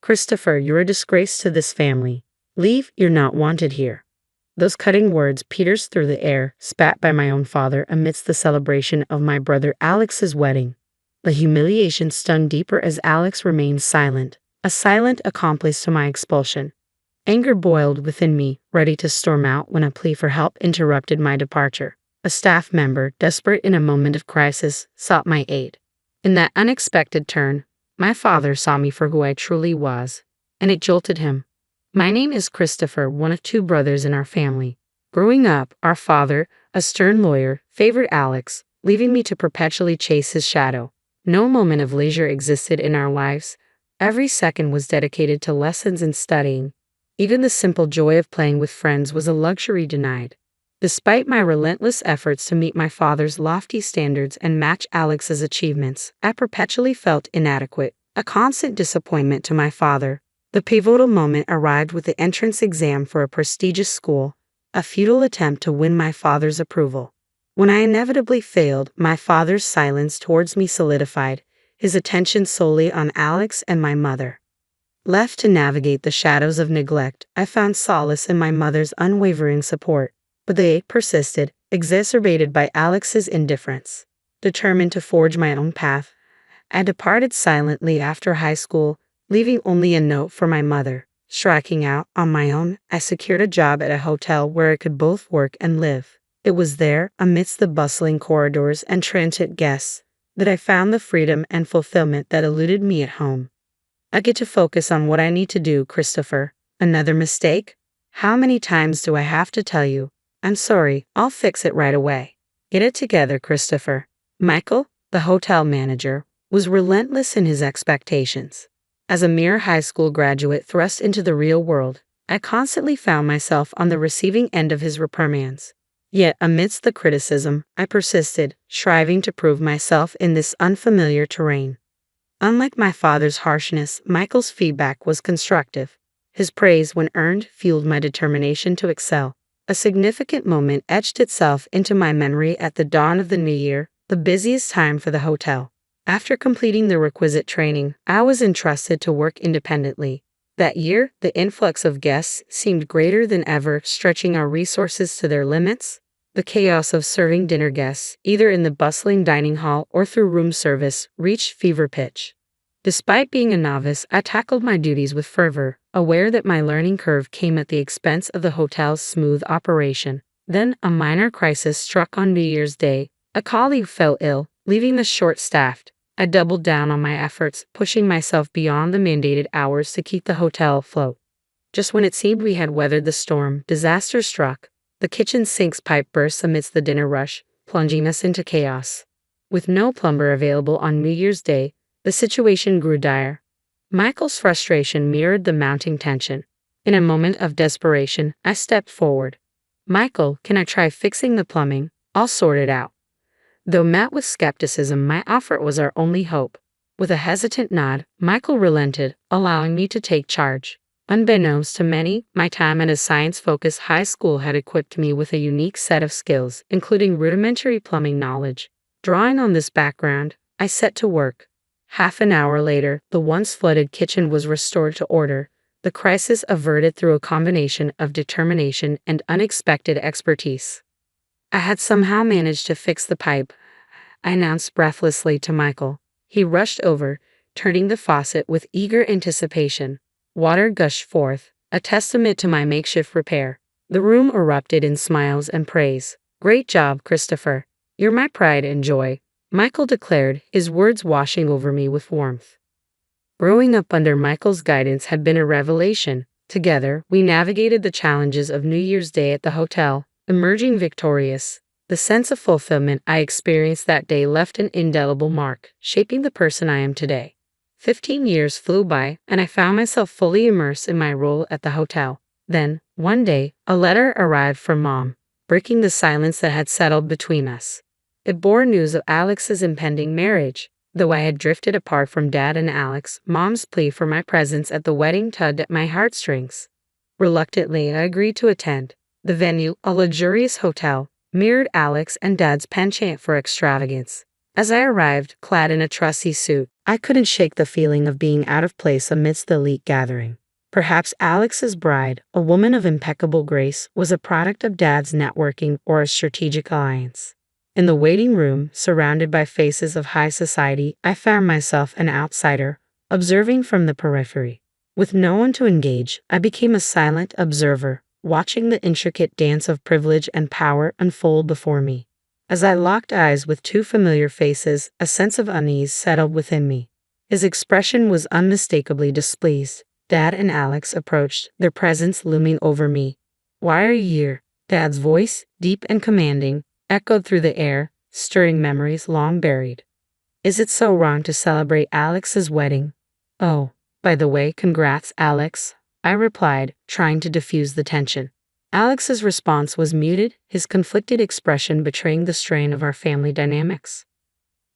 "Christopher, you're a disgrace to this family. Leave, you're not wanted here." Those cutting words pierced through the air, spat by my own father amidst the celebration of my brother Alex's wedding. The humiliation stung deeper as Alex remained silent, a silent accomplice to my expulsion. Anger boiled within me, ready to storm out when a plea for help interrupted my departure. A staff member, desperate in a moment of crisis, sought my aid. In that unexpected turn, my father saw me for who I truly was, and it jolted him. My name is Christopher, one of two brothers in our family. Growing up, our father, a stern lawyer, favored Alex, leaving me to perpetually chase his shadow. No moment of leisure existed in our lives. Every second was dedicated to lessons and studying. Even the simple joy of playing with friends was a luxury denied. Despite my relentless efforts to meet my father's lofty standards and match Alex's achievements, I perpetually felt inadequate, a constant disappointment to my father. The pivotal moment arrived with the entrance exam for a prestigious school, a futile attempt to win my father's approval. When I inevitably failed, my father's silence towards me solidified, his attention solely on Alex and my mother. Left to navigate the shadows of neglect, I found solace in my mother's unwavering support, but they persisted, exacerbated by Alex's indifference. Determined to forge my own path, I departed silently after high school, leaving only a note for my mother. Striking out on my own, I secured a job at a hotel where I could both work and live. It was there, amidst the bustling corridors and transient guests, that I found the freedom and fulfillment that eluded me at home. I get to focus on what I need to do, Christopher. Another mistake? How many times do I have to tell you? I'm sorry, I'll fix it right away. Get it together, Christopher. Michael, the hotel manager, was relentless in his expectations. As a mere high school graduate thrust into the real world, I constantly found myself on the receiving end of his reprimands. Yet, amidst the criticism, I persisted, striving to prove myself in this unfamiliar terrain. Unlike my father's harshness, Michael's feedback was constructive. His praise, when earned, fueled my determination to excel. A significant moment etched itself into my memory at the dawn of the new year, the busiest time for the hotel. After completing the requisite training, I was entrusted to work independently. That year, the influx of guests seemed greater than ever, stretching our resources to their limits. The chaos of serving dinner guests, either in the bustling dining hall or through room service, reached fever pitch. Despite being a novice, I tackled my duties with fervor, aware that my learning curve came at the expense of the hotel's smooth operation. Then, a minor crisis struck on New Year's Day. A colleague fell ill, leaving us short-staffed. I doubled down on my efforts, pushing myself beyond the mandated hours to keep the hotel afloat. Just when it seemed we had weathered the storm, disaster struck. The kitchen sink's pipe burst amidst the dinner rush, plunging us into chaos. With no plumber available on New Year's Day, the situation grew dire. Michael's frustration mirrored the mounting tension. In a moment of desperation, I stepped forward. "Michael, can I try fixing the plumbing? I'll sort it out." Though met with skepticism, my offer was our only hope. With a hesitant nod, Michael relented, allowing me to take charge. Unbeknownst to many, my time at a science-focused high school had equipped me with a unique set of skills, including rudimentary plumbing knowledge. Drawing on this background, I set to work. Half an hour later, the once flooded kitchen was restored to order, the crisis averted through a combination of determination and unexpected expertise. I had somehow managed to fix the pipe, I announced breathlessly to Michael. He rushed over, turning the faucet with eager anticipation. Water gushed forth, a testament to my makeshift repair. The room erupted in smiles and praise. "Great job, Christopher. You're my pride and joy," Michael declared, his words washing over me with warmth. Growing up under Michael's guidance had been a revelation. Together, we navigated the challenges of New Year's Day at the hotel, emerging victorious. The sense of fulfillment I experienced that day left an indelible mark, shaping the person I am today. 15 years flew by, and I found myself fully immersed in my role at the hotel. Then, one day, a letter arrived from Mom, breaking the silence that had settled between us. It bore news of Alex's impending marriage. Though I had drifted apart from Dad and Alex, Mom's plea for my presence at the wedding tugged at my heartstrings. Reluctantly, I agreed to attend. The venue, a luxurious hotel, mirrored Alex and Dad's penchant for extravagance. As I arrived, clad in a trusty suit, I couldn't shake the feeling of being out of place amidst the elite gathering. Perhaps Alex's bride, a woman of impeccable grace, was a product of Dad's networking or a strategic alliance. In the waiting room, surrounded by faces of high society, I found myself an outsider, observing from the periphery. With no one to engage, I became a silent observer, watching the intricate dance of privilege and power unfold before me. As I locked eyes with two familiar faces, a sense of unease settled within me. His expression was unmistakably displeased. Dad and Alex approached, their presence looming over me. "Why are you here?" Dad's voice, deep and commanding, echoed through the air, stirring memories long buried. "Is it so wrong to celebrate Alex's wedding?" "Oh, by the way, congrats, Alex," I replied, trying to diffuse the tension. Alex's response was muted, his conflicted expression betraying the strain of our family dynamics.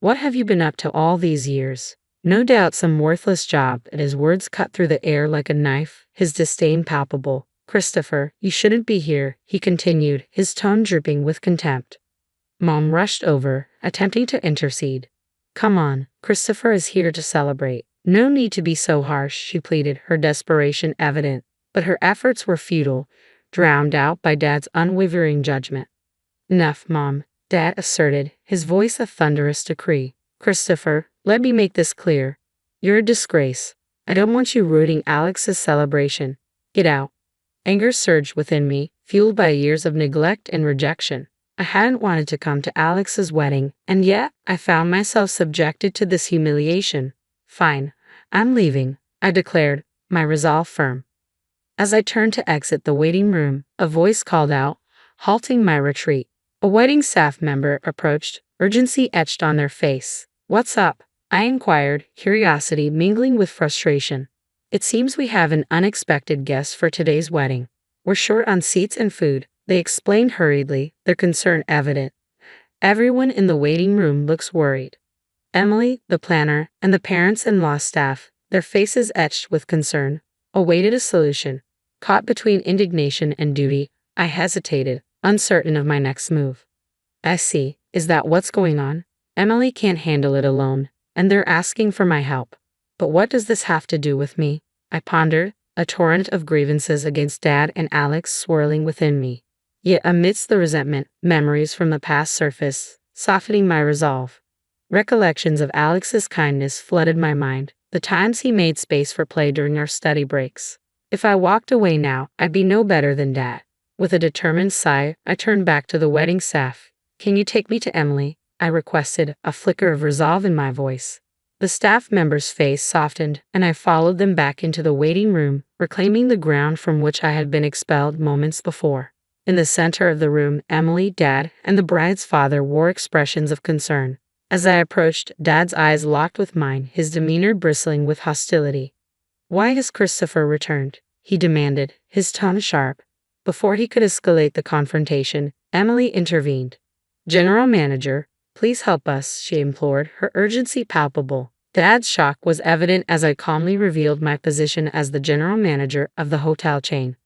"What have you been up to all these years?" "No doubt some worthless job," and his words cut through the air like a knife, his disdain palpable. "Christopher, you shouldn't be here," he continued, his tone dripping with contempt. Mom rushed over, attempting to intercede. "Come on, Christopher is here to celebrate. No need to be so harsh," she pleaded, her desperation evident. But her efforts were futile, drowned out by Dad's unwavering judgment. "Enough, Mom," Dad asserted, his voice a thunderous decree. "Christopher, let me make this clear. You're a disgrace. I don't want you ruining Alex's celebration. Get out." Anger surged within me, fueled by years of neglect and rejection. I hadn't wanted to come to Alex's wedding, and yet I found myself subjected to this humiliation. "Fine, I'm leaving," I declared, my resolve firm. As I turned to exit the waiting room, a voice called out, halting my retreat. A wedding staff member approached, urgency etched on their face. "What's up?" I inquired, curiosity mingling with frustration. "It seems we have an unexpected guest for today's wedding. We're short on seats and food," they explained hurriedly, their concern evident. Everyone in the waiting room looks worried. Emily, the planner, and the parents-in-law staff, their faces etched with concern, awaited a solution. Caught between indignation and duty, I hesitated, uncertain of my next move. "I see. Is that what's going on? Emily can't handle it alone, and they're asking for my help. But what does this have to do with me?" I pondered, a torrent of grievances against Dad and Alex swirling within me. Yet amidst the resentment, memories from the past surfaced, softening my resolve. Recollections of Alex's kindness flooded my mind, the times he made space for play during our study breaks. If I walked away now, I'd be no better than Dad. With a determined sigh, I turned back to the wedding staff. "Can you take me to Emily?" I requested, a flicker of resolve in my voice. The staff member's face softened, and I followed them back into the waiting room, reclaiming the ground from which I had been expelled moments before. In the center of the room, Emily, Dad, and the bride's father wore expressions of concern. As I approached, Dad's eyes locked with mine, his demeanor bristling with hostility. "Why has Christopher returned?" he demanded, his tone sharp. Before he could escalate the confrontation, Emily intervened. "General Manager, please help us," she implored, her urgency palpable. Dad's shock was evident as I calmly revealed my position as the general manager of the hotel chain.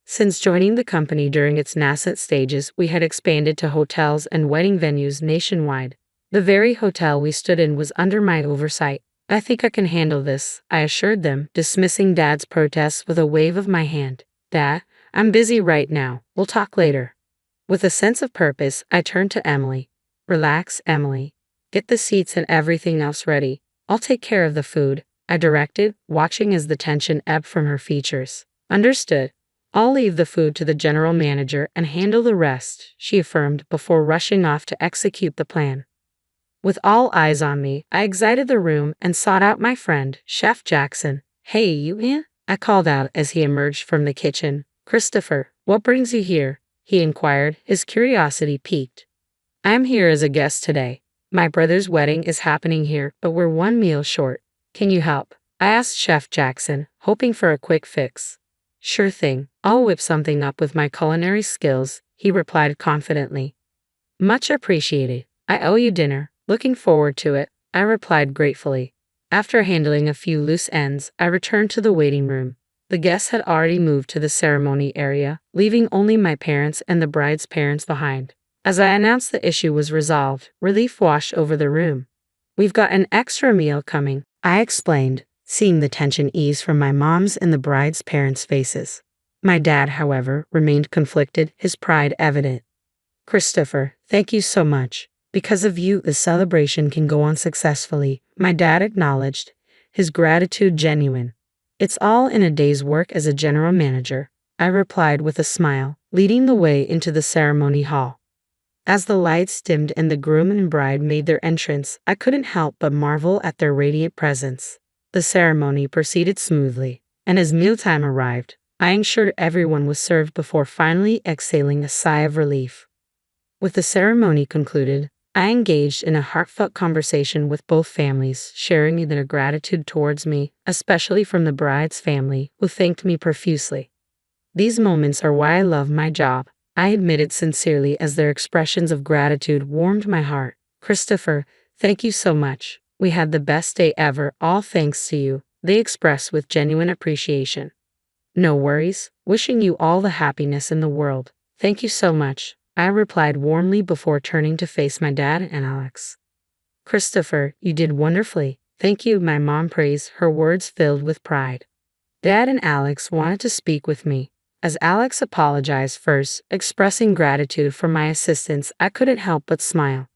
Since joining the company during its nascent stages, we had expanded to hotels and wedding venues nationwide. The very hotel we stood in was under my oversight. "I think I can handle this," I assured them, dismissing Dad's protests with a wave of my hand. "Dad, I'm busy right now. We'll talk later." With a sense of purpose, I turned to Emily. "Relax, Emily. Get the seats and everything else ready. I'll take care of the food," I directed, watching as the tension ebbed from her features. "Understood. I'll leave the food to the general manager and handle the rest," she affirmed before rushing off to execute the plan. With all eyes on me, I exited the room and sought out my friend, Chef Jackson. "Hey, you in?" I called out as he emerged from the kitchen. "Christopher, what brings you here?" he inquired, his curiosity piqued. "I'm here as a guest today. My brother's wedding is happening here, but we're one meal short. Can you help?" I asked Chef Jackson, hoping for a quick fix. "Sure thing. I'll whip something up with my culinary skills," he replied confidently. "Much appreciated. I owe you dinner. Looking forward to it," I replied gratefully. After handling a few loose ends, I returned to the waiting room. The guests had already moved to the ceremony area, leaving only my parents and the bride's parents behind. As I announced the issue was resolved, relief washed over the room. "We've got an extra meal coming," I explained, seeing the tension ease from my mom's and the bride's parents' faces. My dad, however, remained conflicted, his pride evident. "Christopher, thank you so much. Because of you, the celebration can go on successfully," my dad acknowledged, his gratitude genuine. "It's all in a day's work as a general manager," I replied with a smile, leading the way into the ceremony hall. As the lights dimmed and the groom and bride made their entrance, I couldn't help but marvel at their radiant presence. The ceremony proceeded smoothly, and as mealtime arrived, I ensured everyone was served before finally exhaling a sigh of relief. With the ceremony concluded, I engaged in a heartfelt conversation with both families, sharing their gratitude towards me, especially from the bride's family, who thanked me profusely. "These moments are why I love my job," I admitted sincerely as their expressions of gratitude warmed my heart. "Christopher, thank you so much. We had the best day ever, all thanks to you," they expressed with genuine appreciation. "No worries. Wishing you all the happiness in the world. Thank you so much," I replied warmly before turning to face my dad and Alex. "Christopher, you did wonderfully. Thank you," my mom praised, her words filled with pride. Dad and Alex wanted to speak with me. As Alex apologized first, expressing gratitude for my assistance, I couldn't help but smile.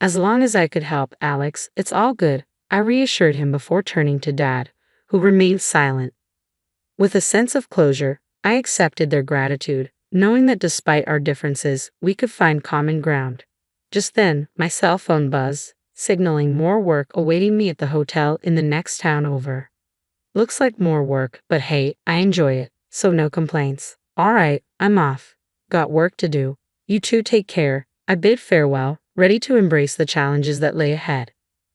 "As long as I could help, Alex, it's all good," I reassured him before turning to Dad, who remained silent. With a sense of closure, I accepted their gratitude, knowing that despite our differences, we could find common ground. Just then, my cell phone buzzed, signaling more work awaiting me at the hotel in the next town over. Looks like more work, but hey, I enjoy it, so no complaints. "All right, I'm off. Got work to do. You two take care," I bid farewell, ready to embrace the challenges that lay ahead.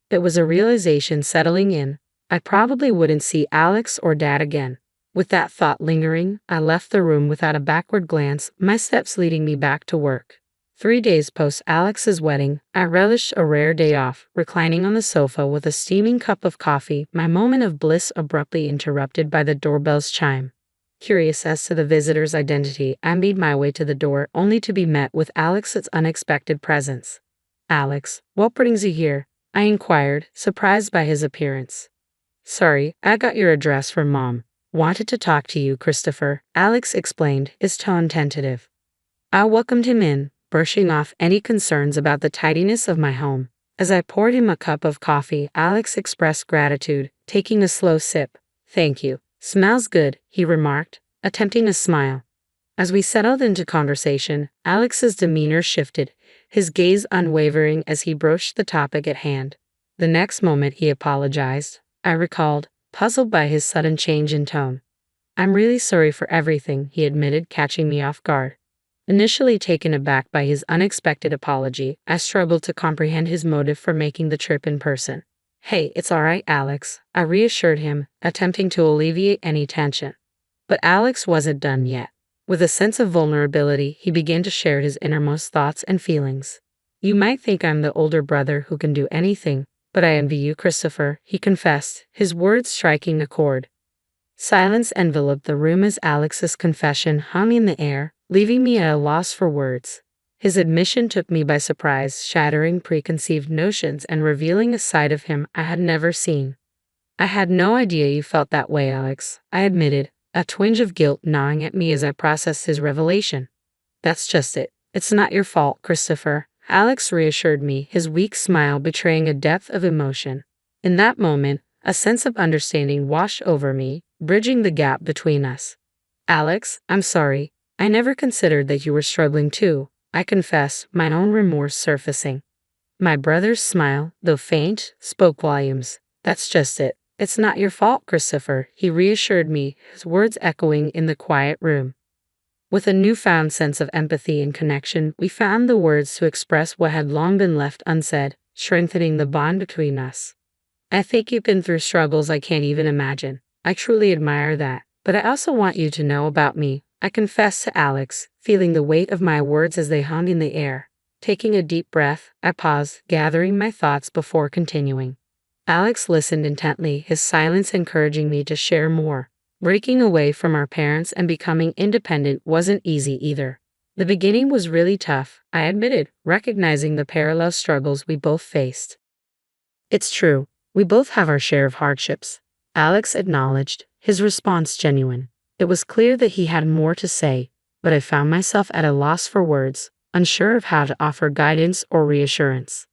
It was a realization settling in. I probably wouldn't see Alex or Dad again. With that thought lingering, I left the room without a backward glance, my steps leading me back to work. 3 days post Alex's wedding, I relished a rare day off, reclining on the sofa with a steaming cup of coffee, my moment of bliss abruptly interrupted by the doorbell's chime. Curious as to the visitor's identity, I made my way to the door, only to be met with Alex's unexpected presence. "Alex, what brings you here?" I inquired, surprised by his appearance. "Sorry, I got your address from Mom. Wanted to talk to you, Christopher," Alex explained, his tone tentative. I welcomed him in, brushing off any concerns about the tidiness of my home. As I poured him a cup of coffee, Alex expressed gratitude, taking a slow sip. "Thank you. Smells good," he remarked, attempting a smile. As we settled into conversation, Alex's demeanor shifted, his gaze unwavering as he broached the topic at hand. The next moment he apologized, I recalled, puzzled by his sudden change in tone. "I'm really sorry for everything," he admitted, catching me off guard. Initially taken aback by his unexpected apology, I struggled to comprehend his motive for making the trip in person. "Hey, it's all right, Alex," I reassured him, attempting to alleviate any tension. But Alex wasn't done yet. With a sense of vulnerability, he began to share his innermost thoughts and feelings. "You might think I'm the older brother who can do anything, but I envy you, Christopher," he confessed, his words striking a chord. Silence enveloped the room as Alex's confession hung in the air, leaving me at a loss for words. His admission took me by surprise, shattering preconceived notions and revealing a side of him I had never seen. "I had no idea you felt that way, Alex," I admitted, a twinge of guilt gnawing at me as I processed his revelation. "That's just it. It's not your fault, Christopher," Alex reassured me, his weak smile betraying a depth of emotion. In that moment, a sense of understanding washed over me, bridging the gap between us. "Alex, I'm sorry. I never considered that you were struggling too," I confessed, my own remorse surfacing. My brother's smile, though faint, spoke volumes. "That's just it. It's not your fault, Christopher," he reassured me, his words echoing in the quiet room. With a newfound sense of empathy and connection, we found the words to express what had long been left unsaid, strengthening the bond between us. "I think you've been through struggles I can't even imagine. I truly admire that. But I also want you to know about me," I confessed to Alex, feeling the weight of my words as they hung in the air. Taking a deep breath, I paused, gathering my thoughts before continuing. Alex listened intently, his silence encouraging me to share more. Breaking away from our parents and becoming independent wasn't easy either. The beginning was really tough, I admitted, recognizing the parallel struggles we both faced. It's true, we both have our share of hardships, Alex acknowledged, his response genuine. It was clear that he had more to say, but I found myself at a loss for words, unsure of how to offer guidance or reassurance.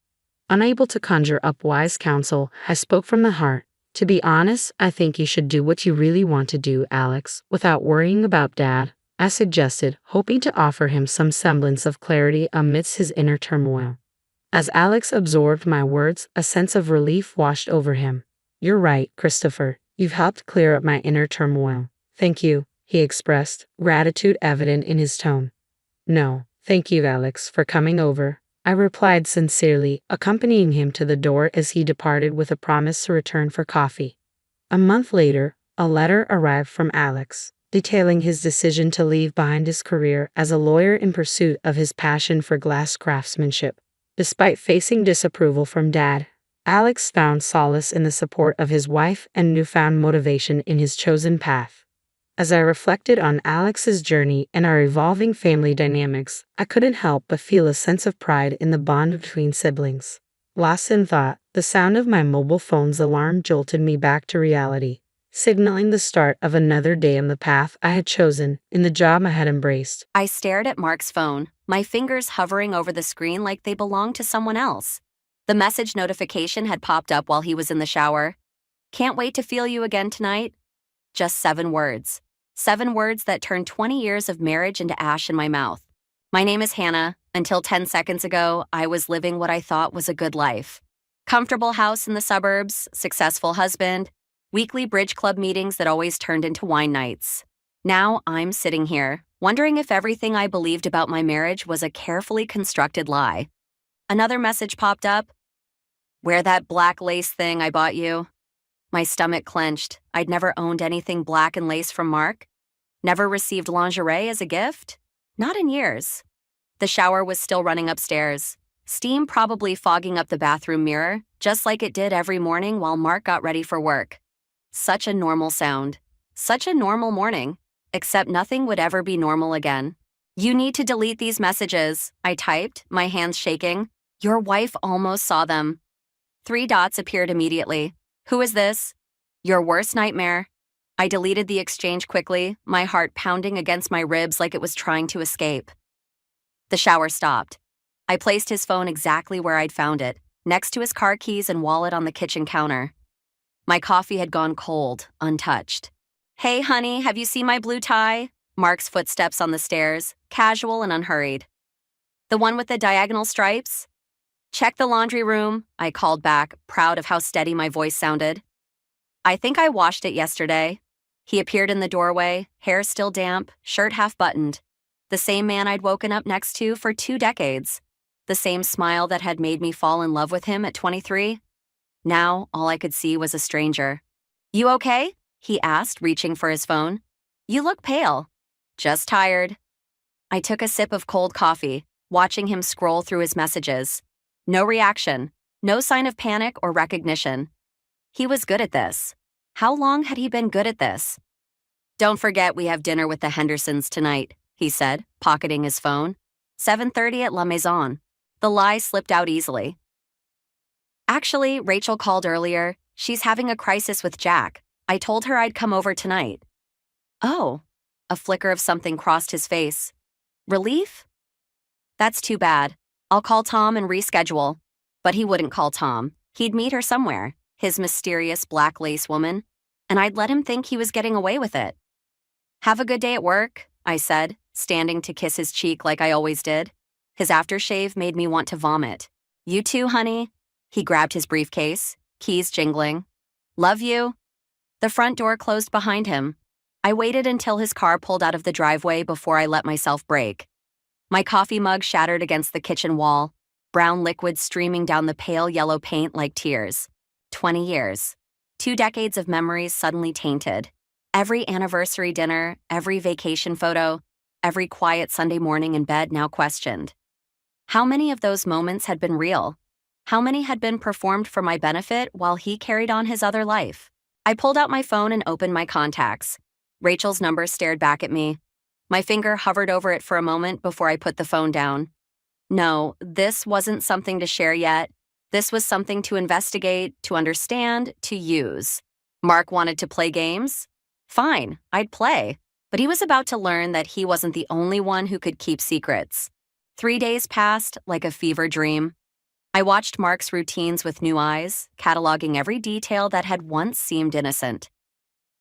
Unable to conjure up wise counsel, I spoke from the heart. To be honest, I think you should do what you really want to do, Alex, without worrying about Dad, I suggested, hoping to offer him some semblance of clarity amidst his inner turmoil. As Alex absorbed my words, a sense of relief washed over him. You're right, Christopher. You've helped clear up my inner turmoil. Thank you, he expressed, gratitude evident in his tone. No, thank you, Alex, for coming over, I replied sincerely, accompanying him to the door as he departed with a promise to return for coffee. A month later, a letter arrived from Alex, detailing his decision to leave behind his career as a lawyer in pursuit of his passion for glass craftsmanship. Despite facing disapproval from Dad, Alex found solace in the support of his wife and newfound motivation in his chosen path. As I reflected on Alex's journey and our evolving family dynamics, I couldn't help but feel a sense of pride in the bond between siblings. Lost in thought, the sound of my mobile phone's alarm jolted me back to reality, signaling the start of another day on the path I had chosen, in the job I had embraced. I stared at Mark's phone, my fingers hovering over the screen like they belonged to someone else. The message notification had popped up while he was in the shower. Can't wait to feel you again tonight. Just 7 words. 7 words that turned 20 years of marriage into ash in my mouth. My name is Hannah. Until 10 seconds ago, I was living what I thought was a good life. Comfortable house in the suburbs, successful husband, weekly bridge club meetings that always turned into wine nights. Now I'm sitting here, wondering if everything I believed about my marriage was a carefully constructed lie. Another message popped up. Wear that black lace thing I bought you. My stomach clenched. I'd never owned anything black and lace from Mark. Never received lingerie as a gift. Not in years. The shower was still running upstairs. Steam probably fogging up the bathroom mirror, just like it did every morning while Mark got ready for work. Such a normal sound. Such a normal morning. Except nothing would ever be normal again. You need to delete these messages, I typed, my hands shaking. Your wife almost saw them. 3 dots appeared immediately. Who is this? Your worst nightmare. I deleted the exchange quickly, my heart pounding against my ribs like it was trying to escape. The shower stopped. I placed his phone exactly where I'd found it, next to his car keys and wallet on the kitchen counter. My coffee had gone cold, untouched. Hey, honey, have you seen my blue tie? Mark's footsteps on the stairs, casual and unhurried. The one with the diagonal stripes? Check the laundry room, I called back, proud of how steady my voice sounded. I think I washed it yesterday. He appeared in the doorway, hair still damp, shirt half buttoned. The same man I'd woken up next to for 2 decades. The same smile that had made me fall in love with him at 23. Now, all I could see was a stranger. You okay? He asked, reaching for his phone. You look pale. Just tired. I took a sip of cold coffee, watching him scroll through his messages. No reaction, no sign of panic or recognition. He was good at this. How long had he been good at this? Don't forget we have dinner with the Hendersons tonight, he said, pocketing his phone. 7:30 at La Maison. The lie slipped out easily. Actually, Rachel called earlier. She's having a crisis with Jack. I told her I'd come over tonight. Oh, a flicker of something crossed his face. Relief? That's too bad. I'll call Tom and reschedule. But he wouldn't call Tom. He'd meet her somewhere, his mysterious black lace woman, and I'd let him think he was getting away with it. Have a good day at work, I said, standing to kiss his cheek like I always did. His aftershave made me want to vomit. You too, honey. He grabbed his briefcase, keys jingling. Love you. The front door closed behind him. I waited until his car pulled out of the driveway before I let myself brake. My coffee mug shattered against the kitchen wall, brown liquid streaming down the pale yellow paint like tears. 20 years. 2 decades of memories suddenly tainted. Every anniversary dinner, every vacation photo, every quiet Sunday morning in bed now questioned. How many of those moments had been real? How many had been performed for my benefit while he carried on his other life? I pulled out my phone and opened my contacts. Rachel's number stared back at me. My finger hovered over it for a moment before I put the phone down. No, this wasn't something to share yet. This was something to investigate, to understand, to use. Mark wanted to play games? Fine, I'd play. But he was about to learn that he wasn't the only one who could keep secrets. 3 days passed like a fever dream. I watched Mark's routines with new eyes, cataloging every detail that had once seemed innocent.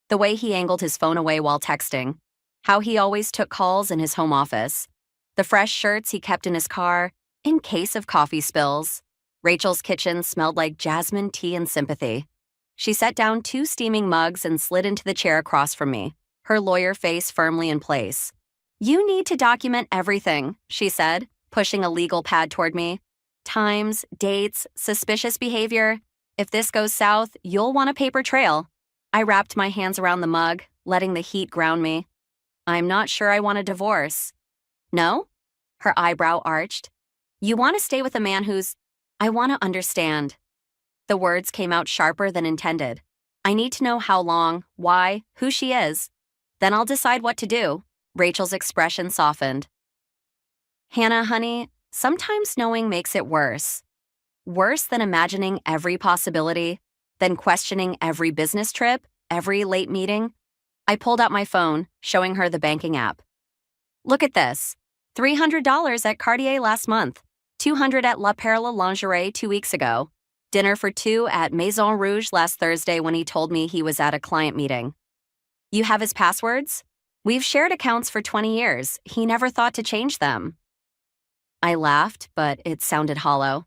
The way he angled his phone away while texting, how he always took calls in his home office, the fresh shirts he kept in his car, in case of coffee spills. Rachel's kitchen smelled like jasmine tea and sympathy. She set down 2 steaming mugs and slid into the chair across from me, her lawyer face firmly in place. "You need to document everything," she said, pushing a legal pad toward me. "Times, dates, suspicious behavior. If this goes south, you'll want a paper trail." I wrapped my hands around the mug, letting the heat ground me. "I'm not sure I want a divorce." "No?" Her eyebrow arched. "You want to stay with a man who's—" "I want to understand." The words came out sharper than intended. "I need to know how long, why, who she is. Then I'll decide what to do." Rachel's expression softened. "Hannah, honey, sometimes knowing makes it worse. Worse than imagining every possibility, than questioning every business trip, every late meeting." I pulled out my phone, showing her the banking app. "Look at this. $300 at Cartier last month, $200 at La Perla Lingerie 2 weeks ago, dinner for 2 at Maison Rouge last Thursday when he told me he was at a client meeting. You have his passwords? We've shared accounts for 20 years. He never thought to change them." I laughed, but it sounded hollow.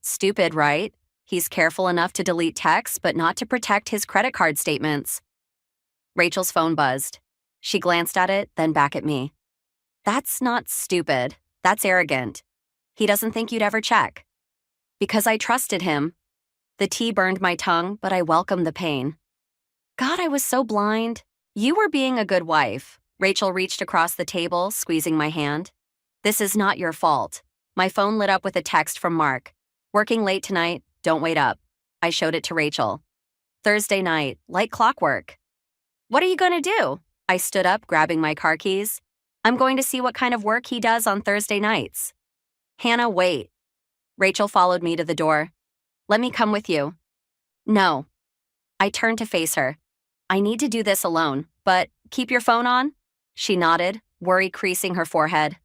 Stupid, right? He's careful enough to delete texts, but not to protect his credit card statements. Rachel's phone buzzed. She glanced at it, then back at me. "That's not stupid. That's arrogant. He doesn't think you'd ever check." "Because I trusted him." The tea burned my tongue, but I welcomed the pain. God, I was so blind. "You were being a good wife." Rachel reached across the table, squeezing my hand. "This is not your fault." My phone lit up with a text from Mark. "Working late tonight, don't wait up." I showed it to Rachel. "Thursday night, like clockwork." "What are you going to do?" I stood up, grabbing my car keys. "I'm going to see what kind of work he does on Thursday nights." "Hannah, wait." Rachel followed me to the door. "Let me come with you." "No." I turned to face her. "I need to do this alone, but keep your phone on?" She nodded, worry creasing her forehead.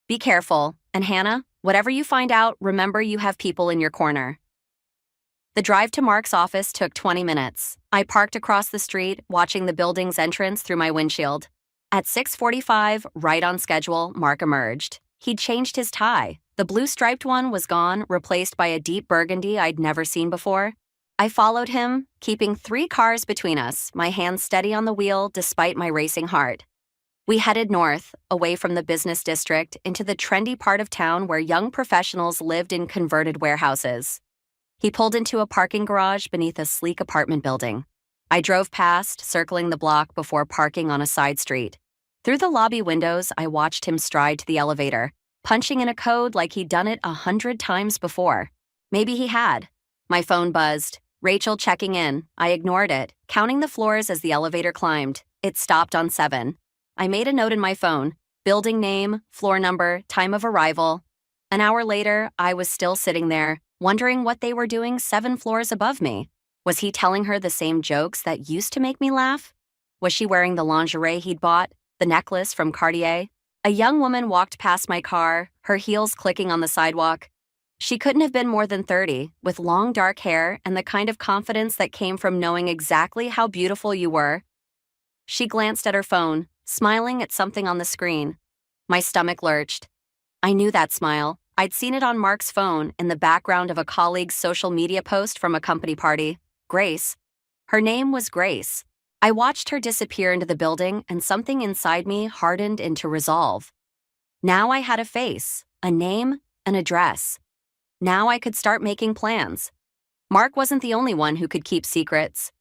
"Be careful, and Hannah, whatever you find out, remember you have people in your corner." The drive to Mark's office took 20 minutes. I parked across the street, watching the building's entrance through my windshield. At 6:45, right on schedule, Mark emerged. He'd changed his tie. The blue striped one was gone, replaced by a deep burgundy I'd never seen before. I followed him, keeping 3 cars between us, my hands steady on the wheel despite my racing heart. We headed north, away from the business district, into the trendy part of town where young professionals lived in converted warehouses. He pulled into a parking garage beneath a sleek apartment building. I drove past, circling the block before parking on a side street. Through the lobby windows, I watched him stride to the elevator, punching in a code like he'd done it 100 times before. Maybe he had. My phone buzzed. Rachel checking in. I ignored it, counting the floors as the elevator climbed. It stopped on 7. I made a note in my phone. Building name, floor number, time of arrival. An hour later, I was still sitting there, wondering what they were doing 7 floors above me. Was he telling her the same jokes that used to make me laugh? Was she wearing the lingerie he'd bought, the necklace from Cartier? A young woman walked past my car, her heels clicking on the sidewalk. She couldn't have been more than 30, with long dark hair and the kind of confidence that came from knowing exactly how beautiful you were. She glanced at her phone, smiling at something on the screen. My stomach lurched. I knew that smile. I'd seen it on Mark's phone in the background of a colleague's social media post from a company party. Grace. Her name was Grace. I watched her disappear into the building, and something inside me hardened into resolve. Now I had a face, a name, an address. Now I could start making plans. Mark wasn't the only one who could keep secrets.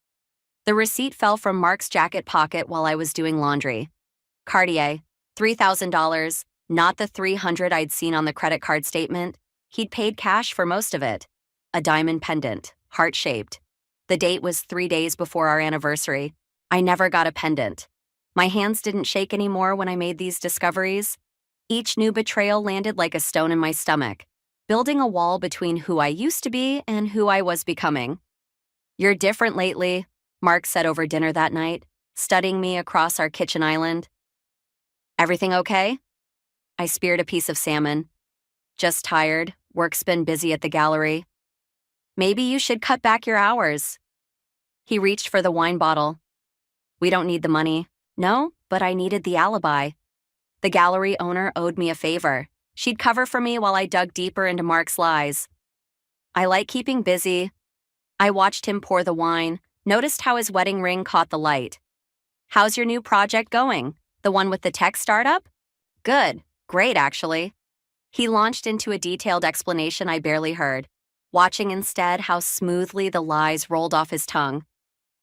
The receipt fell from Mark's jacket pocket while I was doing laundry. Cartier, $3,000, not the $300 I'd seen on the credit card statement. He'd paid cash for most of it. A diamond pendant, heart-shaped. The date was 3 days before our anniversary. I never got a pendant. My hands didn't shake anymore when I made these discoveries. Each new betrayal landed like a stone in my stomach, building a wall between who I used to be and who I was becoming. "You're different lately," Mark said over dinner that night, studying me across our kitchen island. "Everything okay?" I speared a piece of salmon. "Just tired. Work's been busy at the gallery." "Maybe you should cut back your hours." He reached for the wine bottle. "We don't need the money." "No, but I needed the alibi. The gallery owner owed me a favor. She'd cover for me while I dug deeper into Mark's lies." "I like keeping busy." I watched him pour the wine, noticed how his wedding ring caught the light. "How's your new project going? The one with the tech startup?" "Good. Great, actually." He launched into a detailed explanation I barely heard, watching instead how smoothly the lies rolled off his tongue.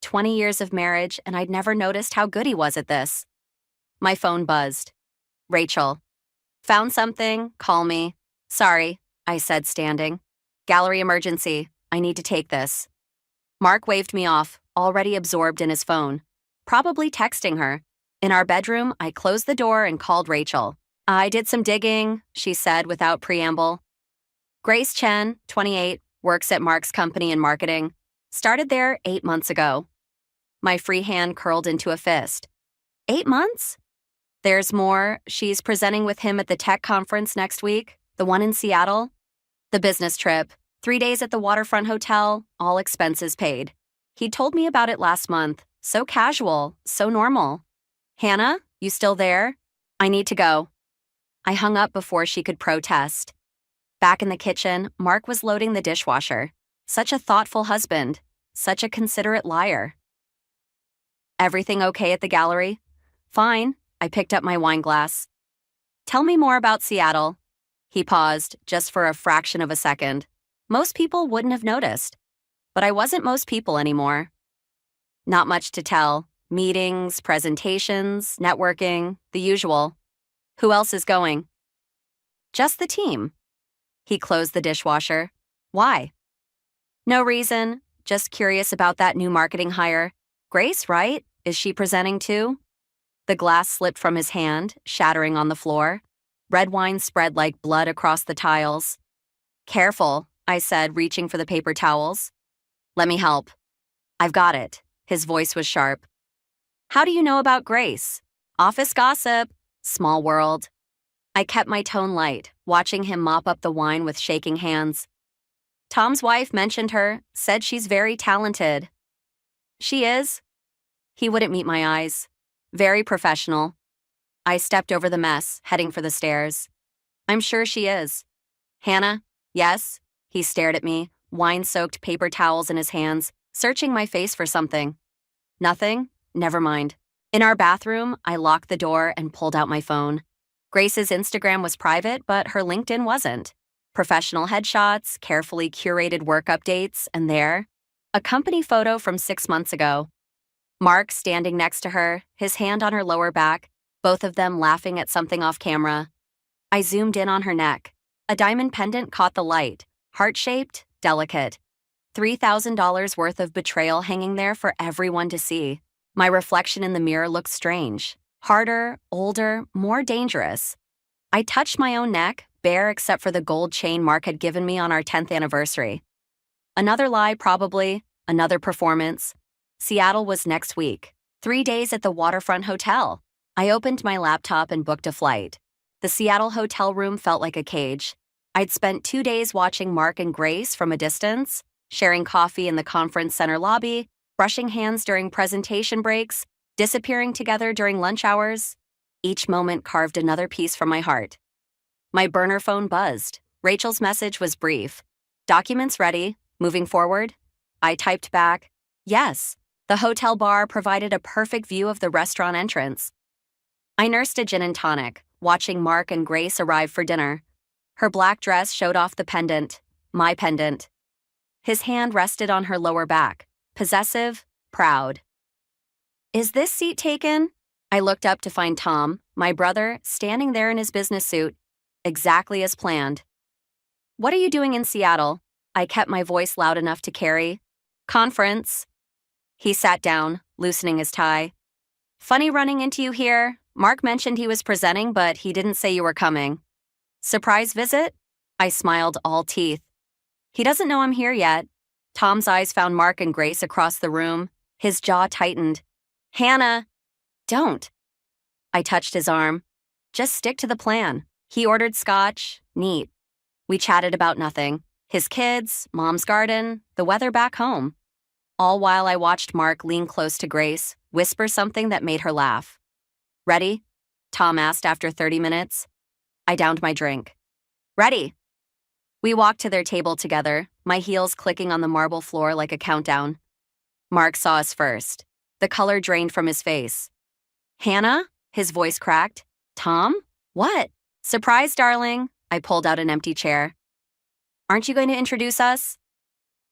20 years of marriage, and I'd never noticed how good he was at this. My phone buzzed. "Rachel." "Found something? Call me." "Sorry," I said, standing. "Gallery emergency. I need to take this." Mark waved me off, already absorbed in his phone. Probably texting her. In our bedroom, I closed the door and called Rachel. "I did some digging," she said without preamble. "Grace Chen, 28, works at Mark's company in marketing. Started there 8 months ago." My free hand curled into a fist. 8 months? "There's more. She's presenting with him at the tech conference next week, the one in Seattle. The business trip, 3 days at the waterfront hotel, all expenses paid." He told me about it last month. So casual, so normal. "Hannah, you still there? I need to go." I hung up before she could protest. Back in the kitchen, Mark was loading the dishwasher. Such a thoughtful husband. Such a considerate liar. "Everything okay at the gallery?" "Fine." I picked up my wine glass. "Tell me more about Seattle." He paused, just for a fraction of a second. Most people wouldn't have noticed. But I wasn't most people anymore. Not much to tell. Meetings, presentations, networking, the usual. "Who else is going?" "Just the team." He closed the dishwasher. "Why?" "No reason. Just curious about that new marketing hire. Grace, right? Is she presenting too?" The glass slipped from his hand, shattering on the floor. Red wine spread like blood across the tiles. "Careful," I said, reaching for the paper towels. "Let me help." "I've got it." His voice was sharp. "How do you know about Grace?" "Office gossip. Small world." I kept my tone light, watching him mop up the wine with shaking hands. "Tom's wife mentioned her, said she's very talented." "She is?" He wouldn't meet my eyes. "Very professional." I stepped over the mess, heading for the stairs. "I'm sure she is." "Hannah?" "Yes?" He stared at me, wine-soaked paper towels in his hands, searching my face for something. "Nothing? Never mind." In our bathroom, I locked the door and pulled out my phone. Grace's Instagram was private, but her LinkedIn wasn't. Professional headshots, carefully curated work updates, and there, a company photo from 6 months ago. Mark standing next to her, his hand on her lower back, both of them laughing at something off camera. I zoomed in on her neck. A diamond pendant caught the light, heart-shaped, delicate. $3,000 worth of betrayal hanging there for everyone to see. My reflection in the mirror looked strange. Harder, older, more dangerous. I touched my own neck, bare except for the gold chain Mark had given me on our 10th anniversary. Another lie, probably. Another performance. Seattle was next week. 3 days at the waterfront hotel. I opened my laptop and booked a flight. The Seattle hotel room felt like a cage. I'd spent 2 days watching Mark and Grace from a distance, sharing coffee in the conference center lobby, brushing hands during presentation breaks, disappearing together during lunch hours. Each moment carved another piece from my heart. My burner phone buzzed. Rachel's message was brief. "Documents ready. Moving forward?" I typed back, "Yes." The hotel bar provided a perfect view of the restaurant entrance. I nursed a gin and tonic, watching Mark and Grace arrive for dinner. Her black dress showed off the pendant, my pendant. His hand rested on her lower back, possessive, proud. "Is this seat taken?" I looked up to find Tom, my brother, standing there in his business suit, exactly as planned. "What are you doing in Seattle?" I kept my voice loud enough to carry. "Conference." He sat down, loosening his tie. Funny running into you here. Mark mentioned he was presenting, but he didn't say you were coming. Surprise visit? I smiled, all teeth. He doesn't know I'm here yet. Tom's eyes found Mark and Grace across the room. His jaw tightened. Hannah, don't. I touched his arm. Just stick to the plan. He ordered scotch. Neat. We chatted about nothing. His kids, Mom's garden, the weather back home. All while I watched Mark lean close to Grace, whisper something that made her laugh. Ready? Tom asked after 30 minutes. I downed my drink. Ready. We walked to their table together, my heels clicking on the marble floor like a countdown. Mark saw us first. The color drained from his face. Hannah? His voice cracked. Tom? What? Surprise, darling. I pulled out an empty chair. Aren't you going to introduce us?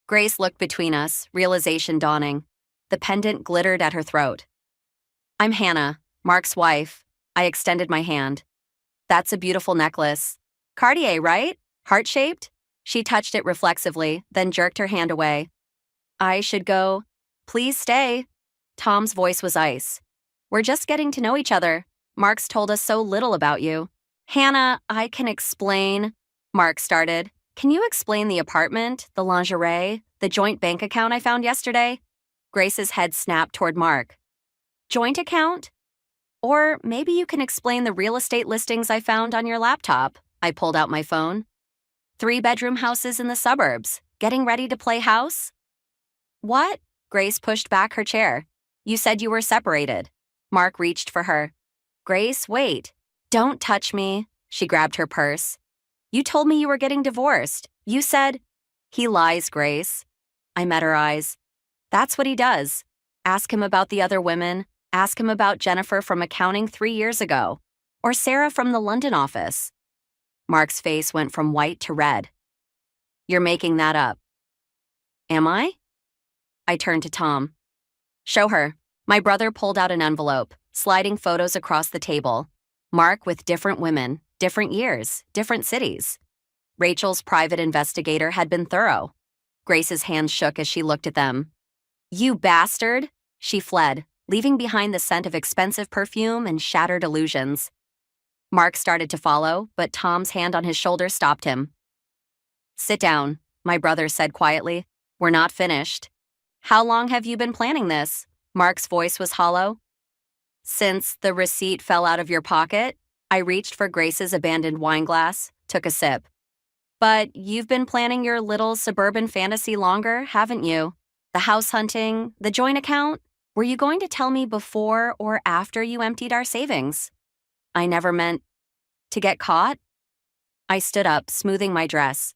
Grace looked between us, realization dawning. The pendant glittered at her throat. I'm Hannah, Mark's wife. I extended my hand. That's a beautiful necklace. Cartier, right? Heart-shaped? She touched it reflexively, then jerked her hand away. I should go. Please stay. Tom's voice was ice. We're just getting to know each other. Mark's told us so little about you. Hannah, I can explain. Mark started. Can you explain the apartment, the lingerie, the joint bank account I found yesterday? Grace's head snapped toward Mark. Joint account? Or maybe you can explain the real estate listings I found on your laptop. I pulled out my phone. 3-bedroom houses in the suburbs. Getting ready to play house? What? Grace pushed back her chair. You said you were separated. Mark reached for her. Grace, wait. Don't touch me. She grabbed her purse. You told me you were getting divorced. You said, he lies, Grace. I met her eyes. That's what he does. Ask him about the other women. Ask him about Jennifer from accounting 3 years ago. Or Sarah from the London office. Mark's face went from white to red. You're making that up. Am I? I turned to Tom. Show her. My brother pulled out an envelope, sliding photos across the table. Mark with different women, different years, different cities. Rachel's private investigator had been thorough. Grace's hands shook as she looked at them. You bastard! She fled, leaving behind the scent of expensive perfume and shattered illusions. Mark started to follow, but Tom's hand on his shoulder stopped him. Sit down, my brother said quietly. We're not finished. How long have you been planning this? Mark's voice was hollow. Since the receipt fell out of your pocket, I reached for Grace's abandoned wine glass, took a sip. But you've been planning your little suburban fantasy longer, haven't you? The house hunting, the joint account? Were you going to tell me before or after you emptied our savings? I never meant to get caught. I stood up, smoothing my dress.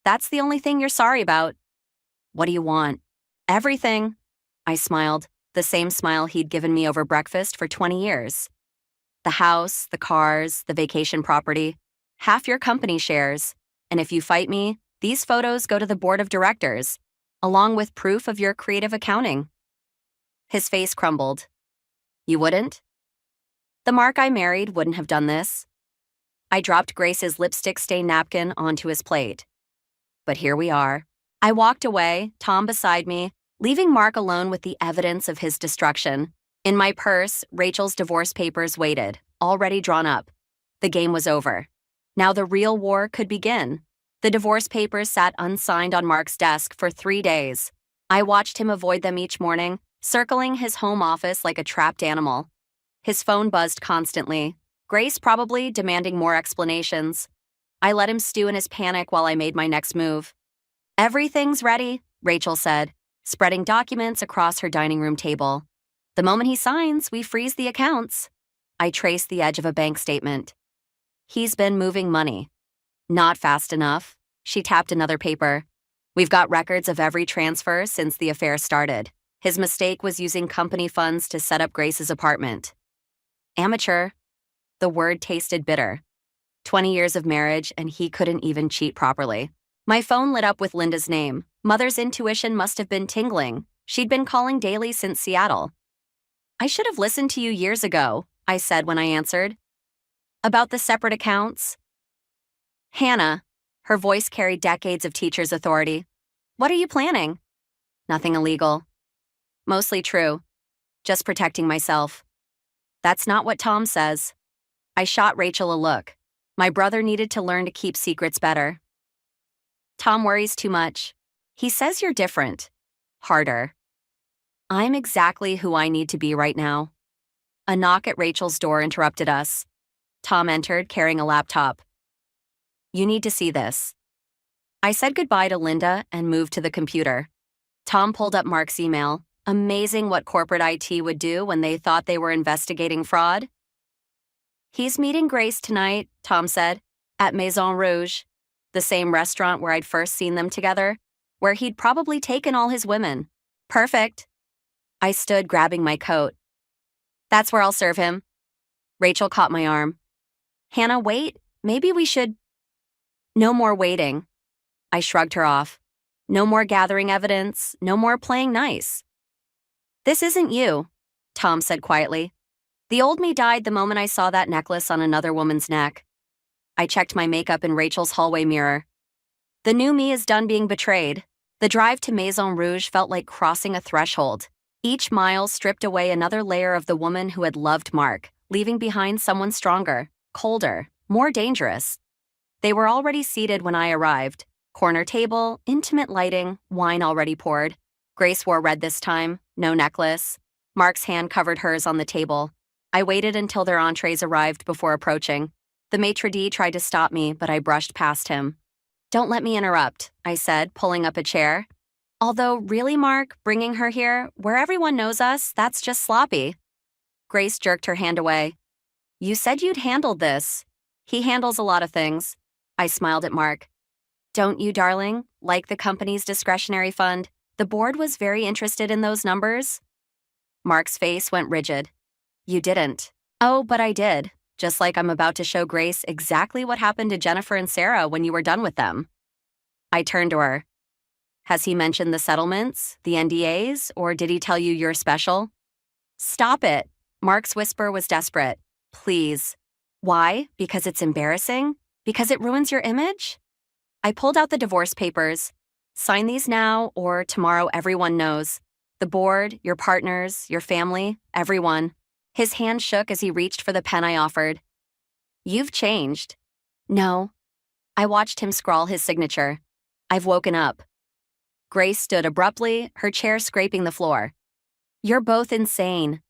That's the only thing you're sorry about. What do you want? Everything. I smiled, the same smile he'd given me over breakfast for 20 years. The house, the cars, the vacation property, half your company shares. And if you fight me, these photos go to the board of directors, along with proof of your creative accounting. His face crumbled. You wouldn't? The Mark I married wouldn't have done this. I dropped Grace's lipstick-stained napkin onto his plate. But here we are. I walked away, Tom beside me, leaving Mark alone with the evidence of his destruction. In my purse, Rachel's divorce papers waited, already drawn up. The game was over. Now the real war could begin. The divorce papers sat unsigned on Mark's desk for 3 days. I watched him avoid them each morning, circling his home office like a trapped animal. His phone buzzed constantly, Grace probably demanding more explanations. I let him stew in his panic while I made my next move. Everything's ready, Rachel said, spreading documents across her dining room table. The moment he signs, we freeze the accounts. I traced the edge of a bank statement. He's been moving money. Not fast enough. She tapped another paper. We've got records of every transfer since the affair started. His mistake was using company funds to set up Grace's apartment. Amateur. The word tasted bitter. 20 years of marriage, and he couldn't even cheat properly. My phone lit up with Linda's name. Mother's intuition must have been tingling. She'd been calling daily since Seattle. I should have listened to you years ago, I said when I answered. About the separate accounts? Hannah. Her voice carried decades of teacher's authority. What are you planning? Nothing illegal. Mostly true. Just protecting myself. That's not what Tom says. I shot Rachel a look. My brother needed to learn to keep secrets better. Tom worries too much. He says you're different. Harder. I'm exactly who I need to be right now. A knock at Rachel's door interrupted us. Tom entered, carrying a laptop. You need to see this. I said goodbye to Linda and moved to the computer. Tom pulled up Mark's email. Amazing what corporate IT would do when they thought they were investigating fraud. He's meeting Grace tonight, Tom said, at Maison Rouge, the same restaurant where I'd first seen them together, where he'd probably taken all his women. Perfect. I stood, grabbing my coat. That's where I'll serve him. Rachel caught my arm. Hannah, wait. Maybe we should. No more waiting. I shrugged her off. No more gathering evidence. No more playing nice. This isn't you, Tom said quietly. The old me died the moment I saw that necklace on another woman's neck. I checked my makeup in Rachel's hallway mirror. The new me is done being betrayed. The drive to Maison Rouge felt like crossing a threshold. Each mile stripped away another layer of the woman who had loved Mark, leaving behind someone stronger, colder, more dangerous. They were already seated when I arrived. Corner table, intimate lighting, wine already poured. Grace wore red this time, no necklace. Mark's hand covered hers on the table. I waited until their entrees arrived before approaching. The maitre d' tried to stop me, but I brushed past him. Don't let me interrupt, I said, pulling up a chair. Although, really, Mark, bringing her here, where everyone knows us, that's just sloppy. Grace jerked her hand away. You said you'd handled this. He handles a lot of things. I smiled at Mark. Don't you, darling? Like the company's discretionary fund, the board was very interested in those numbers. Mark's face went rigid. You didn't. Oh, but I did. Just like I'm about to show Grace exactly what happened to Jennifer and Sarah when you were done with them. I turned to her. Has he mentioned the settlements, the NDAs, or did he tell you you're special? Stop it. Mark's whisper was desperate. Please. Why? Because it's embarrassing? Because it ruins your image? I pulled out the divorce papers. Sign these now, or tomorrow everyone knows. The board, your partners, your family, everyone. His hand shook as he reached for the pen I offered. You've changed. No. I watched him scrawl his signature. I've woken up. Grace stood abruptly, her chair scraping the floor. You're both insane.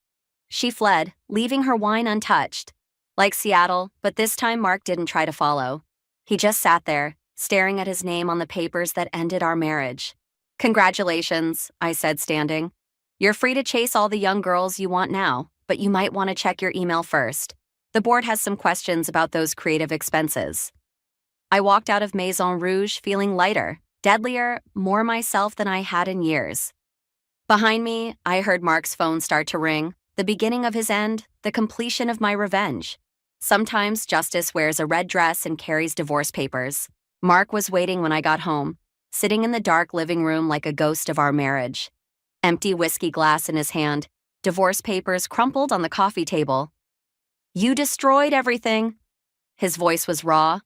She fled, leaving her wine untouched. Like Seattle, but this time Mark didn't try to follow. He just sat there, staring at his name on the papers that ended our marriage. Congratulations, I said, standing. You're free to chase all the young girls you want now, but you might want to check your email first. The board has some questions about those creative expenses. I walked out of Maison Rouge feeling lighter, deadlier, more myself than I had in years. Behind me, I heard Mark's phone start to ring, the beginning of his end, the completion of my revenge. Sometimes justice wears a red dress and carries divorce papers. Mark was waiting when I got home, sitting in the dark living room like a ghost of our marriage. Empty whiskey glass in his hand, divorce papers crumpled on the coffee table. You destroyed everything. His voice was raw.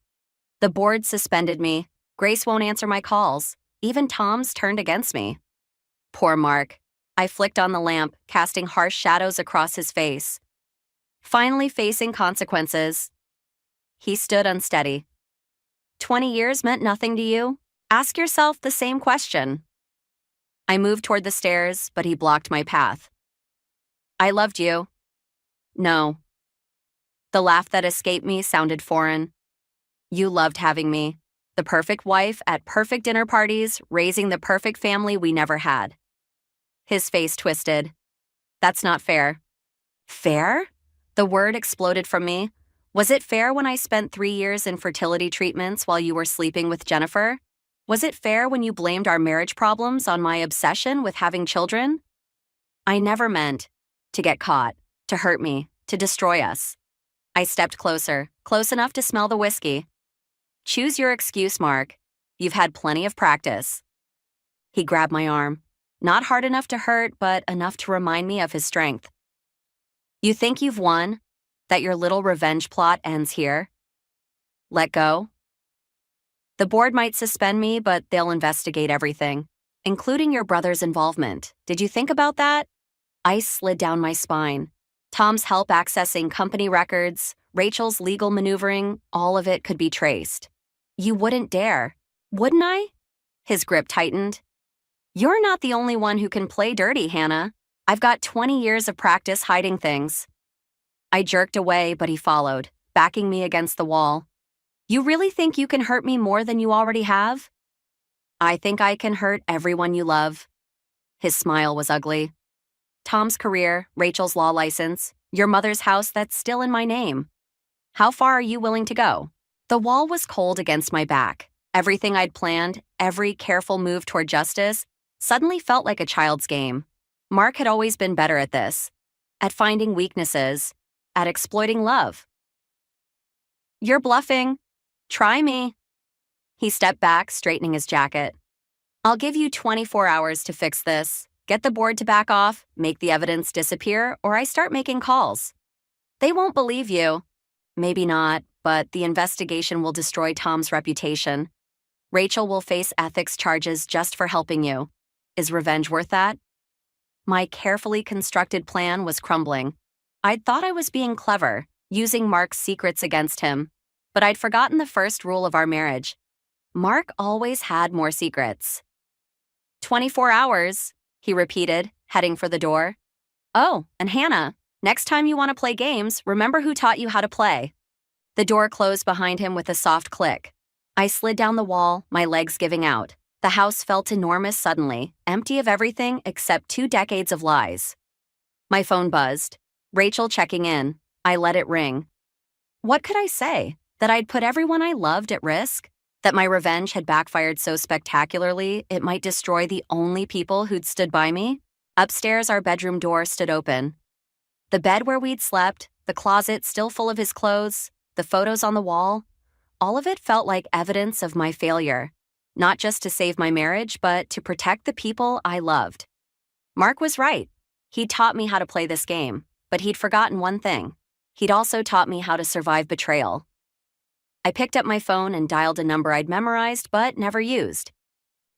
The board suspended me. Grace won't answer my calls. Even Tom's turned against me. Poor Mark. I flicked on the lamp, casting harsh shadows across his face. Finally facing consequences. He stood unsteady. 20 years meant nothing to you? Ask yourself the same question. I moved toward the stairs, but he blocked my path. I loved you. No. The laugh that escaped me sounded foreign. You loved having me. The perfect wife at perfect dinner parties, raising the perfect family we never had. His face twisted. That's not fair. Fair? The word exploded from me. Was it fair when I spent 3 years in fertility treatments while you were sleeping with Jennifer? Was it fair when you blamed our marriage problems on my obsession with having children? I never meant to get caught, to hurt me, to destroy us. I stepped closer, close enough to smell the whiskey. Choose your excuse, Mark. You've had plenty of practice. He grabbed my arm. Not hard enough to hurt, but enough to remind me of his strength. You think you've won? That your little revenge plot ends here? Let go? The board might suspend me, but they'll investigate everything, including your brother's involvement. Did you think about that? Ice slid down my spine. Tom's help accessing company records, Rachel's legal maneuvering, all of it could be traced. You wouldn't dare. Wouldn't I? His grip tightened. You're not the only one who can play dirty, Hannah. I've got 20 years of practice hiding things. I jerked away, but he followed, backing me against the wall. You really think you can hurt me more than you already have? I think I can hurt everyone you love. His smile was ugly. Tom's career, Rachel's law license, your mother's house that's still in my name. How far are you willing to go? The wall was cold against my back. Everything I'd planned, every careful move toward justice, suddenly felt like a child's game. Mark had always been better at this, at finding weaknesses, at exploiting love. You're bluffing. Try me. He stepped back, straightening his jacket. I'll give you 24 hours to fix this. Get the board to back off, make the evidence disappear, or I start making calls. They won't believe you. Maybe not, but the investigation will destroy Tom's reputation. Rachel will face ethics charges just for helping you. Is revenge worth that? My carefully constructed plan was crumbling. I'd thought I was being clever, using Mark's secrets against him. But I'd forgotten the first rule of our marriage. Mark always had more secrets. 24 hours, he repeated, heading for the door. Oh, and Hannah, next time you want to play games, remember who taught you how to play. The door closed behind him with a soft click. I slid down the wall, my legs giving out. The house felt enormous suddenly, empty of everything except 2 decades of lies. My phone buzzed. Rachel checking in. I let it ring. What could I say? That I'd put everyone I loved at risk? That my revenge had backfired so spectacularly it might destroy the only people who'd stood by me? Upstairs, our bedroom door stood open. The bed where we'd slept, the closet still full of his clothes, the photos on the wall, all of it felt like evidence of my failure. Not just to save my marriage, but to protect the people I loved. Mark was right. He'd taught me how to play this game, but he'd forgotten one thing. He'd also taught me how to survive betrayal. I picked up my phone and dialed a number I'd memorized but never used.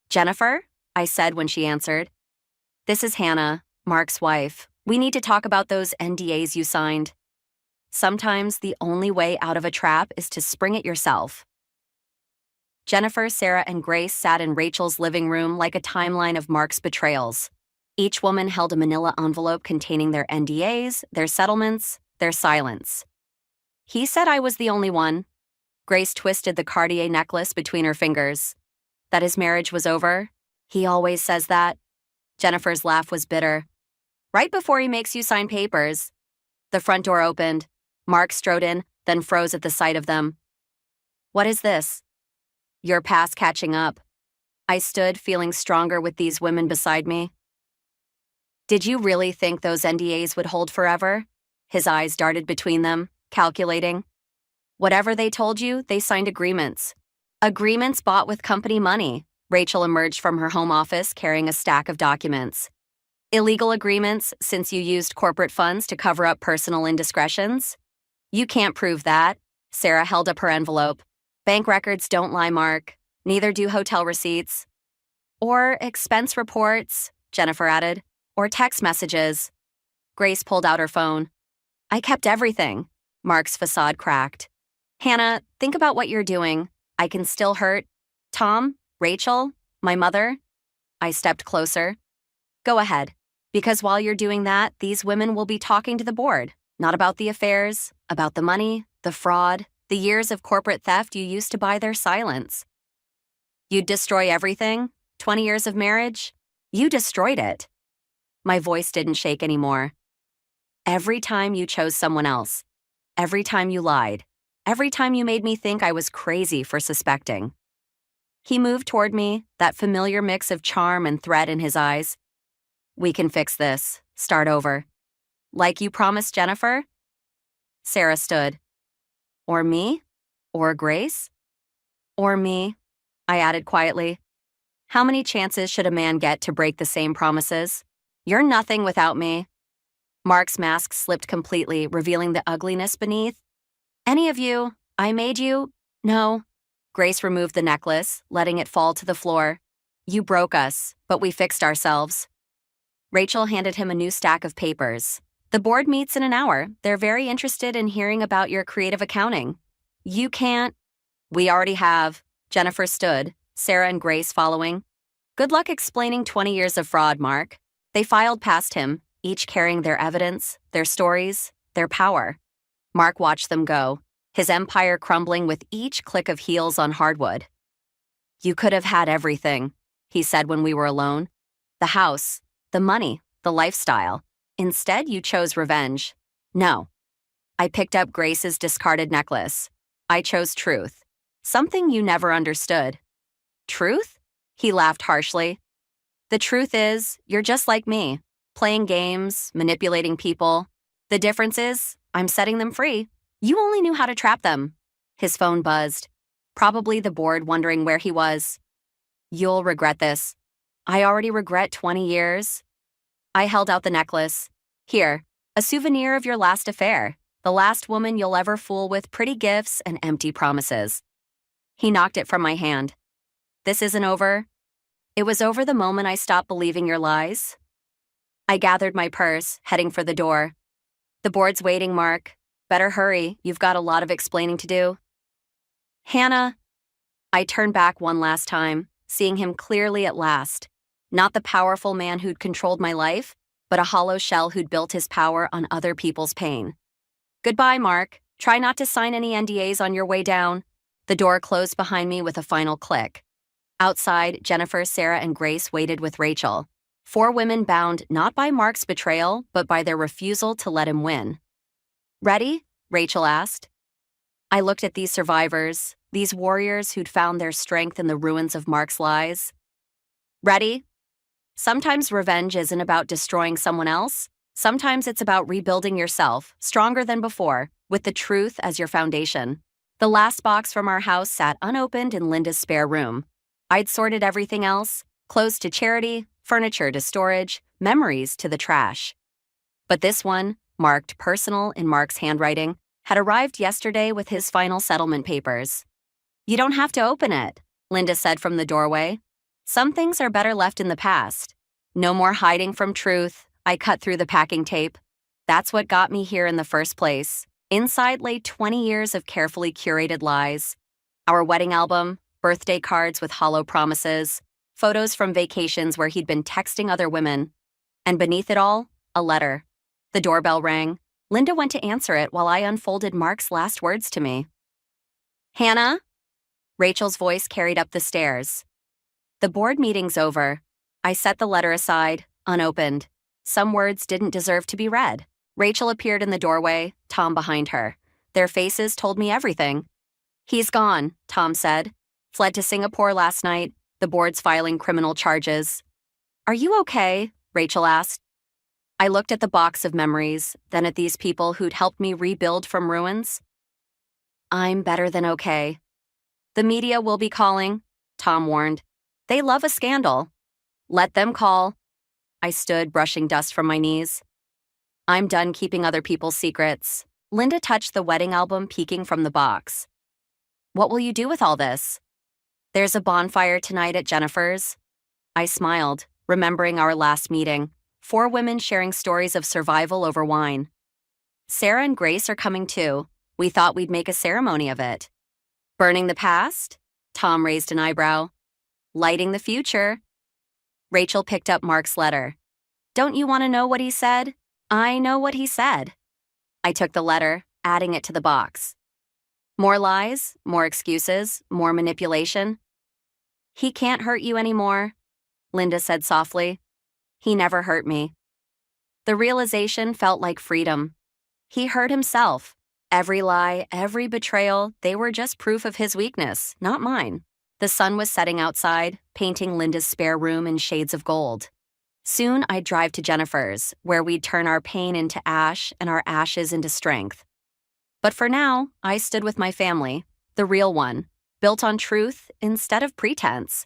Jennifer, I said when she answered. This is Hannah, Mark's wife. We need to talk about those NDAs you signed. Sometimes the only way out of a trap is to spring it yourself. Jennifer, Sarah, and Grace sat in Rachel's living room like a timeline of Mark's betrayals. Each woman held a manila envelope containing their NDAs, their settlements, their silence. He said I was the only one. Grace twisted the Cartier necklace between her fingers. That his marriage was over? He always says that. Jennifer's laugh was bitter. Right before he makes you sign papers. The front door opened. Mark strode in, then froze at the sight of them. What is this? You're past catching up. I stood, feeling stronger with these women beside me. Did you really think those NDAs would hold forever? His eyes darted between them, calculating. Whatever they told you, they signed agreements. Agreements bought with company money. Rachel emerged from her home office carrying a stack of documents. Illegal agreements since you used corporate funds to cover up personal indiscretions? You can't prove that. Sarah held up her envelope. Bank records don't lie, Mark. Neither do hotel receipts. Or expense reports, Jennifer added. Or text messages. Grace pulled out her phone. I kept everything. Mark's facade cracked. Hannah, think about what you're doing. I can still hurt Tom, Rachel, my mother. I stepped closer. Go ahead. Because while you're doing that, these women will be talking to the board. Not about the affairs, about the money, the fraud, the years of corporate theft you used to buy their silence. You'd destroy everything? 20 years of marriage? You destroyed it. My voice didn't shake anymore. Every time you chose someone else. Every time you lied. Every time you made me think I was crazy for suspecting. He moved toward me, that familiar mix of charm and threat in his eyes. We can fix this. Start over. Like you promised, Jennifer? Sarah stood. Or me? Or Grace? Or me, I added quietly. How many chances should a man get to break the same promises? You're nothing without me. Mark's mask slipped completely, revealing the ugliness beneath. Any of you? I made you? No. Grace removed the necklace, letting it fall to the floor. You broke us, but we fixed ourselves. Rachel handed him a new stack of papers. The board meets in an hour. They're very interested in hearing about your creative accounting. You can't. We already have. Jennifer stood, Sarah and Grace following. Good luck explaining 20 years of fraud, Mark. They filed past him, each carrying their evidence, their stories, their power. Mark watched them go, his empire crumbling with each click of heels on hardwood. You could have had everything, he said when we were alone. The house, the money, the lifestyle. Instead, you chose revenge. No. I picked up Grace's discarded necklace. I chose truth. Something you never understood. Truth? He laughed harshly. The truth is, you're just like me, playing games, manipulating people. The difference is, I'm setting them free. You only knew how to trap them. His phone buzzed. Probably the board wondering where he was. You'll regret this. I already regret 20 years. I held out the necklace. Here, a souvenir of your last affair, the last woman you'll ever fool with pretty gifts and empty promises. He knocked it from my hand. This isn't over. It was over the moment I stopped believing your lies. I gathered my purse, heading for the door. The board's waiting, Mark. Better hurry, you've got a lot of explaining to do. Hannah. I turned back one last time, seeing him clearly at last. Not the powerful man who'd controlled my life, but a hollow shell who'd built his power on other people's pain. Goodbye, Mark. Try not to sign any NDAs on your way down. The door closed behind me with a final click. Outside, Jennifer, Sarah, and Grace waited with Rachel. 4 women bound not by Mark's betrayal, but by their refusal to let him win. Ready? Rachel asked. I looked at these survivors, these warriors who'd found their strength in the ruins of Mark's lies. Ready? Sometimes revenge isn't about destroying someone else. Sometimes it's about rebuilding yourself, stronger than before, with the truth as your foundation. The last box from our house sat unopened in Linda's spare room. I'd sorted everything else, clothes to charity, furniture to storage, memories to the trash. But this one, marked personal in Mark's handwriting, had arrived yesterday with his final settlement papers. You don't have to open it, Linda said from the doorway. Some things are better left in the past. No more hiding from truth. I cut through the packing tape. That's what got me here in the first place. Inside lay 20 years of carefully curated lies. Our wedding album, birthday cards with hollow promises, photos from vacations where he'd been texting other women. And beneath it all, a letter. The doorbell rang. Linda went to answer it while I unfolded Mark's last words to me. Hannah? Rachel's voice carried up the stairs. The board meeting's over. I set the letter aside, unopened. Some words didn't deserve to be read. Rachel appeared in the doorway, Tom behind her. Their faces told me everything. He's gone, Tom said. Fled to Singapore last night. The board's filing criminal charges. Are you okay? Rachel asked. I looked at the box of memories, then at these people who'd helped me rebuild from ruins. I'm better than okay. The media will be calling, Tom warned. They love a scandal. Let them call. I stood, brushing dust from my knees. I'm done keeping other people's secrets. Linda touched the wedding album peeking from the box. What will you do with all this? There's a bonfire tonight at Jennifer's. I smiled, remembering our last meeting. 4 women sharing stories of survival over wine. Sarah and Grace are coming too. We thought we'd make a ceremony of it. Burning the past? Tom raised an eyebrow. Lighting the future. Rachel picked up Mark's letter. Don't you want to know what he said? I know what he said. I took the letter, adding it to the box. More lies, more excuses, more manipulation. He can't hurt you anymore, Linda said softly. He never hurt me. The realization felt like freedom. He hurt himself. Every lie, every betrayal, they were just proof of his weakness, not mine. The sun was setting outside, painting Linda's spare room in shades of gold. Soon I'd drive to Jennifer's, where we'd turn our pain into ash and our ashes into strength. But for now, I stood with my family, the real one, built on truth instead of pretense.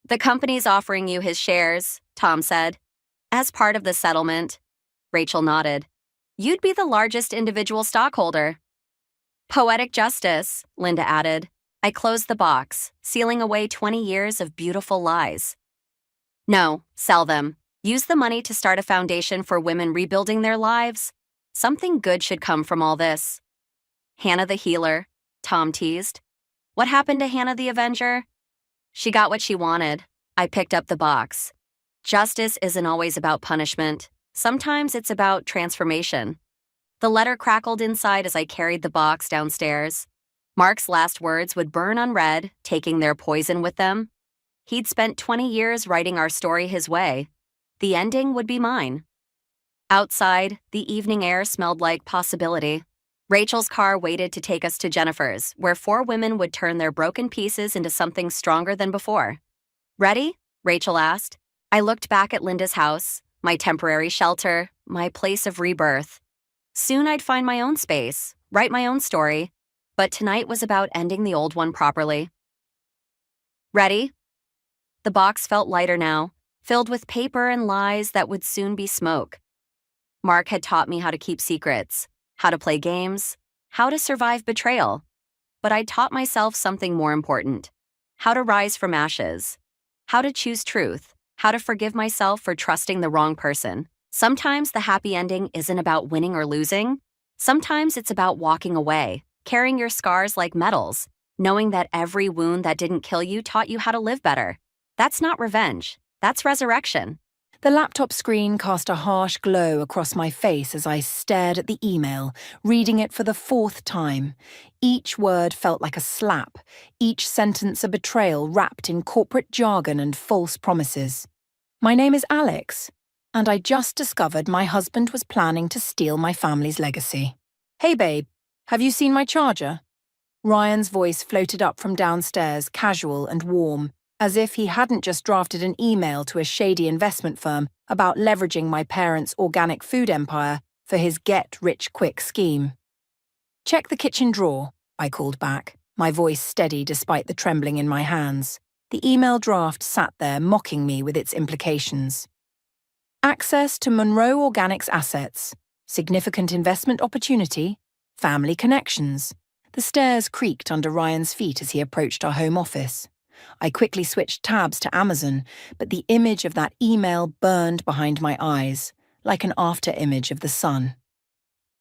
The company's offering you his shares, Tom said. As part of the settlement. Rachel nodded. You'd be the largest individual stockholder. Poetic justice, Linda added. I closed the box, sealing away 20 years of beautiful lies. No, sell them. Use the money to start a foundation for women rebuilding their lives. Something good should come from all this. Hannah the healer, Tom teased. What happened to Hannah the Avenger? She got what she wanted. I picked up the box. Justice isn't always about punishment. Sometimes it's about transformation. The letter crackled inside as I carried the box downstairs. Mark's last words would burn unread, taking their poison with them. He'd spent 20 years writing our story his way. The ending would be mine. Outside, the evening air smelled like possibility. Rachel's car waited to take us to Jennifer's, where 4 women would turn their broken pieces into something stronger than before. Ready? Rachel asked. I looked back at Linda's house, my temporary shelter, my place of rebirth. Soon I'd find my own space, write my own story, but tonight was about ending the old one properly. Ready? The box felt lighter now, filled with paper and lies that would soon be smoke. Mark had taught me how to keep secrets, how to play games, how to survive betrayal. But I'd taught myself something more important: how to rise from ashes, how to choose truth, how to forgive myself for trusting the wrong person. Sometimes the happy ending isn't about winning or losing. Sometimes it's about walking away, carrying your scars like medals, knowing that every wound that didn't kill you taught you how to live better. That's not revenge. That's resurrection. The laptop screen cast a harsh glow across my face as I stared at the email, reading it for the 4th time. Each word felt like a slap, each sentence a betrayal wrapped in corporate jargon and false promises. My name is Alex, and I just discovered my husband was planning to steal my family's legacy. Hey babe, have you seen my charger? Ryan's voice floated up from downstairs, casual and warm, as if he hadn't just drafted an email to a shady investment firm about leveraging my parents' organic food empire for his get-rich-quick scheme. Check the kitchen drawer, I called back, my voice steady despite the trembling in my hands. The email draft sat there mocking me with its implications. Access to Monroe Organics assets, significant investment opportunity, family connections. The stairs creaked under Ryan's feet as he approached our home office. I quickly switched tabs to Amazon, but the image of that email burned behind my eyes, like an after-image of the sun.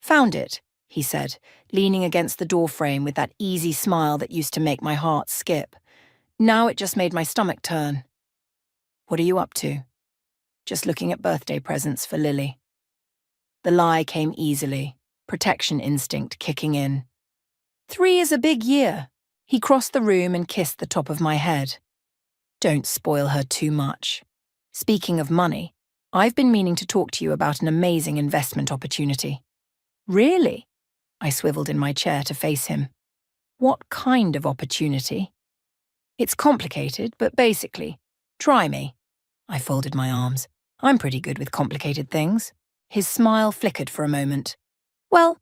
Found it, he said, leaning against the doorframe with that easy smile that used to make my heart skip. Now it just made my stomach turn. What are you up to? Just looking at birthday presents for Lily. The lie came easily, protection instinct kicking in. 3 is a big year. He crossed the room and kissed the top of my head. Don't spoil her too much. Speaking of money, I've been meaning to talk to you about an amazing investment opportunity. Really? I swiveled in my chair to face him. What kind of opportunity? It's complicated, but basically, try me. I folded my arms. I'm pretty good with complicated things. His smile flickered for a moment. Well,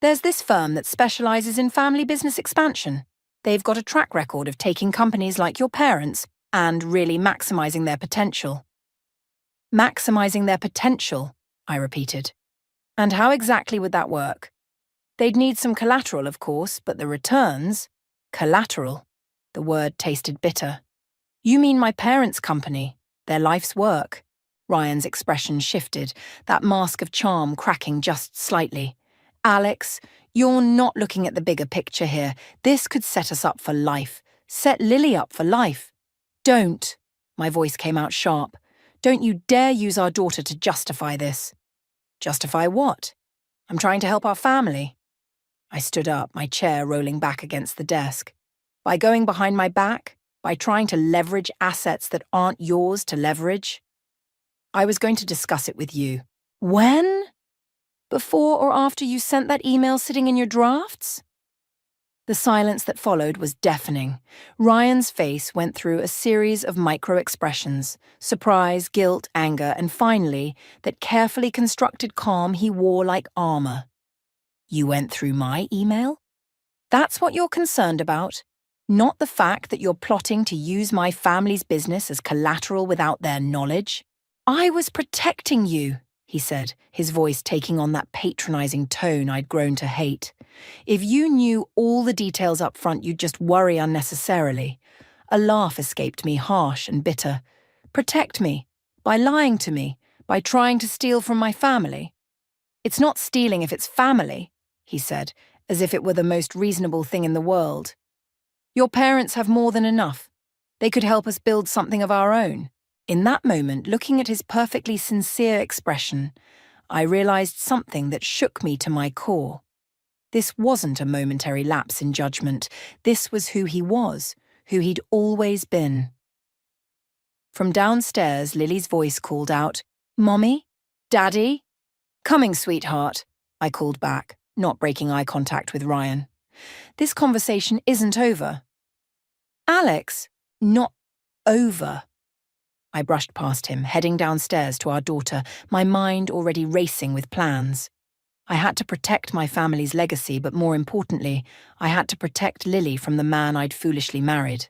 there's this firm that specializes in family business expansion. They've got a track record of taking companies like your parents and really maximizing their potential. Maximizing their potential, I repeated. And how exactly would that work? They'd need some collateral, of course, but the returns... Collateral. The word tasted bitter. You mean my parents' company, their life's work? Ryan's expression shifted, that mask of charm cracking just slightly. Alex, you're not looking at the bigger picture here. This could set us up for life. Set Lily up for life. Don't. My voice came out sharp. Don't you dare use our daughter to justify this. Justify what? I'm trying to help our family. I stood up, my chair rolling back against the desk. By going behind my back? By trying to leverage assets that aren't yours to leverage? I was going to discuss it with you. When? Before or after you sent that email sitting in your drafts? The silence that followed was deafening. Ryan's face went through a series of micro-expressions: surprise, guilt, anger, and finally, that carefully constructed calm he wore like armor. You went through my email? That's what you're concerned about? Not the fact that you're plotting to use my family's business as collateral without their knowledge? I was protecting you, he said, his voice taking on that patronizing tone I'd grown to hate. If you knew all the details up front, you'd just worry unnecessarily. A laugh escaped me, harsh and bitter. Protect me? By lying to me? By trying to steal from my family? It's not stealing if it's family, he said, as if it were the most reasonable thing in the world. Your parents have more than enough. They could help us build something of our own. In that moment, looking at his perfectly sincere expression, I realized something that shook me to my core. This wasn't a momentary lapse in judgment. This was who he was, who he'd always been. From downstairs, Lily's voice called out, "Mommy? Daddy?" "Coming, sweetheart," I called back, not breaking eye contact with Ryan. "This conversation isn't over." "Alex, not over." I brushed past him, heading downstairs to our daughter, my mind already racing with plans. I had to protect my family's legacy, but more importantly, I had to protect Lily from the man I'd foolishly married.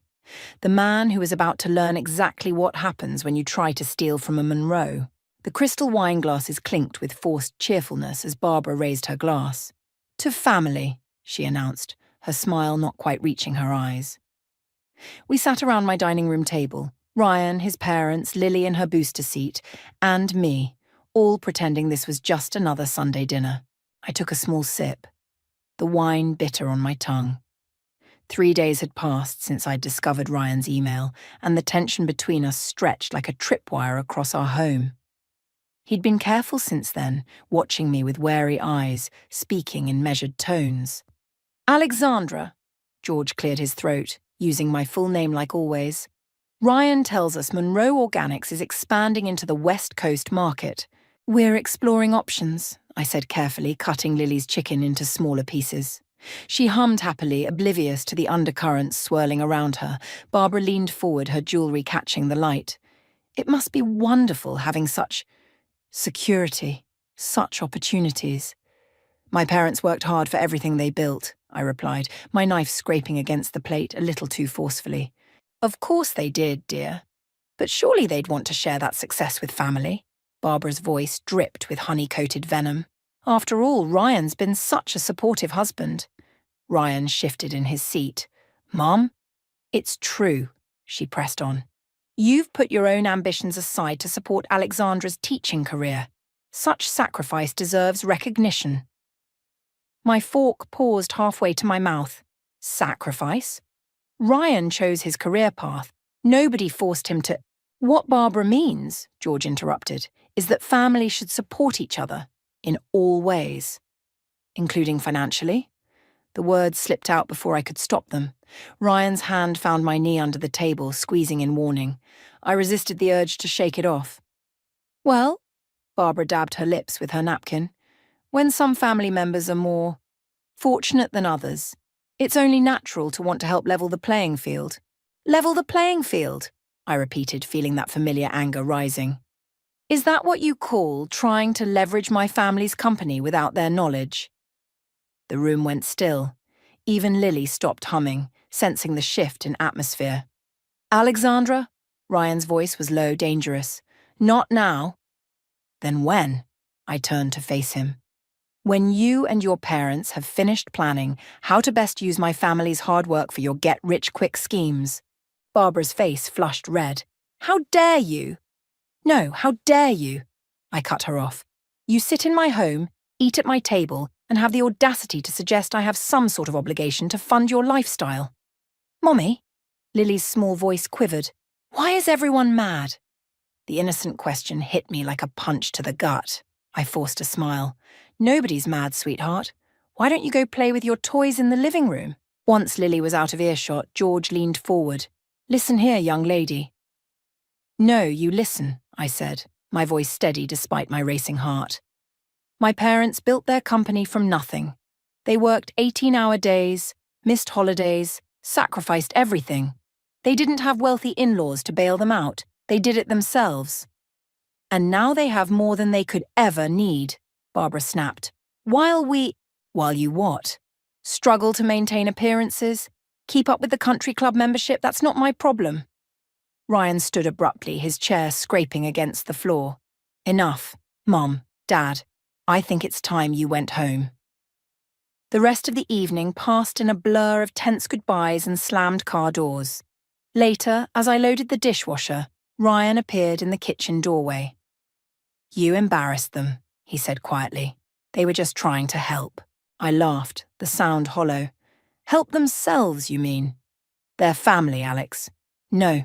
The man who was about to learn exactly what happens when you try to steal from a Monroe. The crystal wine glasses clinked with forced cheerfulness as Barbara raised her glass. "To family," she announced, her smile not quite reaching her eyes. We sat around my dining room table, Ryan, his parents, Lily in her booster seat, and me, all pretending this was just another Sunday dinner. I took a small sip, the wine bitter on my tongue. 3 days had passed since I'd discovered Ryan's email, and the tension between us stretched like a tripwire across our home. He'd been careful since then, watching me with wary eyes, speaking in measured tones. "Alexandra," George cleared his throat, using my full name like always. "Ryan tells us Monroe Organics is expanding into the West Coast market. We're exploring options," I said carefully, cutting Lily's chicken into smaller pieces. She hummed happily, oblivious to the undercurrents swirling around her. Barbara leaned forward, her jewelry catching the light. "It must be wonderful having such security, such opportunities." "My parents worked hard for everything they built," I replied, my knife scraping against the plate a little too forcefully. "Of course they did, dear. But surely they'd want to share that success with family." Barbara's voice dripped with honey-coated venom. "After all, Ryan's been such a supportive husband." Ryan shifted in his seat. "Mom, it's true," she pressed on. "You've put your own ambitions aside to support Alexandra's teaching career. Such sacrifice deserves recognition." My fork paused halfway to my mouth. Sacrifice? Ryan chose his career path. Nobody forced him to. "What Barbara means," George interrupted, "is that families should support each other in all ways." "Including financially?" The words slipped out before I could stop them. Ryan's hand found my knee under the table, squeezing in warning. I resisted the urge to shake it off. "Well," Barbara dabbed her lips with her napkin, "when some family members are more fortunate than others, it's only natural to want to help level the playing field." "Level the playing field?" I repeated, feeling that familiar anger rising. "Is that what you call trying to leverage my family's company without their knowledge?" The room went still. Even Lily stopped humming, sensing the shift in atmosphere. "Alexandra?" Ryan's voice was low, dangerous. "Not now." "Then when?" I turned to face him. "When you and your parents have finished planning how to best use my family's hard work for your get-rich-quick schemes." Barbara's face flushed red. "How dare you?" "No, how dare you?" I cut her off. "You sit in my home, eat at my table, and have the audacity to suggest I have some sort of obligation to fund your lifestyle." "Mommy?" Lily's small voice quivered. "Why is everyone mad?" The innocent question hit me like a punch to the gut. I forced a smile. "Nobody's mad, sweetheart. Why don't you go play with your toys in the living room?" Once Lily was out of earshot, George leaned forward. "Listen here, young lady." "No, you listen," I said, my voice steady despite my racing heart. "My parents built their company from nothing. They worked 18-hour days, missed holidays, sacrificed everything. They didn't have wealthy in-laws to bail them out. They did it themselves. And now they have more than they could ever need," Barbara snapped. While you what? Struggle to maintain appearances? Keep up with the country club membership? That's not my problem." Ryan stood abruptly, his chair scraping against the floor. "Enough, Mom, Dad. I think it's time you went home." The rest of the evening passed in a blur of tense goodbyes and slammed car doors. Later, as I loaded the dishwasher, Ryan appeared in the kitchen doorway. You embarrassed them, he said quietly. They were just trying to help. I laughed, the sound hollow. Help themselves, you mean? They're family, Alex. No.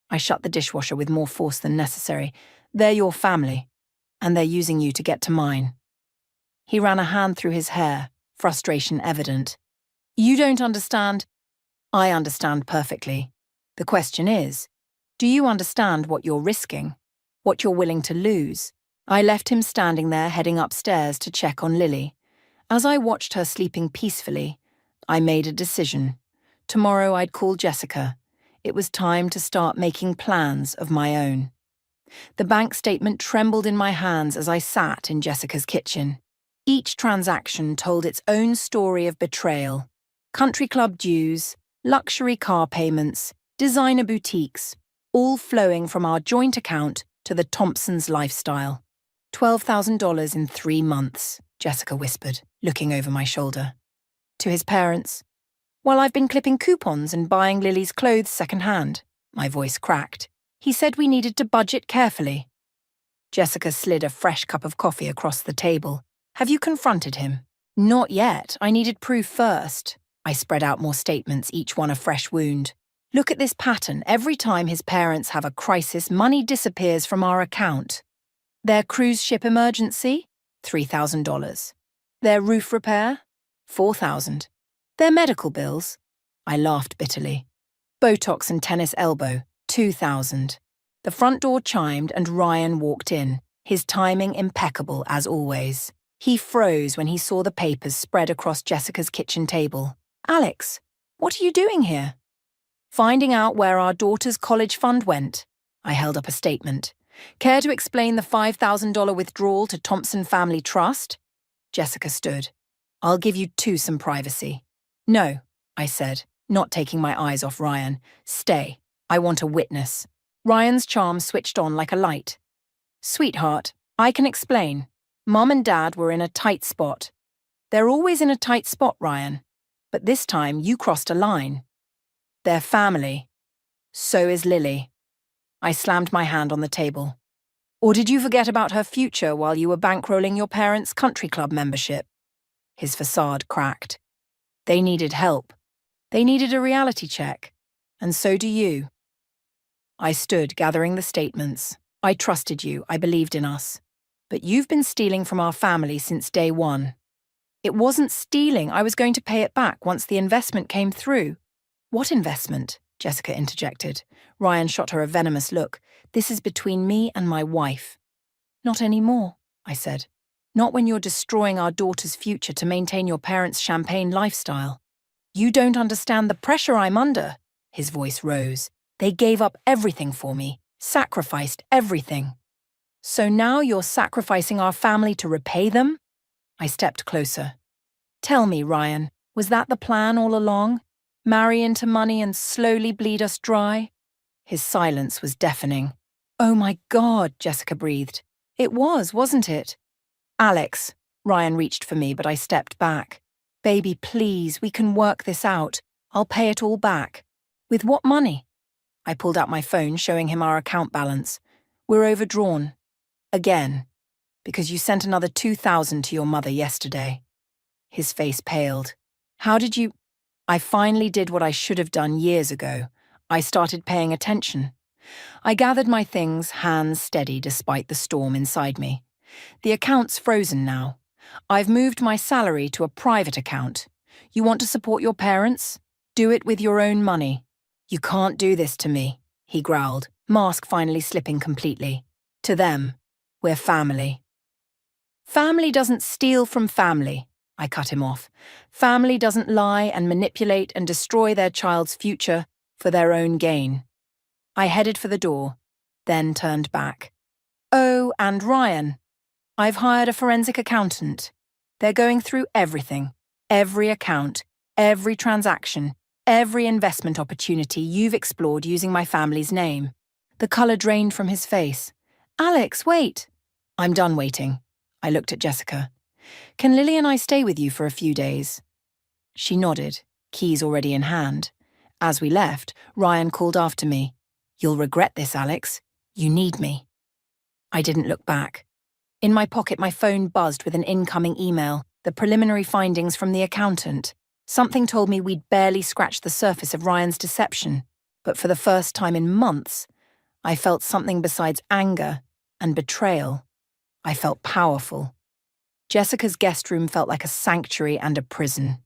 I shut the dishwasher with more force than necessary. They're your family, and they're using you to get to mine. He ran a hand through his hair, frustration evident. You don't understand. I understand perfectly. The question is, do you understand what you're risking? What you're willing to lose? I left him standing there, heading upstairs to check on Lily. As I watched her sleeping peacefully, I made a decision. Tomorrow I'd call Jessica. It was time to start making plans of my own. The bank statement trembled in my hands as I sat in Jessica's kitchen. Each transaction told its own story of betrayal. Country club dues, luxury car payments, designer boutiques, all flowing from our joint account to the Thompsons' lifestyle. $12,000 in 3 months, Jessica whispered, looking over my shoulder. To his parents. While I've been clipping coupons and buying Lily's clothes second-hand, my voice cracked. He said we needed to budget carefully. Jessica slid a fresh cup of coffee across the table. Have you confronted him? Not yet. I needed proof first. I spread out more statements, each one a fresh wound. Look at this pattern. Every time his parents have a crisis, money disappears from our account. Their cruise ship emergency? $3,000. Their roof repair? $4,000. Their medical bills? I laughed bitterly. Botox and tennis elbow? $2,000. The front door chimed and Ryan walked in, his timing impeccable as always. He froze when he saw the papers spread across Jessica's kitchen table. Alex, what are you doing here? Finding out where our daughter's college fund went. I held up a statement. Care to explain the $5,000 withdrawal to Thompson Family Trust? Jessica stood. I'll give you two some privacy. No, I said, not taking my eyes off Ryan. Stay. I want a witness. Ryan's charm switched on like a light. Sweetheart, I can explain. Mom and Dad were in a tight spot. They're always in a tight spot, Ryan. But this time you crossed a line. They're family. So is Lily. I slammed my hand on the table. Or did you forget about her future while you were bankrolling your parents' country club membership? His facade cracked. They needed help. They needed a reality check. And so do you. I stood, gathering the statements. I trusted you. I believed in us. But you've been stealing from our family since day one. It wasn't stealing. I was going to pay it back once the investment came through. What investment? Jessica interjected. Ryan shot her a venomous look. This is between me and my wife. Not anymore, I said. Not when you're destroying our daughter's future to maintain your parents' champagne lifestyle. You don't understand the pressure I'm under. His voice rose. They gave up everything for me, sacrificed everything. So now you're sacrificing our family to repay them? I stepped closer. Tell me, Ryan, was that the plan all along? Marry into money and slowly bleed us dry? His silence was deafening. Oh my God, Jessica breathed. It was, wasn't it? Alex, Ryan reached for me, but I stepped back. Baby, please, we can work this out. I'll pay it all back. With what money? I pulled out my phone, showing him our account balance. We're overdrawn. Again. Because you sent another $2,000 to your mother yesterday. His face paled. How did you... I finally did what I should have done years ago. I started paying attention. I gathered my things, hands steady despite the storm inside me. The account's frozen now. I've moved my salary to a private account. You want to support your parents? Do it with your own money. You can't do this to me, he growled, mask finally slipping completely. To them, we're family. Family doesn't steal from family, I cut him off. Family doesn't lie and manipulate and destroy their child's future for their own gain. I headed for the door, then turned back. Oh, and Ryan. I've hired a forensic accountant. They're going through everything, every account, every transaction, every investment opportunity you've explored using my family's name. The colour drained from his face. Alex, wait. I'm done waiting. I looked at Jessica. Can Lily and I stay with you for a few days? She nodded, keys already in hand. As we left, Ryan called after me. You'll regret this, Alex. You need me. I didn't look back. In my pocket, my phone buzzed with an incoming email, the preliminary findings from the accountant. Something told me we'd barely scratched the surface of Ryan's deception, but for the first time in months, I felt something besides anger and betrayal. I felt powerful. Jessica's guest room felt like a sanctuary and a prison.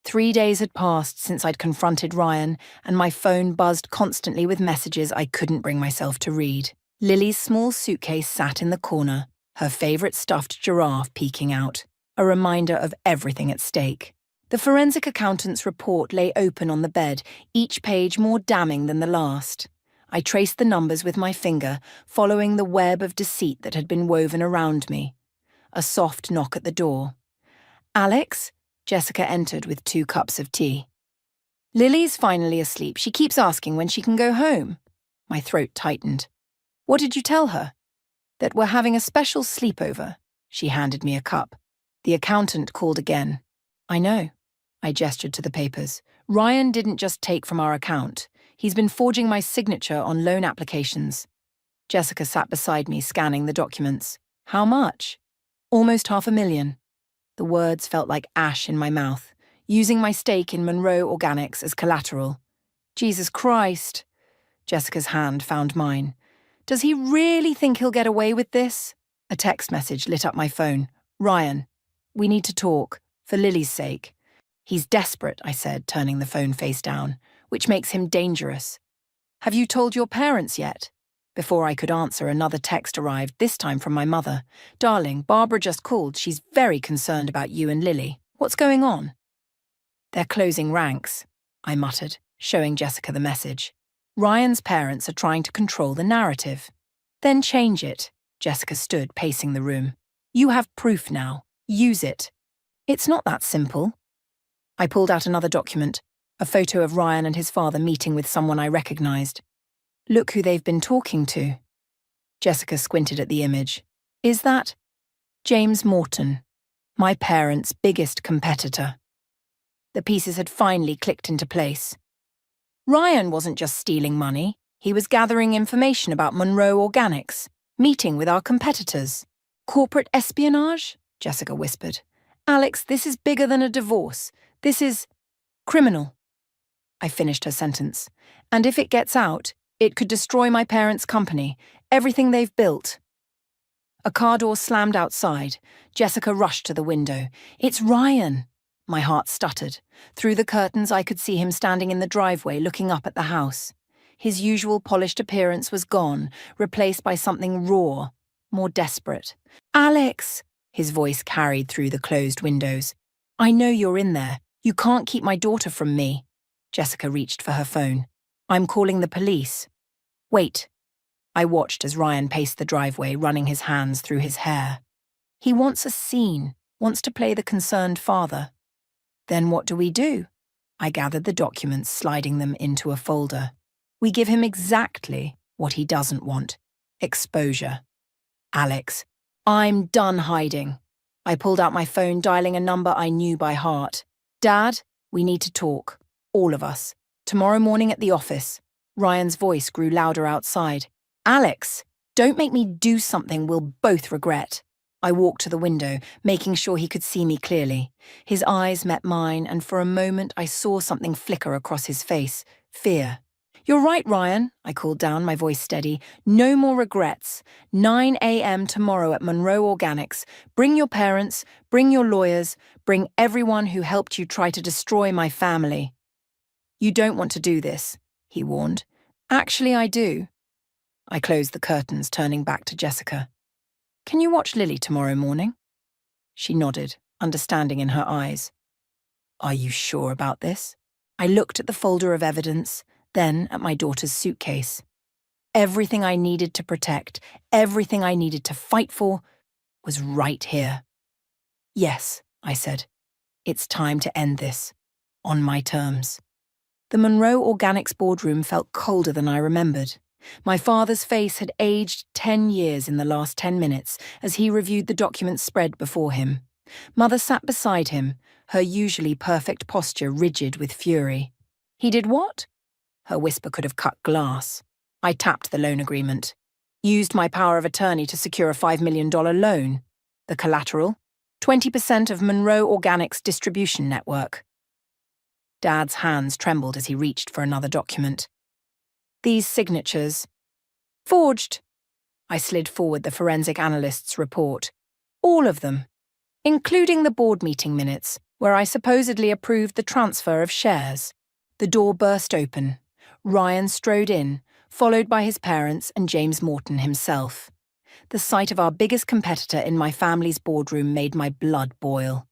3 days had passed since I'd confronted Ryan, and my phone buzzed constantly with messages I couldn't bring myself to read. Lily's small suitcase sat in the corner, her favorite stuffed giraffe peeking out, a reminder of everything at stake. The forensic accountant's report lay open on the bed, each page more damning than the last. I traced the numbers with my finger, following the web of deceit that had been woven around me. A soft knock at the door. "Alex?" Jessica entered with 2 cups of tea. "Lily's finally asleep. She keeps asking when she can go home." My throat tightened. "What did you tell her?" "That we're having a special sleepover." She handed me a cup. The accountant called again. "I know." I gestured to the papers. "Ryan didn't just take from our account. He's been forging my signature on loan applications." Jessica sat beside me, scanning the documents. "How much?" "Almost $500,000. The words felt like ash in my mouth, using my stake in Monroe Organics as collateral. "Jesus Christ." Jessica's hand found mine. "Does he really think he'll get away with this?" A text message lit up my phone. "Ryan, we need to talk, for Lily's sake." "He's desperate," I said, turning the phone face down, "which makes him dangerous." "Have you told your parents yet?" Before I could answer, another text arrived, this time from my mother. "Darling, Barbara just called. She's very concerned about you and Lily. What's going on?" "They're closing ranks," I muttered, showing Jessica the message. "Ryan's parents are trying to control the narrative." "Then change it." Jessica stood, pacing the room. "You have proof now. Use it." "It's not that simple." I pulled out another document, a photo of Ryan and his father meeting with someone I recognized. "Look who they've been talking to." Jessica squinted at the image. "Is that?" "James Morton, my parents' biggest competitor." The pieces had finally clicked into place. Ryan wasn't just stealing money. He was gathering information about Monroe Organics, meeting with our competitors. "Corporate espionage?" Jessica whispered. "Alex, this is bigger than a divorce. This is criminal." I finished her sentence. "And if it gets out, it could destroy my parents' company, everything they've built." A car door slammed outside. Jessica rushed to the window. "It's Ryan." My heart stuttered. Through the curtains, I could see him standing in the driveway, looking up at the house. His usual polished appearance was gone, replaced by something raw, more desperate. "Alex!" His voice carried through the closed windows. "I know you're in there. You can't keep my daughter from me." Jessica reached for her phone. "I'm calling the police." "Wait." I watched as Ryan paced the driveway, running his hands through his hair. "He wants a scene, wants to play the concerned father." "Then what do we do?" I gathered the documents, sliding them into a folder. "We give him exactly what he doesn't want. Exposure." "Alex, I'm done hiding." I pulled out my phone, dialing a number I knew by heart. "Dad, we need to talk. All of us. Tomorrow morning at the office." Ryan's voice grew louder outside. "Alex, don't make me do something we'll both regret." I walked to the window, making sure he could see me clearly. His eyes met mine, and for a moment I saw something flicker across his face. Fear. "You're right, Ryan," I called down, my voice steady. "No more regrets. 9 a.m. tomorrow at Monroe Organics. Bring your parents, bring your lawyers, bring everyone who helped you try to destroy my family." "You don't want to do this," he warned. "Actually, I do." I closed the curtains, turning back to Jessica. "Can you watch Lily tomorrow morning?" She nodded, understanding in her eyes. "Are you sure about this?" I looked at the folder of evidence, then at my daughter's suitcase. Everything I needed to protect, everything I needed to fight for, was right here. "Yes," I said. "It's time to end this. On my terms." The Monroe Organics boardroom felt colder than I remembered. My father's face had aged 10 years in the last 10 minutes as he reviewed the documents spread before him. Mother sat beside him, her usually perfect posture rigid with fury. "He did what?" Her whisper could have cut glass. I tapped the loan agreement. Used my power of attorney to secure a $5 million loan. The collateral? 20% of Monroe Organics' distribution network. Dad's hands trembled as he reached for another document. These signatures. Forged. I slid forward the forensic analyst's report. All of them, including the board meeting minutes, where I supposedly approved the transfer of shares. The door burst open. Ryan strode in, followed by his parents and James Morton himself. The sight of our biggest competitor in my family's boardroom made my blood boil.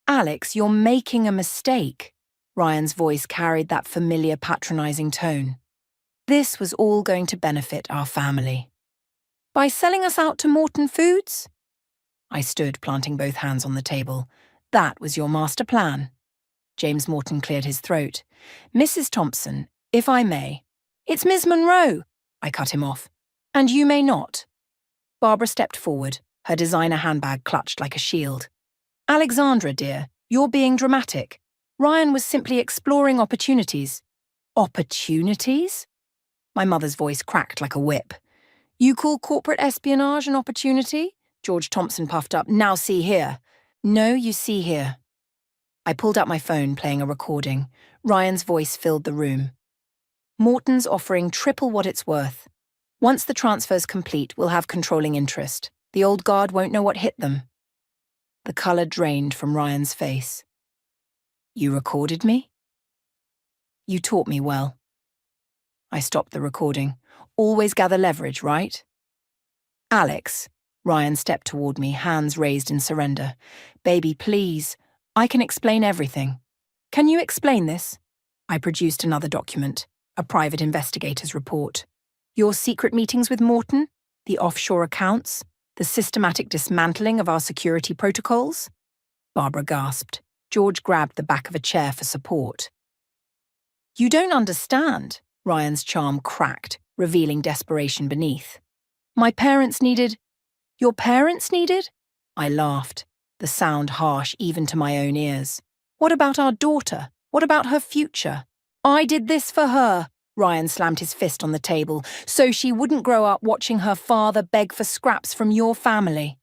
"Alex, you're making a mistake." Ryan's voice carried that familiar patronizing tone. "This was all going to benefit our family." "By selling us out to Morton Foods?" I stood, planting both hands on the table. "That was your master plan." James Morton cleared his throat. "Mrs. Thompson, if I may." "It's Miss Monroe," I cut him off. "And you may not." Barbara stepped forward, her designer handbag clutched like a shield. "Alexandra, dear, you're being dramatic. Ryan was simply exploring opportunities." "Opportunities?" My mother's voice cracked like a whip. "You call corporate espionage an opportunity?" George Thompson puffed up. "Now see here." "No, you see here." I pulled out my phone, playing a recording. Ryan's voice filled the room. "Morton's offering triple what it's worth. Once the transfer's complete, we'll have controlling interest. The old guard won't know what hit them." The colour drained from Ryan's face. "You recorded me?" "You taught me well." I stopped the recording. "Always gather leverage, right?" "Alex." Ryan stepped toward me, hands raised in surrender. "Baby, please. I can explain everything." "Can you explain this?" I produced another document, a private investigator's report. "Your secret meetings with Morton, the offshore accounts, the systematic dismantling of our security protocols." Barbara gasped. George grabbed the back of a chair for support. "You don't understand." Ryan's charm cracked, revealing desperation beneath. "My parents needed—" "Your parents needed?" I laughed, the sound harsh even to my own ears. "What about our daughter? What about her future?" "I did this for her." Ryan slammed his fist on the table, "so she wouldn't grow up watching her father beg for scraps from your family."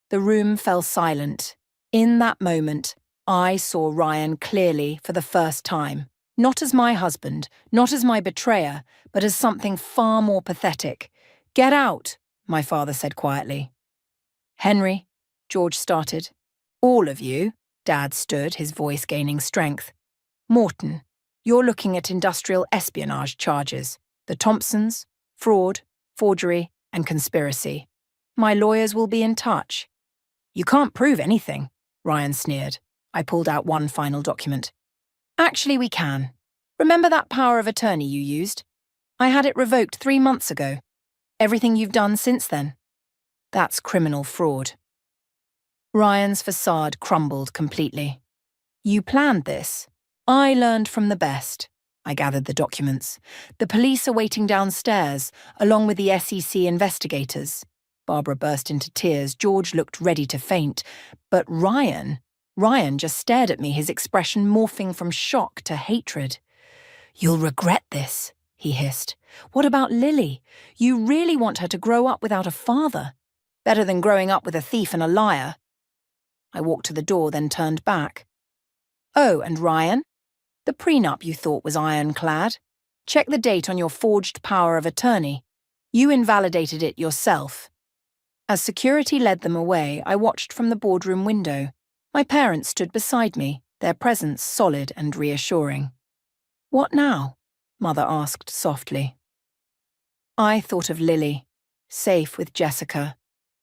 The room fell silent. In that moment, I saw Ryan clearly for the first time, not as my husband, not as my betrayer, but as something far more pathetic. "Get out," my father said quietly. "Henry," George started. "All of you," Dad stood, his voice gaining strength. "Morton, you're looking at industrial espionage charges. The Thompsons, fraud, forgery, and conspiracy. My lawyers will be in touch." "You can't prove anything," Ryan sneered. I pulled out one final document. "Actually, we can. Remember that power of attorney you used? I had it revoked 3 months ago. Everything you've done since then. That's criminal fraud." Ryan's facade crumbled completely. "You planned this. I learned from the best." I gathered the documents. "The police are waiting downstairs, along with the SEC investigators." Barbara burst into tears. George looked ready to faint. But Ryan just stared at me, his expression morphing from shock to hatred. "You'll regret this," he hissed. "What about Lily? You really want her to grow up without a father? Better than growing up with a thief and a liar." I walked to the door, then turned back. "Oh, and Ryan? The prenup you thought was ironclad. Check the date on your forged power of attorney. You invalidated it yourself." As security led them away, I watched from the boardroom window. My parents stood beside me, their presence solid and reassuring. "What now?" Mother asked softly. I thought of Lily, safe with Jessica,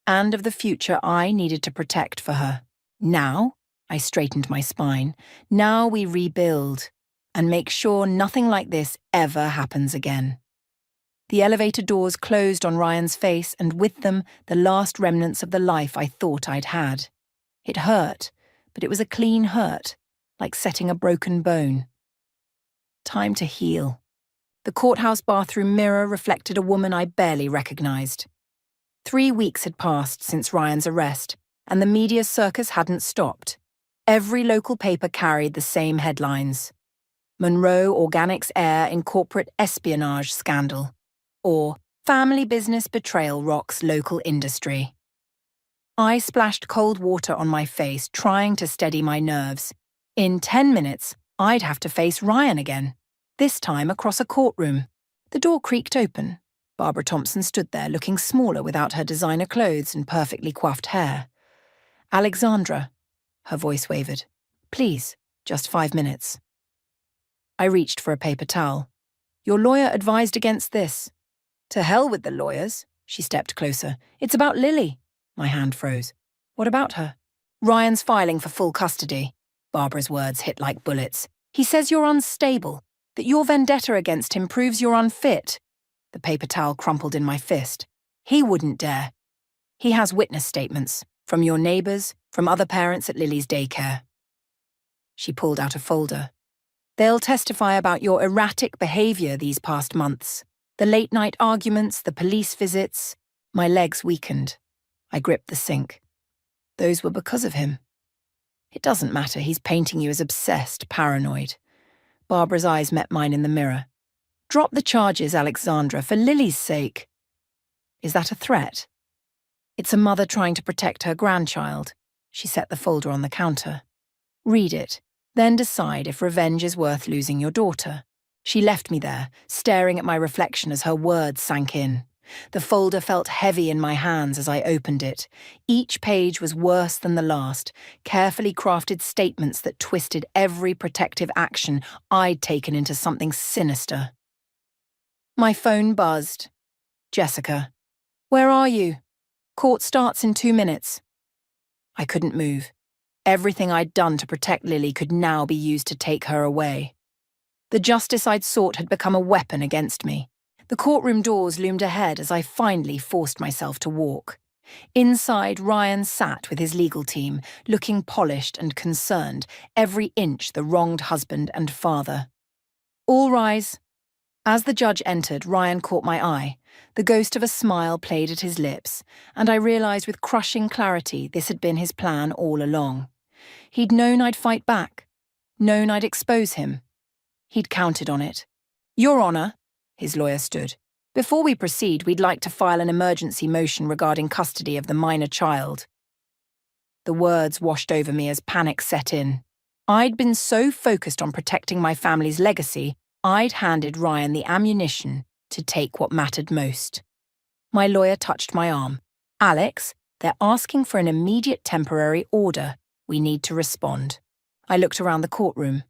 and of the future I needed to protect for her. Now, I straightened my spine, now we rebuild and make sure nothing like this ever happens again. The elevator doors closed on Ryan's face, and with them the last remnants of the life I thought I'd had. It hurt, but it was a clean hurt, like setting a broken bone. Time to heal. The courthouse bathroom mirror reflected a woman I barely recognized. 3 weeks had passed since Ryan's arrest, and the media circus hadn't stopped. Every local paper carried the same headlines. Monroe Organics heir in corporate espionage scandal, or Family business betrayal rocks local industry. I splashed cold water on my face, trying to steady my nerves. In 10 minutes, I'd have to face Ryan again, this time across a courtroom. The door creaked open. Barbara Thompson stood there, looking smaller without her designer clothes and perfectly coiffed hair. "Alexandra," her voice wavered. "Please, just 5 minutes." I reached for a paper towel. "Your lawyer advised against this." "To hell with the lawyers." She stepped closer. "It's about Lily." My hand froze. "What about her?" "Ryan's filing for full custody." Barbara's words hit like bullets. "He says you're unstable, that your vendetta against him proves you're unfit." The paper towel crumpled in my fist. "He wouldn't dare. He has witness statements, from your neighbours, from other parents at Lily's daycare." She pulled out a folder. "They'll testify about your erratic behaviour these past months. The late-night arguments, the police visits." My legs weakened. I gripped the sink. "Those were because of him." "It doesn't matter, he's painting you as obsessed, paranoid." Barbara's eyes met mine in the mirror. "Drop the charges, Alexandra, for Lily's sake." "Is that a threat?" "It's a mother trying to protect her grandchild." She set the folder on the counter. "Read it, then decide if revenge is worth losing your daughter." She left me there, staring at my reflection as her words sank in. The folder felt heavy in my hands as I opened it. Each page was worse than the last, carefully crafted statements that twisted every protective action I'd taken into something sinister. My phone buzzed. "Jessica. Where are you? Court starts in 2 minutes." I couldn't move. Everything I'd done to protect Lily could now be used to take her away. The justice I'd sought had become a weapon against me. The courtroom doors loomed ahead as I finally forced myself to walk. Inside, Ryan sat with his legal team, looking polished and concerned, every inch the wronged husband and father. "All rise." As the judge entered, Ryan caught my eye. The ghost of a smile played at his lips, and I realised with crushing clarity this had been his plan all along. He'd known I'd fight back, known I'd expose him. He'd counted on it. "Your Honour," his lawyer stood. "Before we proceed, we'd like to file an emergency motion regarding custody of the minor child." The words washed over me as panic set in. I'd been so focused on protecting my family's legacy, I'd handed Ryan the ammunition to take what mattered most. My lawyer touched my arm. "Alex, they're asking for an immediate temporary order. We need to respond." I looked around the courtroom.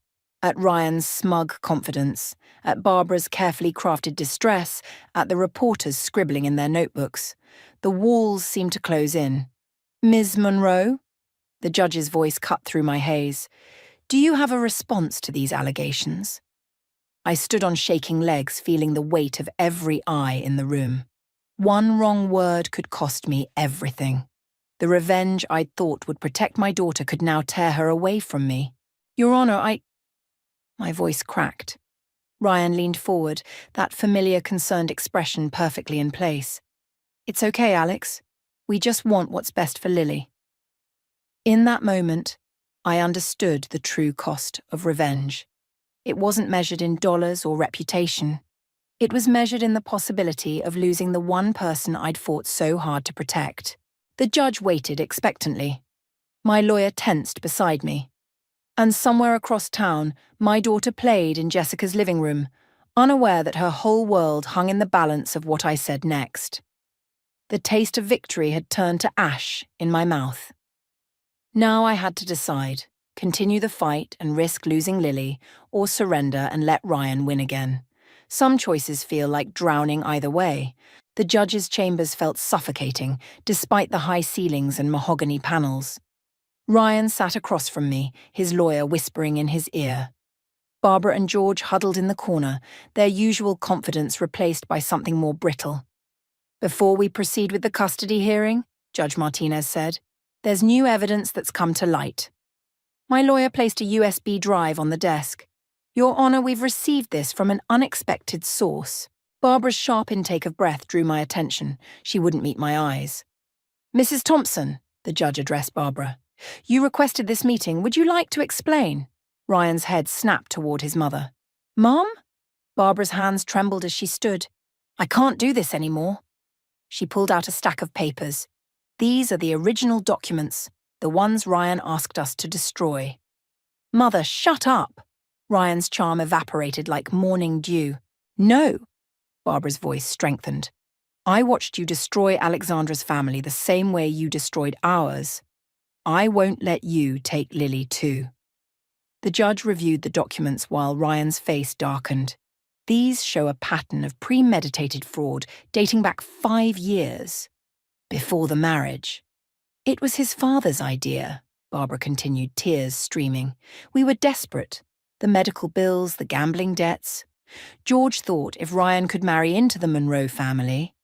At Ryan's smug confidence, at Barbara's carefully crafted distress, at the reporters scribbling in their notebooks. The walls seemed to close in. "Ms. Monroe?" The judge's voice cut through my haze. "Do you have a response to these allegations?" I stood on shaking legs, feeling the weight of every eye in the room. One wrong word could cost me everything. The revenge I'd thought would protect my daughter could now tear her away from me. "Your Honour, My voice cracked. Ryan leaned forward, that familiar concerned expression perfectly in place. "It's okay, Alex. We just want what's best for Lily." In that moment, I understood the true cost of revenge. It wasn't measured in dollars or reputation. It was measured in the possibility of losing the one person I'd fought so hard to protect. The judge waited expectantly. My lawyer tensed beside me. And somewhere across town, my daughter played in Jessica's living room, unaware that her whole world hung in the balance of what I said next. The taste of victory had turned to ash in my mouth. Now I had to decide, continue the fight and risk losing Lily, or surrender and let Ryan win again. Some choices feel like drowning either way. The judge's chambers felt suffocating, despite the high ceilings and mahogany panels. Ryan sat across from me, his lawyer whispering in his ear. Barbara and George huddled in the corner, their usual confidence replaced by something more brittle. "Before we proceed with the custody hearing," Judge Martinez said, "there's new evidence that's come to light." My lawyer placed a USB drive on the desk. "Your Honour, we've received this from an unexpected source." Barbara's sharp intake of breath drew my attention. She wouldn't meet my eyes. "Mrs. Thompson," the judge addressed Barbara, "you requested this meeting. Would you like to explain?" Ryan's head snapped toward his mother. "Mom?" Barbara's hands trembled as she stood. I can't do this anymore. She pulled out a stack of papers. These are the original documents, the ones Ryan asked us to destroy. Mother, shut up! Ryan's charm evaporated like morning dew. No! Barbara's voice strengthened. I watched you destroy Alexandra's family the same way you destroyed ours. I won't let you take Lily too. The judge reviewed the documents while Ryan's face darkened. These show a pattern of premeditated fraud dating back 5 years. Before the marriage. It was his father's idea, Barbara continued, tears streaming. We were desperate. The medical bills, the gambling debts. George thought if Ryan could marry into the Monroe family.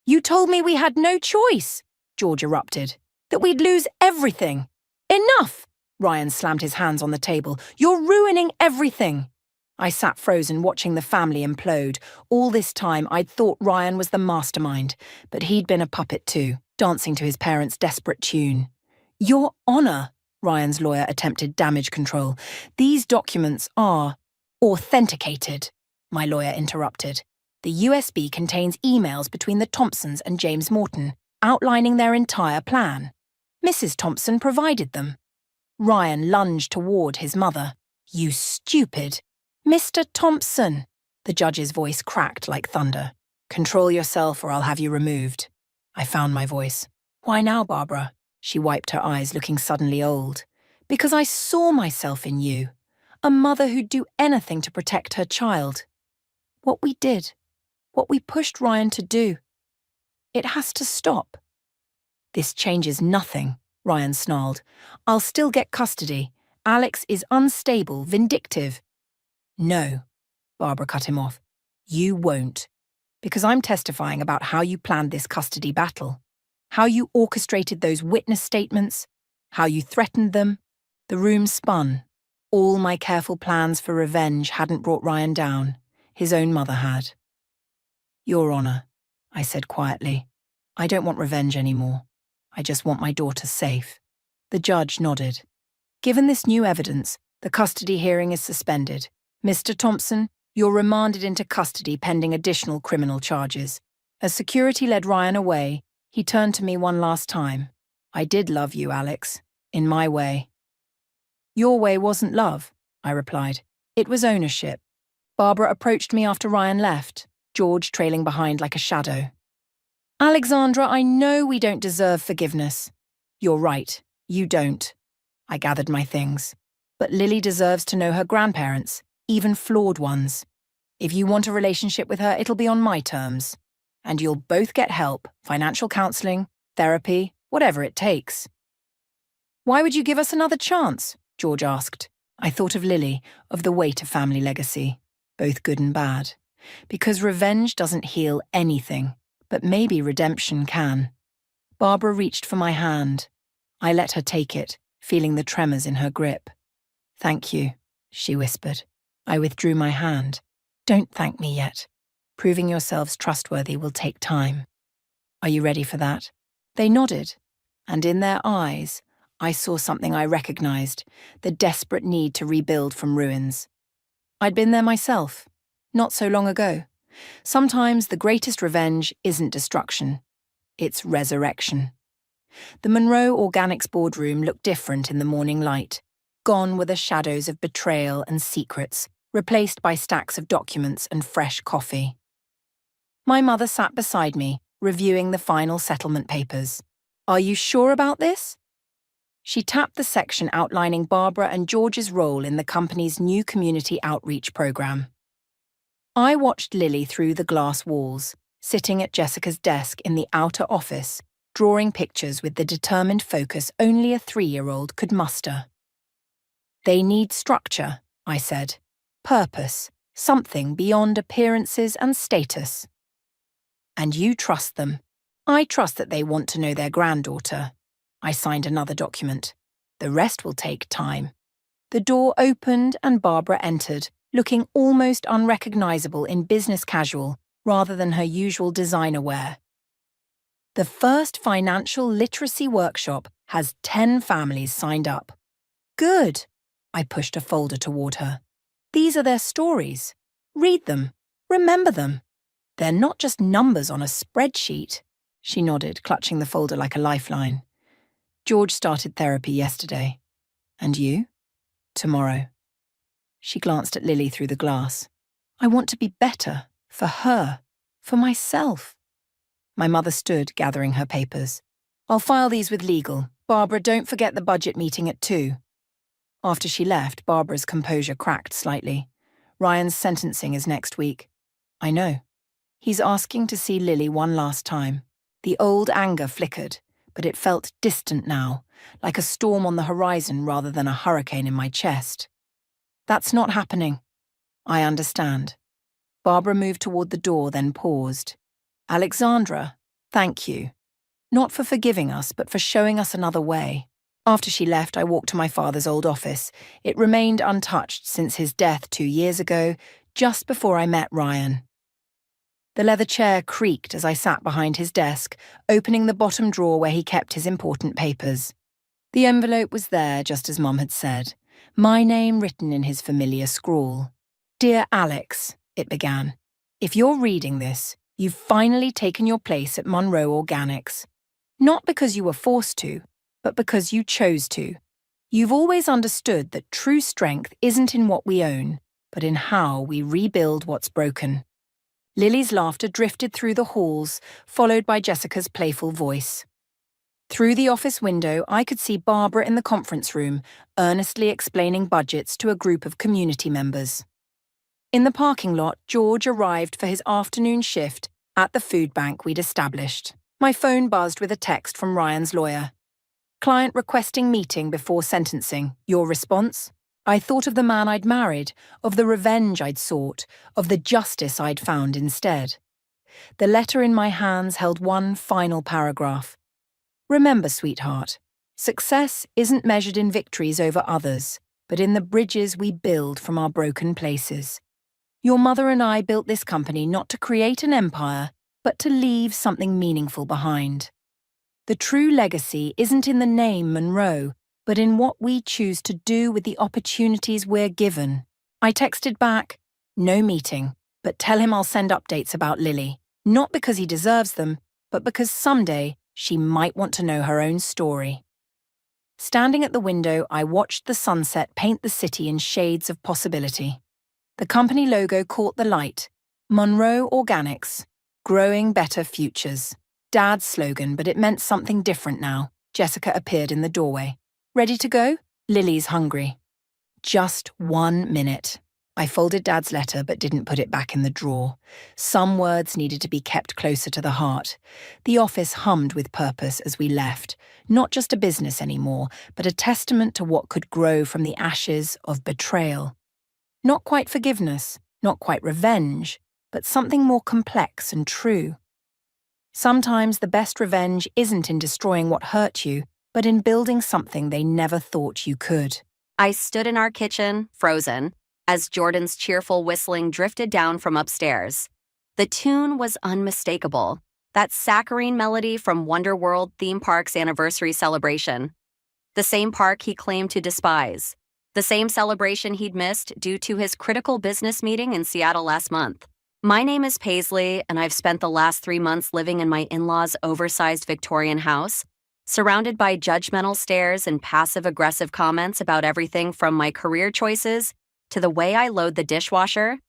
You told me we had no choice, George erupted. That we'd lose everything. Enough! Ryan slammed his hands on the table. You're ruining everything. I sat frozen watching the family implode. All this time I'd thought Ryan was the mastermind, but he'd been a puppet too, dancing to his parents' desperate tune. Your Honor, Ryan's lawyer attempted damage control. These documents are authenticated, my lawyer interrupted. The USB contains emails between the Thompsons and James Morton, outlining their entire plan. Mrs. Thompson provided them. Ryan lunged toward his mother. You stupid. Mr. Thompson, the judge's voice cracked like thunder. Control yourself or I'll have you removed. I found my voice. Why now, Barbara? She wiped her eyes, looking suddenly old. Because I saw myself in you. A mother who'd do anything to protect her child. What we did. What we pushed Ryan to do. It has to stop. This changes nothing, Ryan snarled. I'll still get custody. Alex is unstable, vindictive. No, Barbara cut him off. You won't. Because I'm testifying about how you planned this custody battle. How you orchestrated those witness statements. How you threatened them. The room spun. All my careful plans for revenge hadn't brought Ryan down. His own mother had. Your Honor, I said quietly. I don't want revenge anymore. I just want my daughter safe. The judge nodded. Given this new evidence, the custody hearing is suspended. Mr. Thompson, you're remanded into custody pending additional criminal charges. As security led Ryan away, he turned to me one last time. I did love you, Alex. In my way. Your way wasn't love, I replied. It was ownership. Barbara approached me after Ryan left, George trailing behind like a shadow. Alexandra, I know we don't deserve forgiveness. You're right, you don't. I gathered my things. But Lily deserves to know her grandparents, even flawed ones. If you want a relationship with her, it'll be on my terms. And you'll both get help, financial counseling, therapy, whatever it takes. Why would you give us another chance? George asked. I thought of Lily, of the weight of family legacy, both good and bad. Because revenge doesn't heal anything, but maybe redemption can. Barbara reached for my hand. I let her take it, feeling the tremors in her grip. Thank you, she whispered. I withdrew my hand. Don't thank me yet. Proving yourselves trustworthy will take time. Are you ready for that? They nodded, and in their eyes, I saw something I recognized, the desperate need to rebuild from ruins. I'd been there myself, not so long ago. Sometimes the greatest revenge isn't destruction, it's resurrection. The Monroe Organics boardroom looked different in the morning light. Gone were the shadows of betrayal and secrets, replaced by stacks of documents and fresh coffee. My mother sat beside me, reviewing the final settlement papers. Are you sure about this? She tapped the section outlining Barbara and George's role in the company's new community outreach program. I watched Lily through the glass walls, sitting at Jessica's desk in the outer office, drawing pictures with the determined focus only a 3-year-old could muster. They need structure, I said. Purpose, something beyond appearances and status. And you trust them. I trust that they want to know their granddaughter. I signed another document. The rest will take time. The door opened and Barbara entered, looking almost unrecognizable in business casual rather than her usual designer wear. The first financial literacy workshop has 10 families signed up. Good. I pushed a folder toward her. These are their stories. Read them. Remember them. They're not just numbers on a spreadsheet. She nodded, clutching the folder like a lifeline. George started therapy yesterday. And you? Tomorrow. She glanced at Lily through the glass. I want to be better. For her. For myself. My mother stood, gathering her papers. I'll file these with legal. Barbara, don't forget the budget meeting at 2. After she left, Barbara's composure cracked slightly. Ryan's sentencing is next week. I know. He's asking to see Lily one last time. The old anger flickered, but it felt distant now, like a storm on the horizon rather than a hurricane in my chest. That's not happening. I understand. Barbara moved toward the door, then paused. Alexandra, thank you. Not for forgiving us, but for showing us another way. After she left, I walked to my father's old office. It remained untouched since his death 2 years ago, just before I met Ryan. The leather chair creaked as I sat behind his desk, opening the bottom drawer where he kept his important papers. The envelope was there, just as Mum had said, my name written in his familiar scrawl. Dear Alex, it began, if you're reading this, you've finally taken your place at Monroe Organics. Not because you were forced to, but because you chose to. You've always understood that true strength isn't in what we own, but in how we rebuild what's broken. Lily's laughter drifted through the halls, followed by Jessica's playful voice. Through the office window, I could see Barbara in the conference room, earnestly explaining budgets to a group of community members. In the parking lot, George arrived for his afternoon shift at the food bank we'd established. My phone buzzed with a text from Ryan's lawyer. Client requesting meeting before sentencing. Your response? I thought of the man I'd married, of the revenge I'd sought, of the justice I'd found instead. The letter in my hands held one final paragraph. Remember, sweetheart, success isn't measured in victories over others, but in the bridges we build from our broken places. Your mother and I built this company not to create an empire, but to leave something meaningful behind. The true legacy isn't in the name Monroe, but in what we choose to do with the opportunities we're given. I texted back, no meeting, but tell him I'll send updates about Lily, not because he deserves them, but because someday she might want to know her own story. Standing at the window, I watched the sunset paint the city in shades of possibility. The company logo caught the light. Monroe Organics, growing better futures. Dad's slogan, but it meant something different now. Jessica appeared in the doorway. Ready to go? Lily's hungry. Just 1 minute. I folded Dad's letter but didn't put it back in the drawer. Some words needed to be kept closer to the heart. The office hummed with purpose as we left. Not just a business anymore, but a testament to what could grow from the ashes of betrayal. Not quite forgiveness, not quite revenge, but something more complex and true. Sometimes the best revenge isn't in destroying what hurt you, but in building something they never thought you could. I stood in our kitchen, frozen, as Jordan's cheerful whistling drifted down from upstairs. The tune was unmistakable, that saccharine melody from Wonderworld theme park's anniversary celebration. The same park he claimed to despise. The same celebration he'd missed due to his critical business meeting in Seattle last month. My name is Paisley, and I've spent the last 3 months living in my in-laws' oversized Victorian house, surrounded by judgmental stares and passive-aggressive comments about everything from my career choices to the way I load the dishwasher.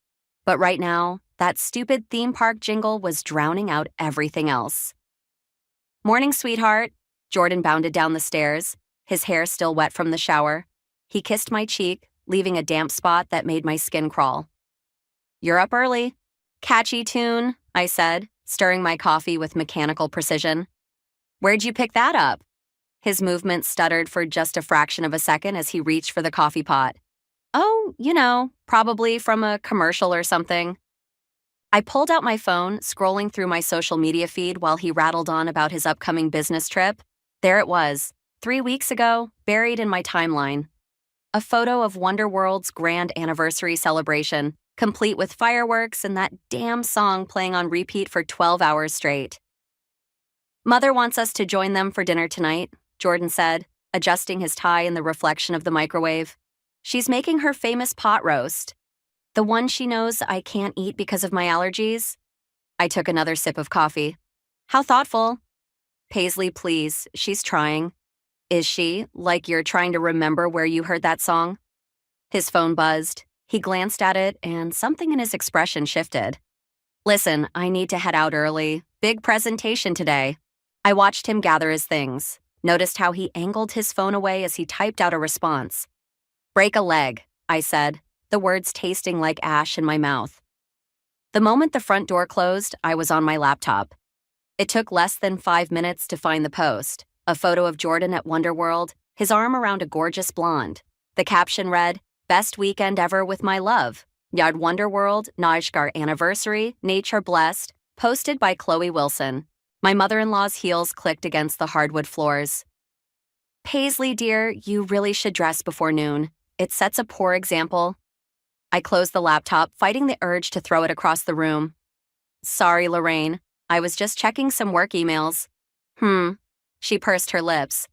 But right now, that stupid theme park jingle was drowning out everything else. Morning, sweetheart. Jordan bounded down the stairs, his hair still wet from the shower. He kissed my cheek, leaving a damp spot that made my skin crawl. You're up early. Catchy tune, I said, stirring my coffee with mechanical precision. Where'd you pick that up? His movement stuttered for just a fraction of a second as he reached for the coffee pot. Oh, probably from a commercial or something. I pulled out my phone, scrolling through my social media feed while he rattled on about his upcoming business trip. There it was, 3 weeks ago, buried in my timeline. A photo of Wonderworld's grand anniversary celebration, complete with fireworks and that damn song playing on repeat for 12 hours straight. Mother wants us to join them for dinner tonight, Jordan said, adjusting his tie in the reflection of the microwave. She's making her famous pot roast. The one she knows I can't eat because of my allergies. I took another sip of coffee. How thoughtful. Paisley, please, she's trying. Is she? Like you're trying to remember where you heard that song? His phone buzzed. He glanced at it, and something in his expression shifted. Listen, I need to head out early. Big presentation today. I watched him gather his things, noticed how he angled his phone away as he typed out a response. Break a leg, I said, the words tasting like ash in my mouth. The moment the front door closed, I was on my laptop. It took less than 5 minutes to find the post, a photo of Jordan at Wonderworld, his arm around a gorgeous blonde. The caption read, Best weekend ever with my love. Yard Wonderworld, Najgar anniversary, nature blessed, posted by Chloe Wilson. My mother-in-law's heels clicked against the hardwood floors. Paisley, dear, you really should dress before noon. It sets a poor example. I closed the laptop, fighting the urge to throw it across the room. Sorry, Lorraine. I was just checking some work emails. She pursed her lips.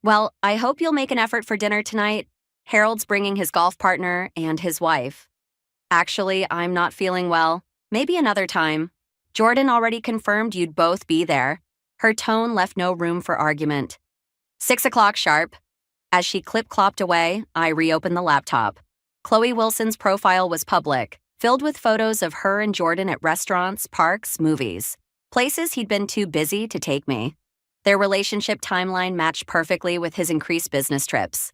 Well, I hope you'll make an effort for dinner tonight. Harold's bringing his golf partner and his wife. Actually, I'm not feeling well. Maybe another time. Jordan already confirmed you'd both be there. Her tone left no room for argument. 6 o'clock sharp. As she clip-clopped away, I reopened the laptop. Chloe Wilson's profile was public, filled with photos of her and Jordan at restaurants, parks, movies, places he'd been too busy to take me. Their relationship timeline matched perfectly with his increased business trips.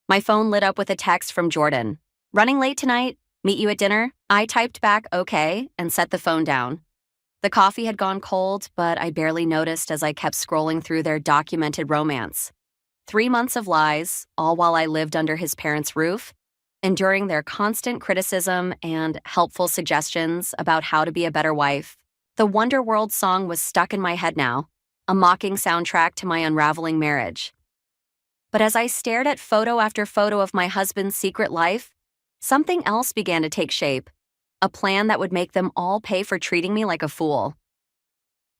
My phone lit up with a text from Jordan. Running late tonight? Meet you at dinner? I typed back okay and set the phone down. The coffee had gone cold, but I barely noticed as I kept scrolling through their documented romance. 3 months of lies, all while I lived under his parents' roof, enduring their constant criticism and helpful suggestions about how to be a better wife. The Wonderworld song was stuck in my head now, a mocking soundtrack to my unraveling marriage. But as I stared at photo after photo of my husband's secret life, something else began to take shape, a plan that would make them all pay for treating me like a fool.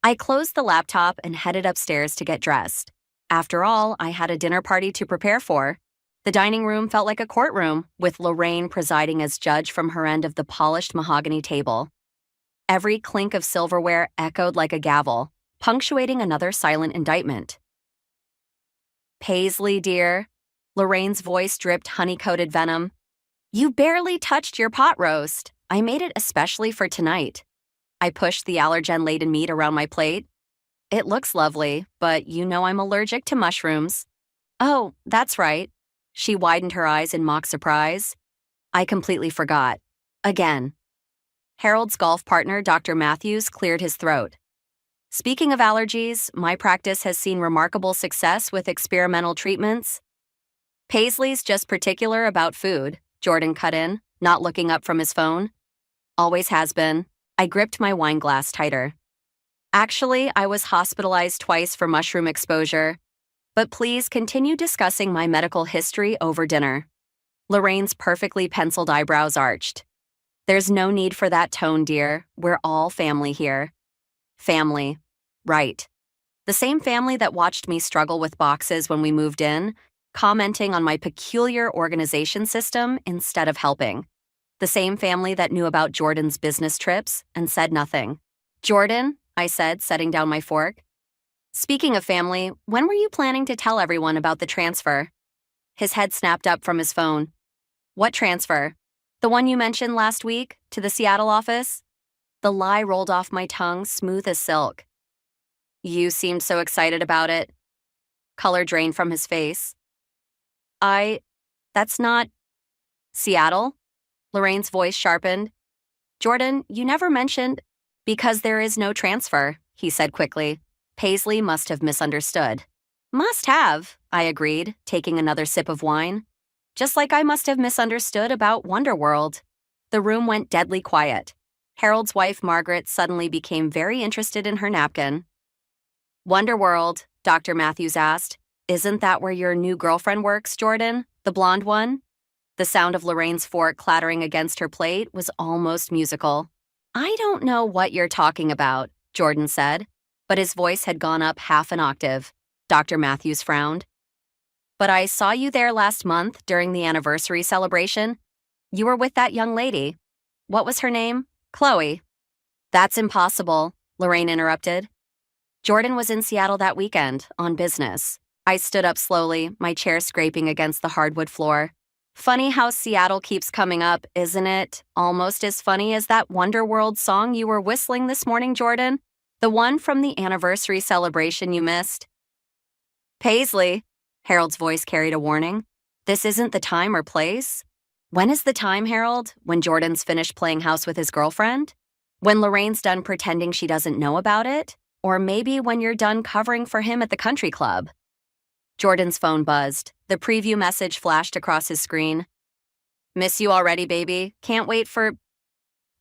I closed the laptop and headed upstairs to get dressed. After all, I had a dinner party to prepare for. The dining room felt like a courtroom, with Lorraine presiding as judge from her end of the polished mahogany table. Every clink of silverware echoed like a gavel, punctuating another silent indictment. Paisley, dear. Lorraine's voice dripped honey-coated venom. You barely touched your pot roast. I made it especially for tonight. I pushed the allergen-laden meat around my plate. It looks lovely, but you know I'm allergic to mushrooms. Oh, that's right. She widened her eyes in mock surprise. I completely forgot. Again. Harold's golf partner, Dr. Matthews, cleared his throat. Speaking of allergies, my practice has seen remarkable success with experimental treatments. Paisley's just particular about food, Jordan cut in, not looking up from his phone. Always has been. I gripped my wine glass tighter. Actually, I was hospitalized twice for mushroom exposure. But please continue discussing my medical history over dinner. Lorraine's perfectly penciled eyebrows arched. There's no need for that tone, dear. We're all family here. Family. Right. The same family that watched me struggle with boxes when we moved in, commenting on my peculiar organization system instead of helping. The same family that knew about Jordan's business trips and said nothing. Jordan, I said, setting down my fork. Speaking of family, when were you planning to tell everyone about the transfer? His head snapped up from his phone. What transfer? The one you mentioned last week, to the Seattle office? The lie rolled off my tongue, smooth as silk. You seemed so excited about it. Color drained from his face. That's not... Seattle? Lorraine's voice sharpened. Jordan, you never mentioned... Because there is no transfer, he said quickly. Paisley must have misunderstood. Must have, I agreed, taking another sip of wine. Just like I must have misunderstood about Wonderworld. The room went deadly quiet. Harold's wife, Margaret, suddenly became very interested in her napkin. Wonderworld, Dr. Matthews asked. Isn't that where your new girlfriend works, Jordan? The blonde one? The sound of Lorraine's fork clattering against her plate was almost musical. I don't know what you're talking about, Jordan said, but his voice had gone up half an octave. Dr. Matthews frowned. But I saw you there last month during the anniversary celebration. You were with that young lady. What was her name? Chloe. That's impossible, Lorraine interrupted. Jordan was in Seattle that weekend, on business. I stood up slowly, my chair scraping against the hardwood floor. Funny how Seattle keeps coming up, isn't it? Almost as funny as that Wonderworld song you were whistling this morning, Jordan. The one from the anniversary celebration you missed. Paisley, Harold's voice carried a warning. This isn't the time or place. When is the time, Harold? When Jordan's finished playing house with his girlfriend? When Lorraine's done pretending she doesn't know about it? Or maybe when you're done covering for him at the country club? Jordan's phone buzzed. The preview message flashed across his screen. Miss you already, baby. Can't wait for...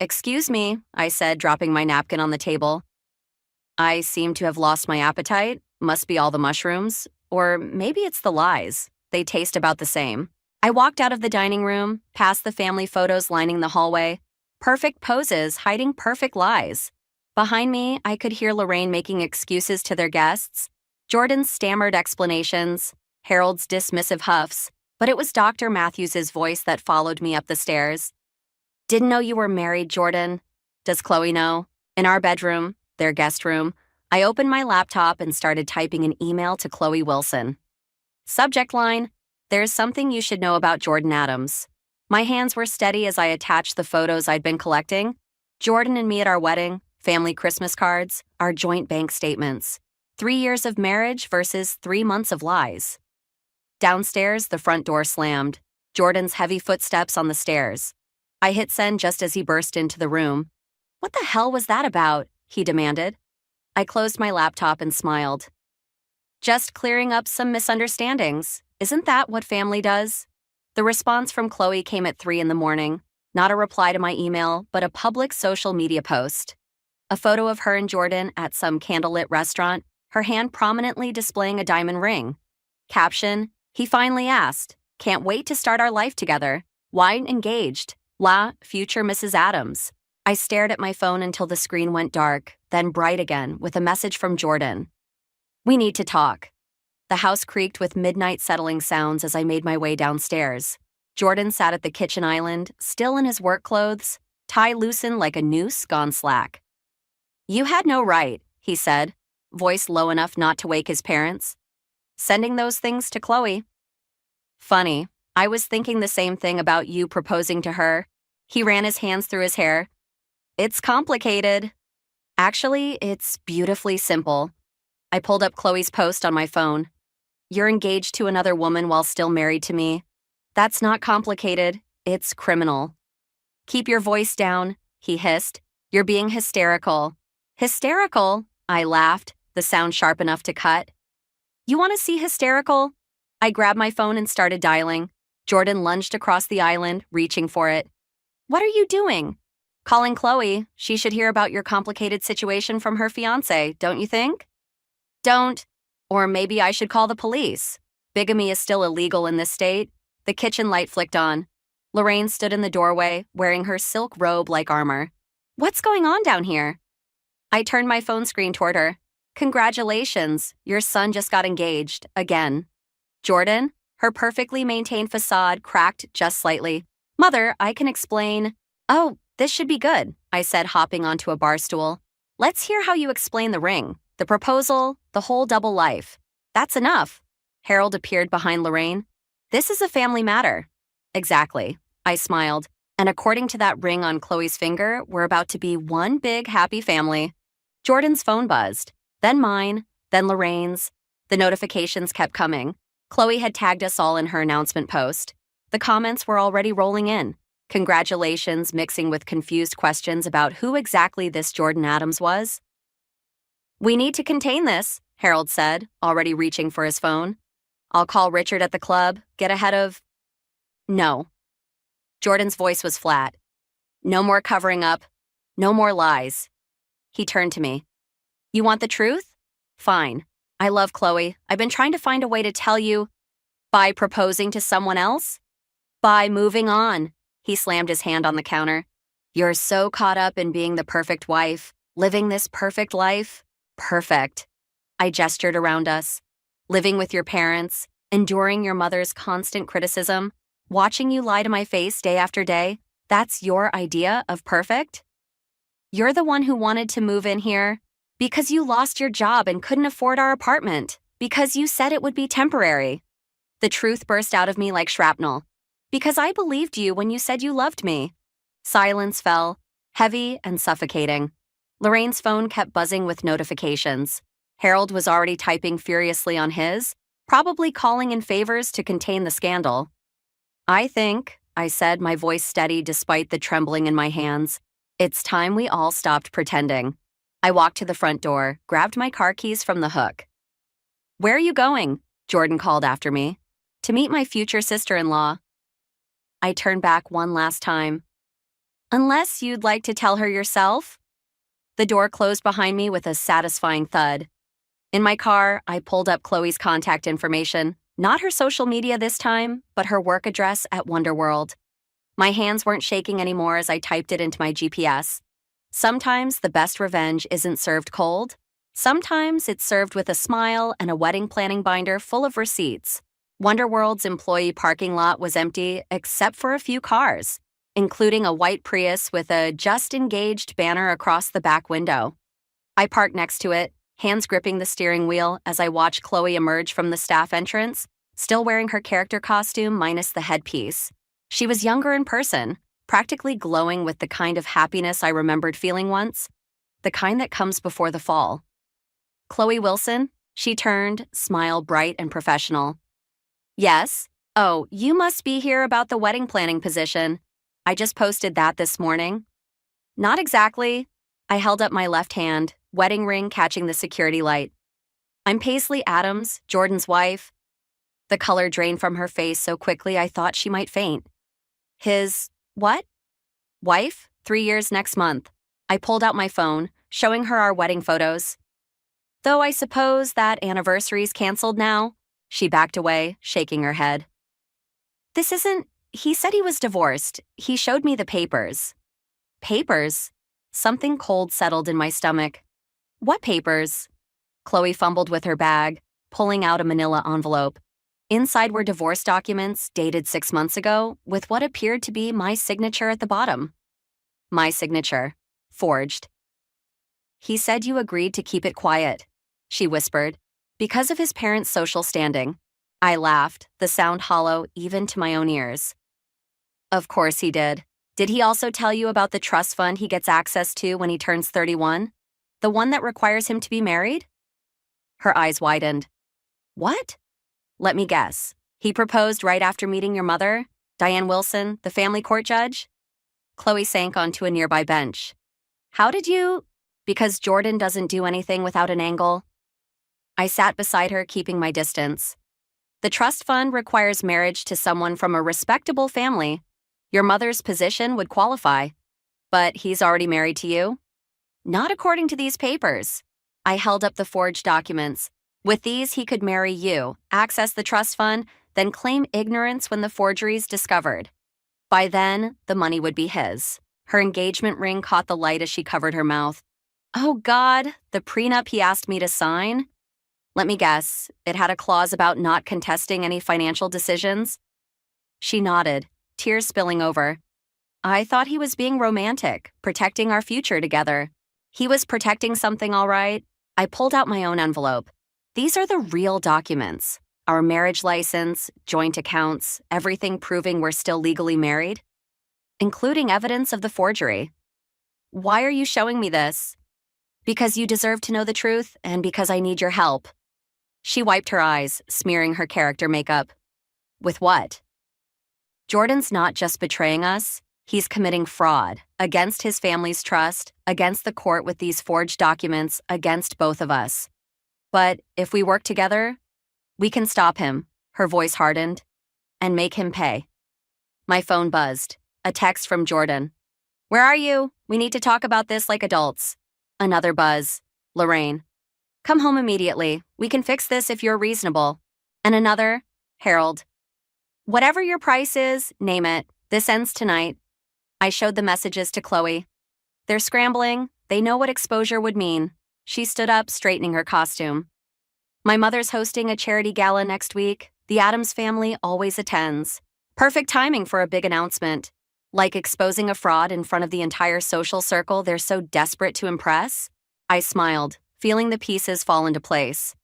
Excuse me, I said, dropping my napkin on the table. I seem to have lost my appetite. Must be all the mushrooms. Or maybe it's the lies. They taste about the same. I walked out of the dining room, past the family photos lining the hallway. Perfect poses hiding perfect lies. Behind me, I could hear Lorraine making excuses to their guests, Jordan's stammered explanations, Harold's dismissive huffs, but it was Dr. Matthews's voice that followed me up the stairs. Didn't know you were married, Jordan. Does Chloe know? In our bedroom, their guest room, I opened my laptop and started typing an email to Chloe Wilson. Subject line, there's something you should know about Jordan Adams. My hands were steady as I attached the photos I'd been collecting. Jordan and me at our wedding, family Christmas cards, our joint bank statements. 3 years of marriage versus 3 months of lies. Downstairs, the front door slammed. Jordan's heavy footsteps on the stairs. I hit send just as he burst into the room. What the hell was that about? He demanded. I closed my laptop and smiled. Just clearing up some misunderstandings. Isn't that what family does? The response from Chloe came at 3 a.m, not a reply to my email, but a public social media post. A photo of her and Jordan at some candlelit restaurant, her hand prominently displaying a diamond ring. Caption, he finally asked, can't wait to start our life together. Wine engaged. La, future Mrs. Adams. I stared at my phone until the screen went dark, then bright again with a message from Jordan. We need to talk. The house creaked with midnight settling sounds as I made my way downstairs. Jordan sat at the kitchen island, still in his work clothes, tie loosened like a noose gone slack. You had no right, he said, voice low enough not to wake his parents. Sending those things to Chloe. Funny, I was thinking the same thing about you proposing to her. He ran his hands through his hair. It's complicated. Actually, it's beautifully simple. I pulled up Chloe's post on my phone. You're engaged to another woman while still married to me. That's not complicated. It's criminal. Keep your voice down, he hissed. You're being hysterical. Hysterical? I laughed, the sound sharp enough to cut. You want to see hysterical? I grabbed my phone and started dialing. Jordan lunged across the island, reaching for it. What are you doing? Calling Chloe. She should hear about your complicated situation from her fiancé, don't you think? Don't. Or maybe I should call the police. Bigamy is still illegal in this state. The kitchen light flicked on. Lorraine stood in the doorway, wearing her silk robe like armor. What's going on down here? I turned my phone screen toward her. Congratulations, your son just got engaged, again. Jordan, her perfectly maintained facade cracked just slightly. Mother, I can explain. Oh, this should be good, I said, hopping onto a bar stool. Let's hear how you explain the ring, the proposal, the whole double life. That's enough. Harold appeared behind Lorraine. This is a family matter. Exactly, I smiled. And according to that ring on Chloe's finger, we're about to be one big happy family. Jordan's phone buzzed. Then mine, then Lorraine's. The notifications kept coming. Chloe had tagged us all in her announcement post. The comments were already rolling in. Congratulations mixing with confused questions about who exactly this Jordan Adams was. We need to contain this, Harold said, already reaching for his phone. I'll call Richard at the club, get ahead of... No. Jordan's voice was flat. No more covering up. No more lies. He turned to me. You want the truth? Fine. I love Chloe. I've been trying to find a way to tell you. By proposing to someone else? By moving on. He slammed his hand on the counter. You're so caught up in being the perfect wife, living this perfect life. Perfect. I gestured around us. Living with your parents, enduring your mother's constant criticism, watching you lie to my face day after day. That's your idea of perfect? You're the one who wanted to move in here. Because you lost your job and couldn't afford our apartment. Because you said it would be temporary. The truth burst out of me like shrapnel. Because I believed you when you said you loved me. Silence fell, heavy and suffocating. Lorraine's phone kept buzzing with notifications. Harold was already typing furiously on his, probably calling in favors to contain the scandal. I think, I said, my voice steady despite the trembling in my hands, it's time we all stopped pretending. I walked to the front door, grabbed my car keys from the hook. Where are you going? Jordan called after me. To meet my future sister-in-law. I turned back one last time. Unless you'd like to tell her yourself? The door closed behind me with a satisfying thud. In my car, I pulled up Chloe's contact information, not her social media this time, but her work address at Wonderworld. My hands weren't shaking anymore as I typed it into my GPS. Sometimes the best revenge isn't served cold. Sometimes it's served with a smile and a wedding planning binder full of receipts. Wonderworld's employee parking lot was empty except for a few cars, including a white Prius with a "Just Engaged" banner across the back window. I parked next to it, hands gripping the steering wheel as I watched Chloe emerge from the staff entrance, still wearing her character costume minus the headpiece. She was younger in person, practically glowing with the kind of happiness I remembered feeling once, the kind that comes before the fall. Chloe Wilson? She turned, smile bright and professional. Yes? Oh, you must be here about the wedding planning position. I just posted that this morning. Not exactly. I held up my left hand, wedding ring catching the security light. I'm Paisley Adams, Jordan's wife. The color drained from her face so quickly I thought she might faint. His, what? Wife? 3 years next month. I pulled out my phone, showing her our wedding photos. Though I suppose that anniversary's canceled now. She backed away, shaking her head. This isn't... He said he was divorced. He showed me the papers. Papers? Something cold settled in my stomach. What papers? Chloe fumbled with her bag, pulling out a manila envelope. Inside were divorce documents dated 6 months ago, with what appeared to be my signature at the bottom. My signature. Forged. He said you agreed to keep it quiet, she whispered, because of his parents' social standing. I laughed, the sound hollow even to my own ears. Of course he did. Did he also tell you about the trust fund he gets access to when he turns 31? The one that requires him to be married? Her eyes widened. What? Let me guess. He proposed right after meeting your mother, Diane Wilson, the family court judge? Chloe sank onto a nearby bench. How did you... Because Jordan doesn't do anything without an angle. I sat beside her, keeping my distance. The trust fund requires marriage to someone from a respectable family. Your mother's position would qualify. But he's already married to you? Not according to these papers. I held up the forged documents. With these, he could marry you, access the trust fund, then claim ignorance when the forgery's discovered. By then, the money would be his. Her engagement ring caught the light as she covered her mouth. Oh God, the prenup he asked me to sign? Let me guess, it had a clause about not contesting any financial decisions? She nodded, tears spilling over. I thought he was being romantic, protecting our future together. He was protecting something all right. I pulled out my own envelope. These are the real documents. Our marriage license, joint accounts, everything proving we're still legally married, including evidence of the forgery. Why are you showing me this? Because you deserve to know the truth and because I need your help. She wiped her eyes, smearing her character makeup. With what? Jordan's not just betraying us, he's committing fraud against his family's trust, against the court with these forged documents, against both of us. But if we work together, we can stop him, her voice hardened, and make him pay. My phone buzzed. A text from Jordan. Where are you? We need to talk about this like adults. Another buzz. Lorraine. Come home immediately. We can fix this if you're reasonable. And another. Harold. Whatever your price is, name it. This ends tonight. I showed the messages to Chloe. They're scrambling. They know what exposure would mean. She stood up, straightening her costume. My mother's hosting a charity gala next week. The Addams family always attends. Perfect timing for a big announcement. Like exposing a fraud in front of the entire social circle they're so desperate to impress? I smiled, feeling the pieces fall into place.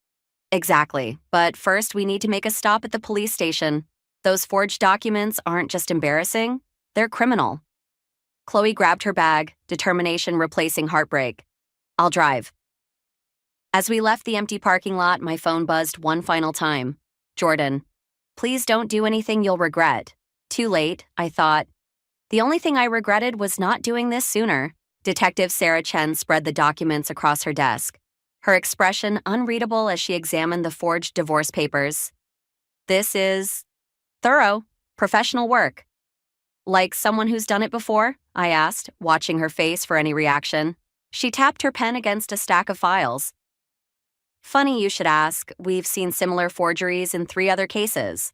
Exactly, but first we need to make a stop at the police station. Those forged documents aren't just embarrassing, they're criminal. Chloe grabbed her bag, determination replacing heartbreak. I'll drive. As we left the empty parking lot, my phone buzzed one final time. Jordan. Please don't do anything you'll regret. Too late, I thought. The only thing I regretted was not doing this sooner. Detective Sarah Chen spread the documents across her desk, her expression unreadable as she examined the forged divorce papers. This is thorough, professional work. Like someone who's done it before? I asked, watching her face for any reaction. She tapped her pen against a stack of files. Funny you should ask. We've seen similar forgeries in 3 other cases,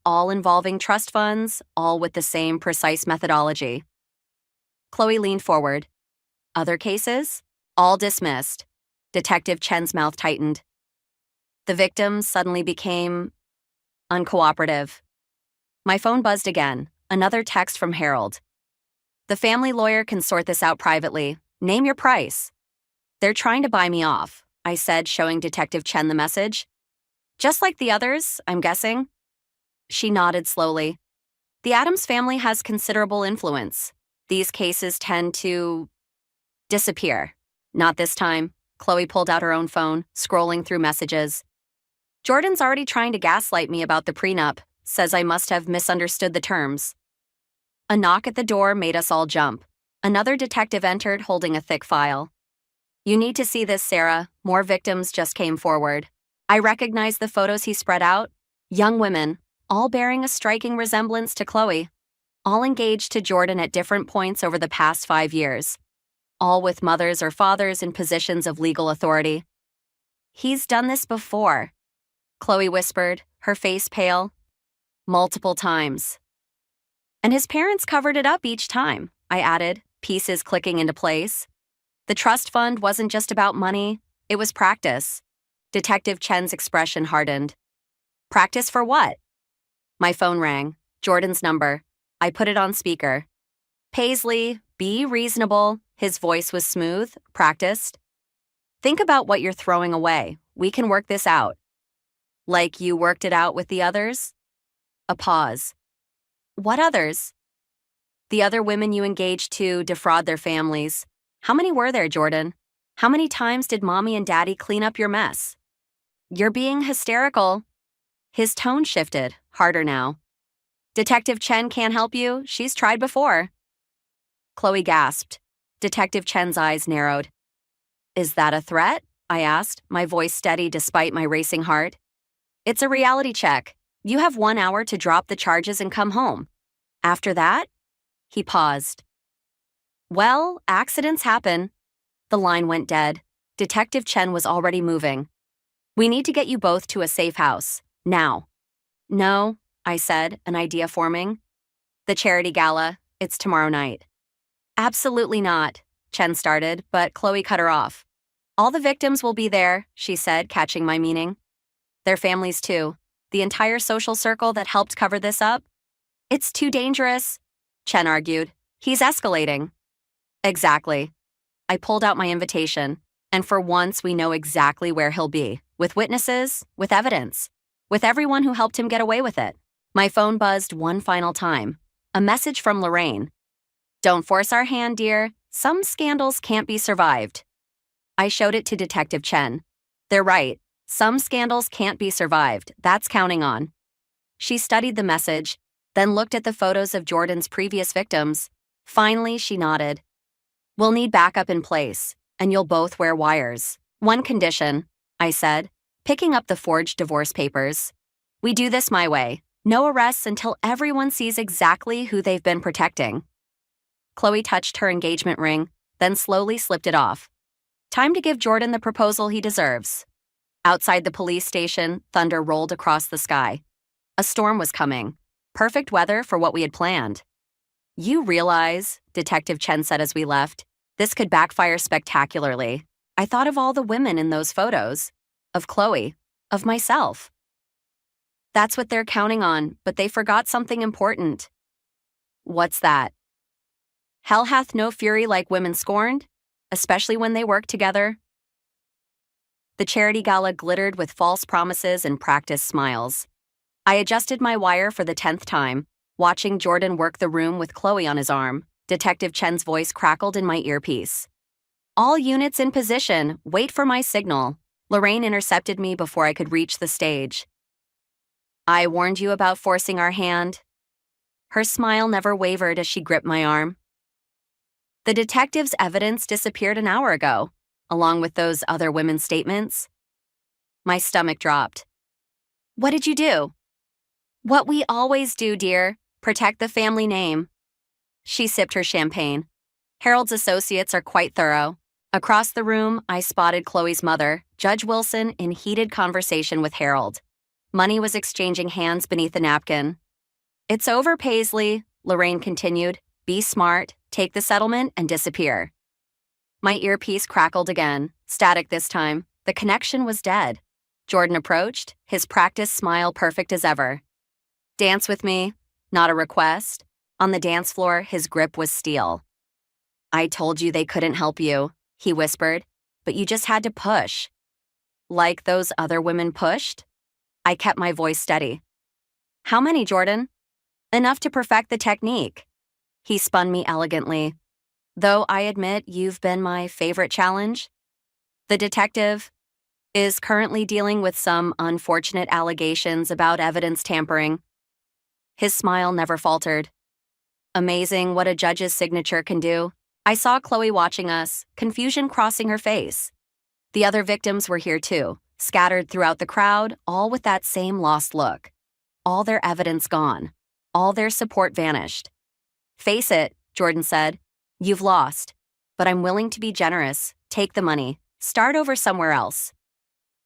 all involving trust funds, all with the same precise methodology. Chloe leaned forward. Other cases? All dismissed. Detective Chen's mouth tightened. The victims suddenly became uncooperative. My phone buzzed again, another text from Harold. The family lawyer can sort this out privately. Name your price. They're trying to buy me off, I said, showing Detective Chen the message. Just like the others, I'm guessing. She nodded slowly. The Adams family has considerable influence. These cases tend to disappear. Not this time. Chloe pulled out her own phone, scrolling through messages. Jordan's already trying to gaslight me about the prenup, says I must have misunderstood the terms. A knock at the door made us all jump. Another detective entered holding a thick file. You need to see this, Sarah. More victims just came forward. I recognized the photos he spread out. Young women, all bearing a striking resemblance to Chloe. All engaged to Jordan at different points over the past 5 years. All with mothers or fathers in positions of legal authority. He's done this before, Chloe whispered, her face pale. Multiple times. And his parents covered it up each time, I added, pieces clicking into place. The trust fund wasn't just about money, it was practice. Detective Chen's expression hardened. Practice for what? My phone rang. Jordan's number. I put it on speaker. Paisley, be reasonable. His voice was smooth, practiced. Think about what you're throwing away. We can work this out. Like you worked it out with the others? A pause. What others? The other women you engaged to defraud their families. How many were there, Jordan? How many times did Mommy and Daddy clean up your mess? You're being hysterical. His tone shifted, harder now. Detective Chen can't help you. She's tried before. Chloe gasped. Detective Chen's eyes narrowed. Is that a threat? I asked, my voice steady despite my racing heart. It's a reality check. You have 1 hour to drop the charges and come home. After that? He paused. Well, accidents happen. The line went dead. Detective Chen was already moving. We need to get you both to a safe house. Now. No, I said, an idea forming. The charity gala. It's tomorrow night. Absolutely not, Chen started, but Chloe cut her off. All the victims will be there, she said, catching my meaning. Their families too. The entire social circle that helped cover this up. It's too dangerous, Chen argued. He's escalating. Exactly. I pulled out my invitation, and for once we know exactly where he'll be, with witnesses, with evidence, with everyone who helped him get away with it. My phone buzzed one final time. A message from Lorraine. Don't force our hand, dear. Some scandals can't be survived. I showed it to Detective Chen. They're right. Some scandals can't be survived. That's counting on. She studied the message, then looked at the photos of Jordan's previous victims. Finally, she nodded. We'll need backup in place, and you'll both wear wires. One condition, I said, picking up the forged divorce papers. We do this my way. No arrests until everyone sees exactly who they've been protecting. Chloe touched her engagement ring, then slowly slipped it off. Time to give Jordan the proposal he deserves. Outside the police station, thunder rolled across the sky. A storm was coming. Perfect weather for what we had planned. You realize, Detective Chen said as we left, this could backfire spectacularly. I thought of all the women in those photos. Of Chloe. Of myself. That's what they're counting on, but they forgot something important. What's that? Hell hath no fury like women scorned, especially when they work together. The charity gala glittered with false promises and practiced smiles. I adjusted my wire for the 10th time, watching Jordan work the room with Chloe on his arm. Detective Chen's voice crackled in my earpiece. All units in position, wait for my signal. Lorraine intercepted me before I could reach the stage. I warned you about forcing our hand. Her smile never wavered as she gripped my arm. The detective's evidence disappeared an hour ago, along with those other women's statements. My stomach dropped. What did you do? What we always do, dear, protect the family name. She sipped her champagne. Harold's associates are quite thorough. Across the room, I spotted Chloe's mother, Judge Wilson, in heated conversation with Harold. Money was exchanging hands beneath the napkin. It's over, Paisley, Lorraine continued. Be smart, take the settlement, and disappear. My earpiece crackled again, static this time. The connection was dead. Jordan approached, his practiced smile perfect as ever. Dance with me, not a request. On the dance floor, his grip was steel. I told you they couldn't help you, he whispered, but you just had to push. Like those other women pushed? I kept my voice steady. How many, Jordan? Enough to perfect the technique. He spun me elegantly. Though I admit you've been my favorite challenge. The detective is currently dealing with some unfortunate allegations about evidence tampering. His smile never faltered. Amazing what a judge's signature can do. I saw Chloe watching us, confusion crossing her face. The other victims were here too, scattered throughout the crowd, all with that same lost look. All their evidence gone. All their support vanished. Face it, Jordan said. You've lost. But I'm willing to be generous. Take the money. Start over somewhere else.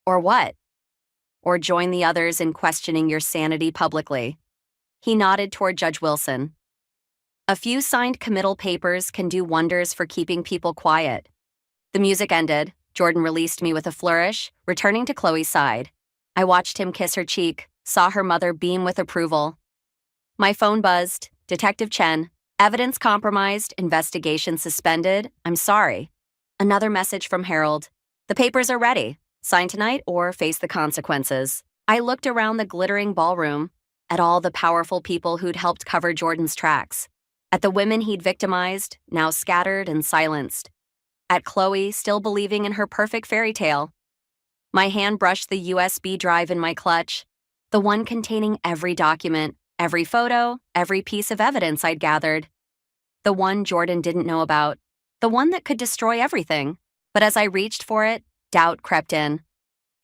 Or what? Or join the others in questioning your sanity publicly. He nodded toward Judge Wilson. A few signed committal papers can do wonders for keeping people quiet. The music ended. Jordan released me with a flourish, returning to Chloe's side. I watched him kiss her cheek, saw her mother beam with approval. My phone buzzed. Detective Chen. Evidence compromised, investigation suspended. I'm sorry. Another message from Harold. The papers are ready. Sign tonight or face the consequences. I looked around the glittering ballroom, at all the powerful people who'd helped cover Jordan's tracks. At the women he'd victimized, now scattered and silenced. At Chloe, still believing in her perfect fairy tale. My hand brushed the USB drive in my clutch, the one containing every document, every photo, every piece of evidence I'd gathered. The one Jordan didn't know about, the one that could destroy everything. But as I reached for it, doubt crept in.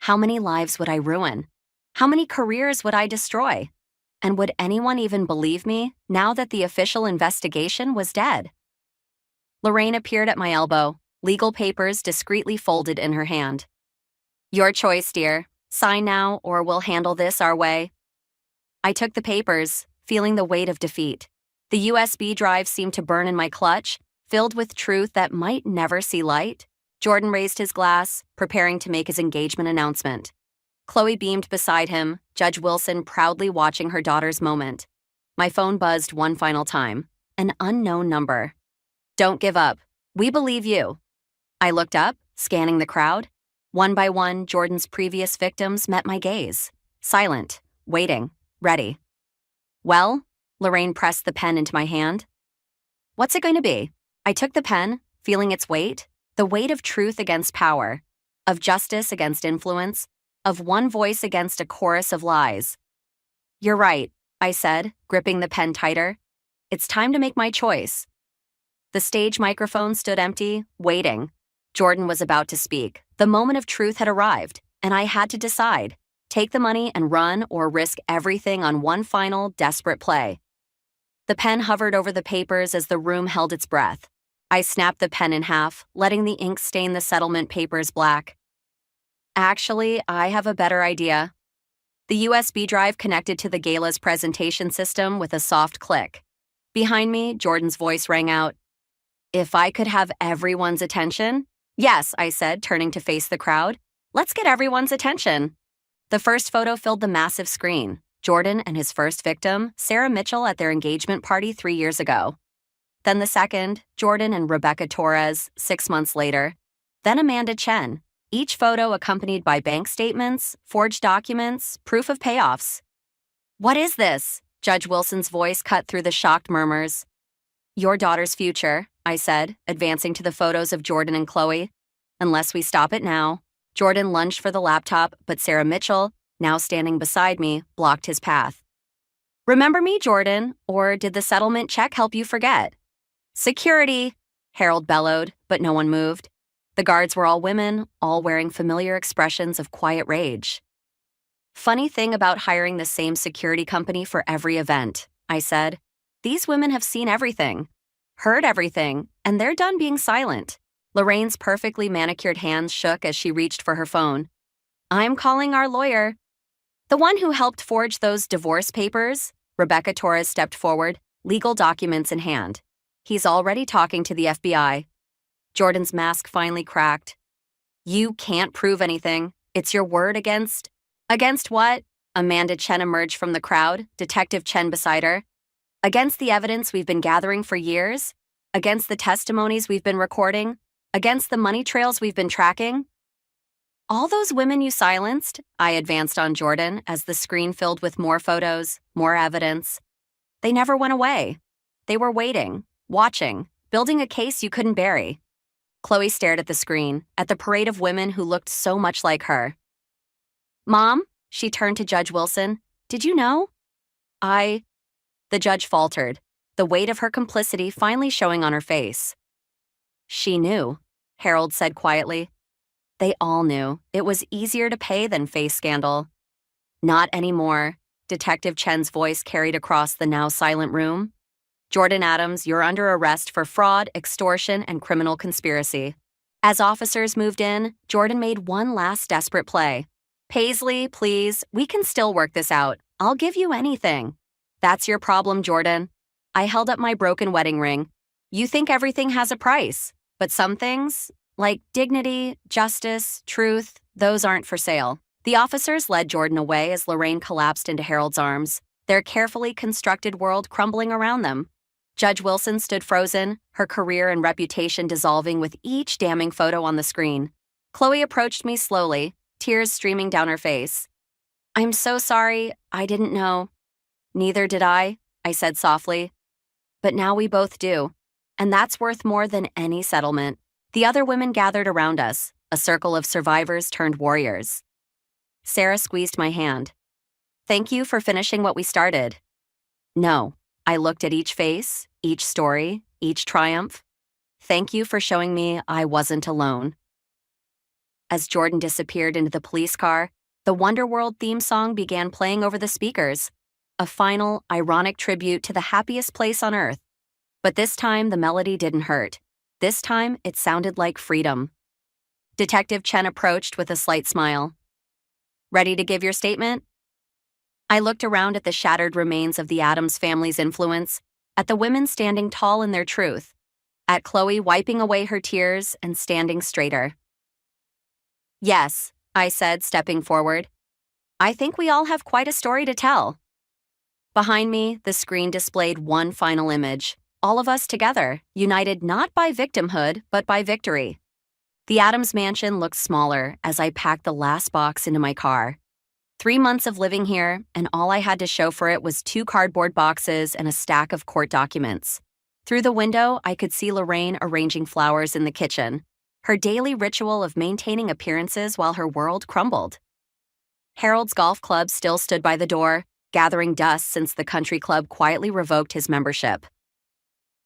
How many lives would I ruin? How many careers would I destroy? And would anyone even believe me now that the official investigation was dead? Lorraine appeared at my elbow, legal papers discreetly folded in her hand. Your choice, dear. Sign now or we'll handle this our way. I took the papers, feeling the weight of defeat. The USB drive seemed to burn in my clutch, filled with truth that might never see light. Jordan raised his glass, preparing to make his engagement announcement. Chloe beamed beside him, Judge Wilson proudly watching her daughter's moment. My phone buzzed one final time. An unknown number. Don't give up. We believe you. I looked up, scanning the crowd. One by one, Jordan's previous victims met my gaze. Silent, waiting, ready. Well, Lorraine pressed the pen into my hand. What's it going to be? I took the pen, feeling its weight, the weight of truth against power, of justice against influence, of one voice against a chorus of lies. You're right, I said, gripping the pen tighter. It's time to make my choice. The stage microphone stood empty, waiting. Jordan was about to speak. The moment of truth had arrived, and I had to decide. Take the money and run or risk everything on one final, desperate play. The pen hovered over the papers as the room held its breath. I snapped the pen in half, letting the ink stain the settlement papers black. Actually, I have a better idea. The USB drive connected to the gala's presentation system with a soft click. Behind me, Jordan's voice rang out. If I could have everyone's attention? Yes, I said, turning to face the crowd. Let's get everyone's attention. The first photo filled the massive screen. Jordan and his first victim, Sarah Mitchell, at their engagement party 3 years ago. Then the second, Jordan and Rebecca Torres, 6 months later. Then Amanda Chen, each photo accompanied by bank statements, forged documents, proof of payoffs. What is this? Judge Wilson's voice cut through the shocked murmurs. Your daughter's future, I said, advancing to the photos of Jordan and Chloe. Unless we stop it now. Jordan lunged for the laptop, but Sarah Mitchell, now standing beside me, blocked his path. Remember me, Jordan, or did the settlement check help you forget? Security, Harold bellowed, but no one moved. The guards were all women, all wearing familiar expressions of quiet rage. Funny thing about hiring the same security company for every event, I said. These women have seen everything, heard everything, and they're done being silent. Lorraine's perfectly manicured hands shook as she reached for her phone. I'm calling our lawyer. The one who helped forge those divorce papers? Rebecca Torres stepped forward, legal documents in hand. He's already talking to the FBI. Jordan's mask finally cracked. You can't prove anything. It's your word against... Against what? Amanda Chen emerged from the crowd, Detective Chen beside her. Against the evidence we've been gathering for years? Against the testimonies we've been recording? Against the money trails we've been tracking? All those women you silenced? I advanced on Jordan as the screen filled with more photos, more evidence. They never went away. They were waiting, watching, building a case you couldn't bury. Chloe stared at the screen, at the parade of women who looked so much like her. Mom, she turned to Judge Wilson. Did you know? The judge faltered, the weight of her complicity finally showing on her face. She knew, Harold said quietly. They all knew. It was easier to pay than face scandal. Not anymore, Detective Chen's voice carried across the now silent room. Jordan Adams, you're under arrest for fraud, extortion, and criminal conspiracy. As officers moved in, Jordan made one last desperate play. Paisley, please, we can still work this out. I'll give you anything. That's your problem, Jordan. I held up my broken wedding ring. You think everything has a price, but some things, like dignity, justice, truth, those aren't for sale. The officers led Jordan away as Lorraine collapsed into Harold's arms, their carefully constructed world crumbling around them. Judge Wilson stood frozen, her career and reputation dissolving with each damning photo on the screen. Chloe approached me slowly, tears streaming down her face. I'm so sorry, I didn't know. Neither did I said softly. But now we both do, and that's worth more than any settlement. The other women gathered around us, a circle of survivors turned warriors. Sarah squeezed my hand. Thank you for finishing what we started. No, I looked at each face, each story, each triumph. Thank you for showing me I wasn't alone. As Jordan disappeared into the police car, the Wonderworld theme song began playing over the speakers, a final, ironic tribute to the happiest place on earth. But this time, the melody didn't hurt. This time, it sounded like freedom. Detective Chen approached with a slight smile. Ready to give your statement? I looked around at the shattered remains of the Adams family's influence, at the women standing tall in their truth, at Chloe wiping away her tears and standing straighter. Yes, I said, stepping forward. I think we all have quite a story to tell. Behind me, the screen displayed one final image, all of us together, united not by victimhood, but by victory. The Adams mansion looked smaller as I packed the last box into my car. 3 months of living here, and all I had to show for it was 2 cardboard boxes and a stack of court documents. Through the window, I could see Lorraine arranging flowers in the kitchen, her daily ritual of maintaining appearances while her world crumbled. Harold's golf club still stood by the door, gathering dust since the country club quietly revoked his membership.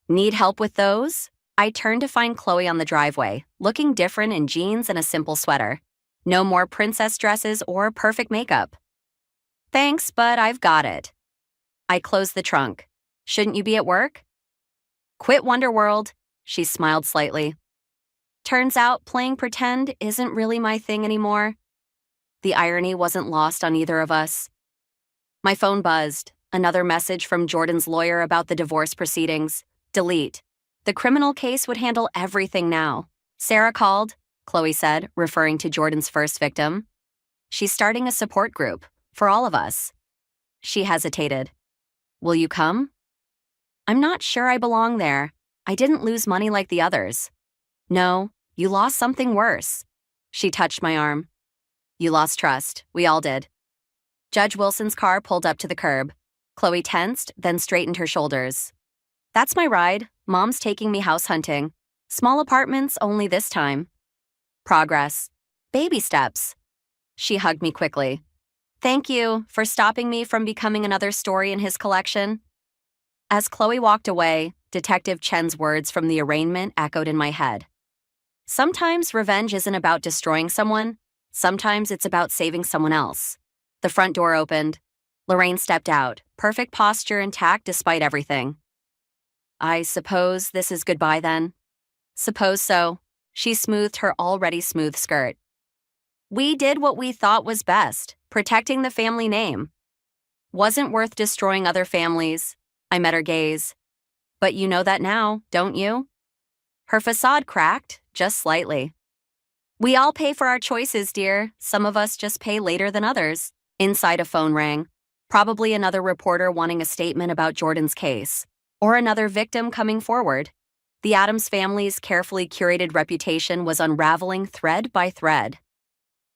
Need help with those? I turned to find Chloe on the driveway, looking different in jeans and a simple sweater. No more princess dresses or perfect makeup. Thanks, but I've got it. I closed the trunk. Shouldn't you be at work? Quit Wonderworld, she smiled slightly. Turns out playing pretend isn't really my thing anymore. The irony wasn't lost on either of us. My phone buzzed. Another message from Jordan's lawyer about the divorce proceedings. Delete. The criminal case would handle everything now. Sarah called, Chloe said, referring to Jordan's first victim. She's starting a support group, for all of us. She hesitated. Will you come? I'm not sure I belong there. I didn't lose money like the others. No, you lost something worse. She touched my arm. You lost trust. We all did. Judge Wilson's car pulled up to the curb. Chloe tensed, then straightened her shoulders. That's my ride. Mom's taking me house hunting. Small apartments only this time. Progress. Baby steps. She hugged me quickly. Thank you for stopping me from becoming another story in his collection. As Chloe walked away, Detective Chen's words from the arraignment echoed in my head. Sometimes revenge isn't about destroying someone. Sometimes it's about saving someone else. The front door opened. Lorraine stepped out, perfect posture intact despite everything. I suppose this is goodbye then? Suppose so. She smoothed her already smooth skirt. We did what we thought was best, protecting the family name. Wasn't worth destroying other families. I met her gaze. But you know that now, don't you? Her facade cracked, just slightly. We all pay for our choices, dear. Some of us just pay later than others. Inside, a phone rang. Probably another reporter wanting a statement about Jordan's case. Or another victim coming forward. The Addams family's carefully curated reputation was unraveling thread by thread.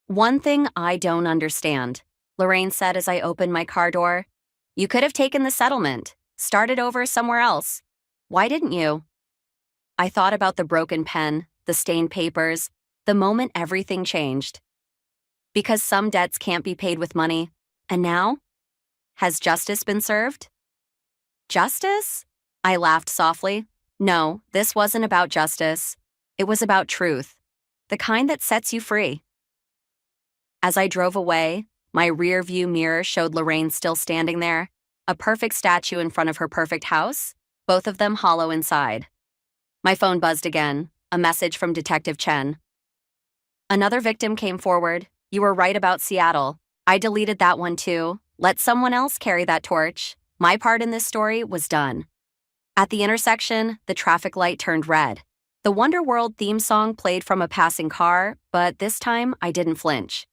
One thing I don't understand, Lorraine said as I opened my car door. You could have taken the settlement, started over somewhere else. Why didn't you? I thought about the broken pen, the stained papers, the moment everything changed. Because some debts can't be paid with money. And now? Has justice been served? Justice? I laughed softly. No, this wasn't about justice. It was about truth. The kind that sets you free. As I drove away, my rear-view mirror showed Lorraine still standing there, a perfect statue in front of her perfect house, both of them hollow inside. My phone buzzed again, a message from Detective Chen. Another victim came forward. You were right about Seattle. I deleted that one too. Let someone else carry that torch. My part in this story was done. At the intersection, the traffic light turned red. The Wonderworld theme song played from a passing car, but this time I didn't flinch.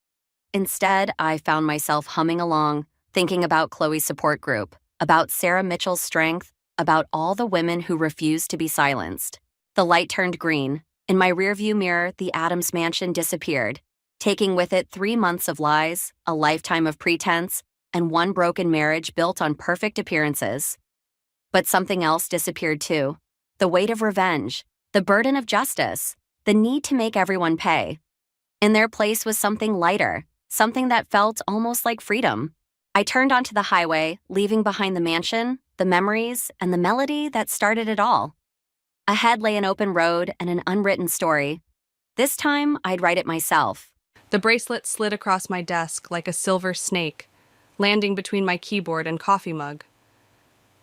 Instead, I found myself humming along, thinking about Chloe's support group, about Sarah Mitchell's strength, about all the women who refused to be silenced. The light turned green. In my rearview mirror, the Addams mansion disappeared, taking with it 3 months of lies, a lifetime of pretense, and one broken marriage built on perfect appearances. But something else disappeared too. The weight of revenge, the burden of justice, the need to make everyone pay. In their place was something lighter, something that felt almost like freedom. I turned onto the highway, leaving behind the mansion, the memories, and the melody that started it all. Ahead lay an open road and an unwritten story. This time, I'd write it myself. The bracelet slid across my desk like a silver snake, landing between my keyboard and coffee mug.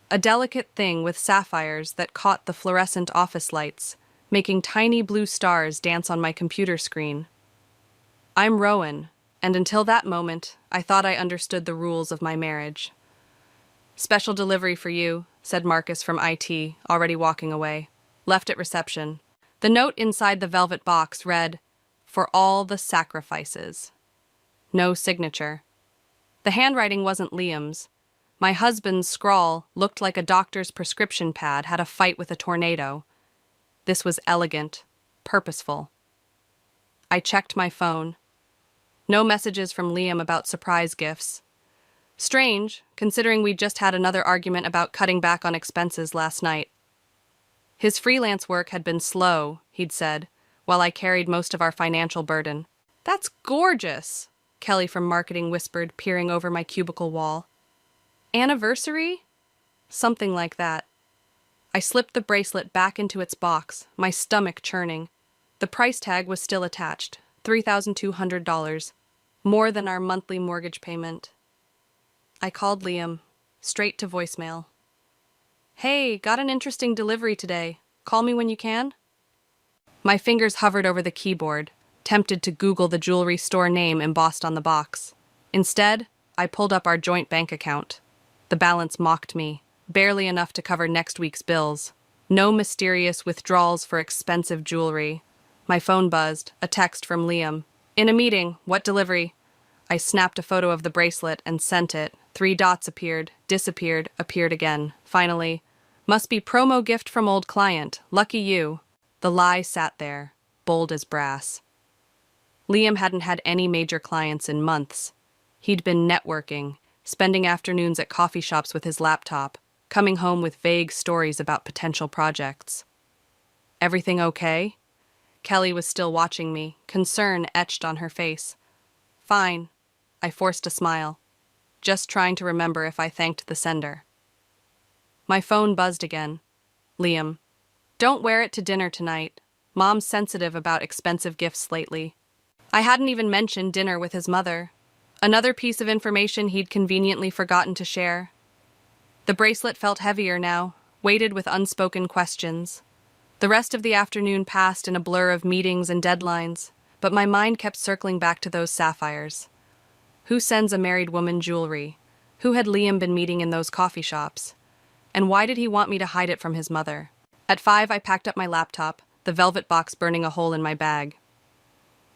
A delicate thing with sapphires that caught the fluorescent office lights, making tiny blue stars dance on my computer screen. I'm Rowan, and until that moment, I thought I understood the rules of my marriage. Special delivery for you, said Marcus from IT, already walking away. Left at reception. The note inside the velvet box read, "For all the sacrifices." No signature. The handwriting wasn't Liam's. My husband's scrawl looked like a doctor's prescription pad had a fight with a tornado. This was elegant, purposeful. I checked my phone. No messages from Liam about surprise gifts. Strange, considering we just had another argument about cutting back on expenses last night. His freelance work had been slow, he'd said, while I carried most of our financial burden. That's gorgeous, Kelly from marketing whispered, peering over my cubicle wall. Anniversary? Something like that. I slipped the bracelet back into its box, my stomach churning. The price tag was still attached, $3,200, more than our monthly mortgage payment. I called Liam, straight to voicemail. Hey, got an interesting delivery today. Call me when you can? My fingers hovered over the keyboard, tempted to Google the jewelry store name embossed on the box. Instead, I pulled up our joint bank account. The balance mocked me, barely enough to cover next week's bills. No mysterious withdrawals for expensive jewelry. My phone buzzed, a text from Liam. In a meeting, what delivery? I snapped a photo of the bracelet and sent it. 3 dots appeared, disappeared, appeared again. Finally, Must be promo gift from old client. Lucky you. The lie sat there, bold as brass. Liam hadn't had any major clients in months. He'd been networking, spending afternoons at coffee shops with his laptop, coming home with vague stories about potential projects. Everything okay? Kelly was still watching me, concern etched on her face. Fine. I forced a smile, just trying to remember if I thanked the sender. My phone buzzed again. Liam. Don't wear it to dinner tonight. Mom's sensitive about expensive gifts lately. I hadn't even mentioned dinner with his mother. Another piece of information he'd conveniently forgotten to share. The bracelet felt heavier now, weighted with unspoken questions. The rest of the afternoon passed in a blur of meetings and deadlines, but my mind kept circling back to those sapphires. Who sends a married woman jewelry? Who had Liam been meeting in those coffee shops? And why did he want me to hide it from his mother? At 5, I packed up my laptop, the velvet box burning a hole in my bag.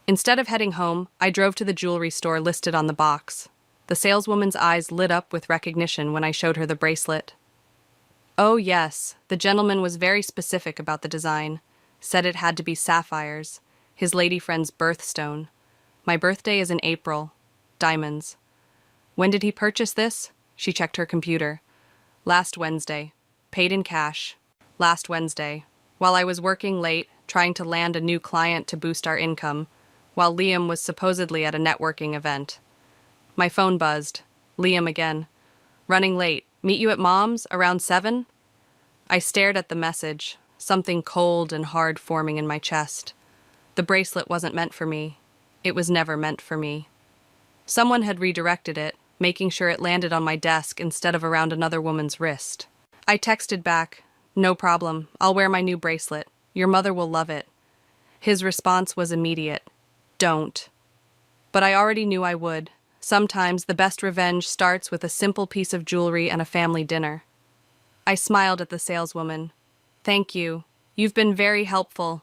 Instead of heading home, I drove to the jewelry store listed on the box. The saleswoman's eyes lit up with recognition when I showed her the bracelet. Oh yes, the gentleman was very specific about the design. Said it had to be sapphires, his lady friend's birthstone. My birthday is in April. Diamonds. When did he purchase this? She checked her computer. Last Wednesday. Paid in cash. Last Wednesday. While I was working late, trying to land a new client to boost our income, while Liam was supposedly at a networking event. My phone buzzed. Liam again. Running late. Meet you at Mom's around 7? I stared at the message, something cold and hard forming in my chest. The bracelet wasn't meant for me. It was never meant for me. Someone had redirected it, making sure it landed on my desk instead of around another woman's wrist. I texted back, "No problem, I'll wear my new bracelet. Your mother will love it." His response was immediate, "Don't." But I already knew I would. Sometimes the best revenge starts with a simple piece of jewelry and a family dinner. I smiled at the saleswoman. "Thank you. You've been very helpful."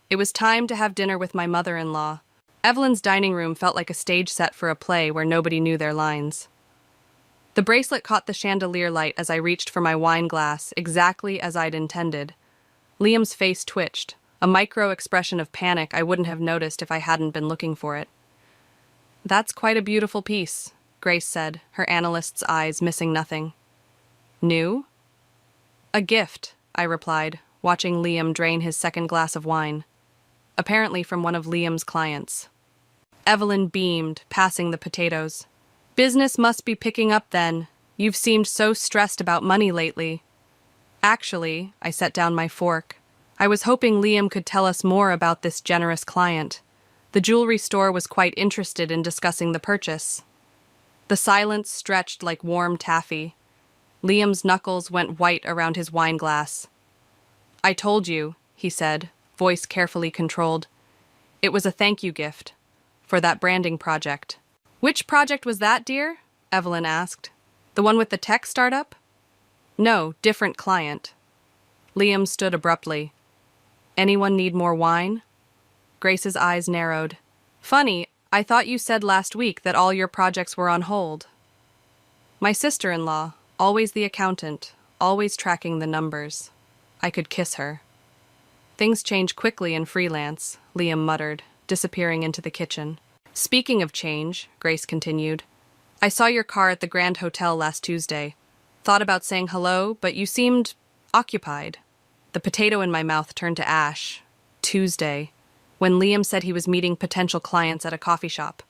It was time to have dinner with my mother-in-law. Evelyn's dining room felt like a stage set for a play where nobody knew their lines. The bracelet caught the chandelier light as I reached for my wine glass, exactly as I'd intended. Liam's face twitched, a micro-expression of panic I wouldn't have noticed if I hadn't been looking for it. "That's quite a beautiful piece," Grace said, her analyst's eyes missing nothing. "New?" "A gift," I replied, watching Liam drain his second glass of wine. Apparently from one of Liam's clients. Evelyn beamed, passing the potatoes. "Business must be picking up then. You've seemed so stressed about money lately." Actually, I set down my fork. I was hoping Liam could tell us more about this generous client. The jewelry store was quite interested in discussing the purchase. The silence stretched like warm taffy. Liam's knuckles went white around his wine glass. "I told you," he said, voice carefully controlled. "It was a thank you gift. For that branding project." "Which project was that, dear?" Evelyn asked. "The one with the tech startup?" "No, different client." Liam stood abruptly. "Anyone need more wine?" Grace's eyes narrowed. "Funny, I thought you said last week that all your projects were on hold." My sister-in-law, always the accountant, always tracking the numbers. I could kiss her. "Things change quickly in freelance," Liam muttered, disappearing into the kitchen. "Speaking of change," Grace continued, "I saw your car at the Grand Hotel last Tuesday. Thought about saying hello, but you seemed occupied." The potato in my mouth turned to ash. Tuesday, when Liam said he was meeting potential clients at a coffee shop.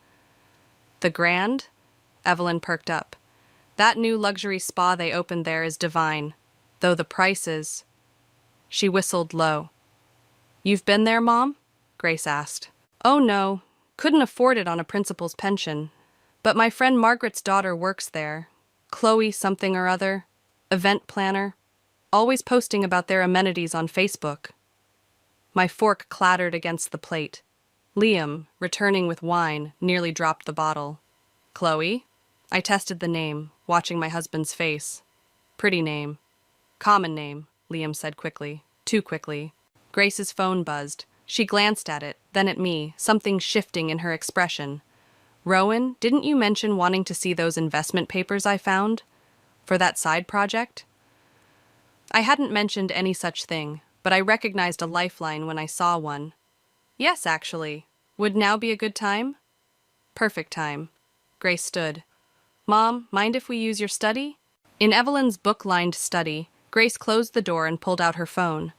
"The Grand?" Evelyn perked up. "That new luxury spa they opened there is divine, though the prices—" She whistled low. "You've been there, Mom?" Grace asked. "Oh no, couldn't afford it on a principal's pension. But my friend Margaret's daughter works there. Chloe something or other, event planner, always posting about their amenities on Facebook." My fork clattered against the plate. Liam, returning with wine, nearly dropped the bottle. "Chloe?" I tested the name, watching my husband's face. "Pretty name." "Common name," Liam said quickly. Too quickly. Grace's phone buzzed. She glanced at it, then at me, something shifting in her expression. "Rowan, didn't you mention wanting to see those investment papers I found? For that side project?" I hadn't mentioned any such thing, but I recognized a lifeline when I saw one. Yes, actually. Would now be a good time? Perfect time. Grace stood. Mom, mind if we use your study? In Evelyn's book-lined study, Grace closed the door and pulled out her phone.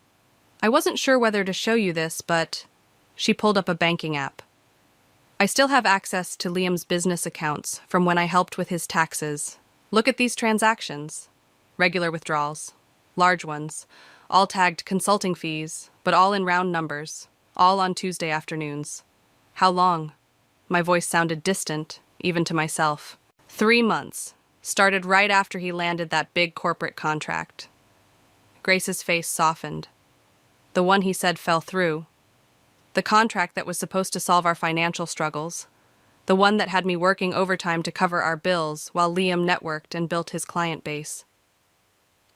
I wasn't sure whether to show you this, but she pulled up a banking app. I still have access to Liam's business accounts from when I helped with his taxes. Look at these transactions. Regular withdrawals. Large ones. All tagged consulting fees, but all in round numbers. All on Tuesday afternoons. How long? My voice sounded distant, even to myself. 3 months. Started right after he landed that big corporate contract. Grace's face softened. The one he said fell through. The contract that was supposed to solve our financial struggles. The one that had me working overtime to cover our bills while Liam networked and built his client base.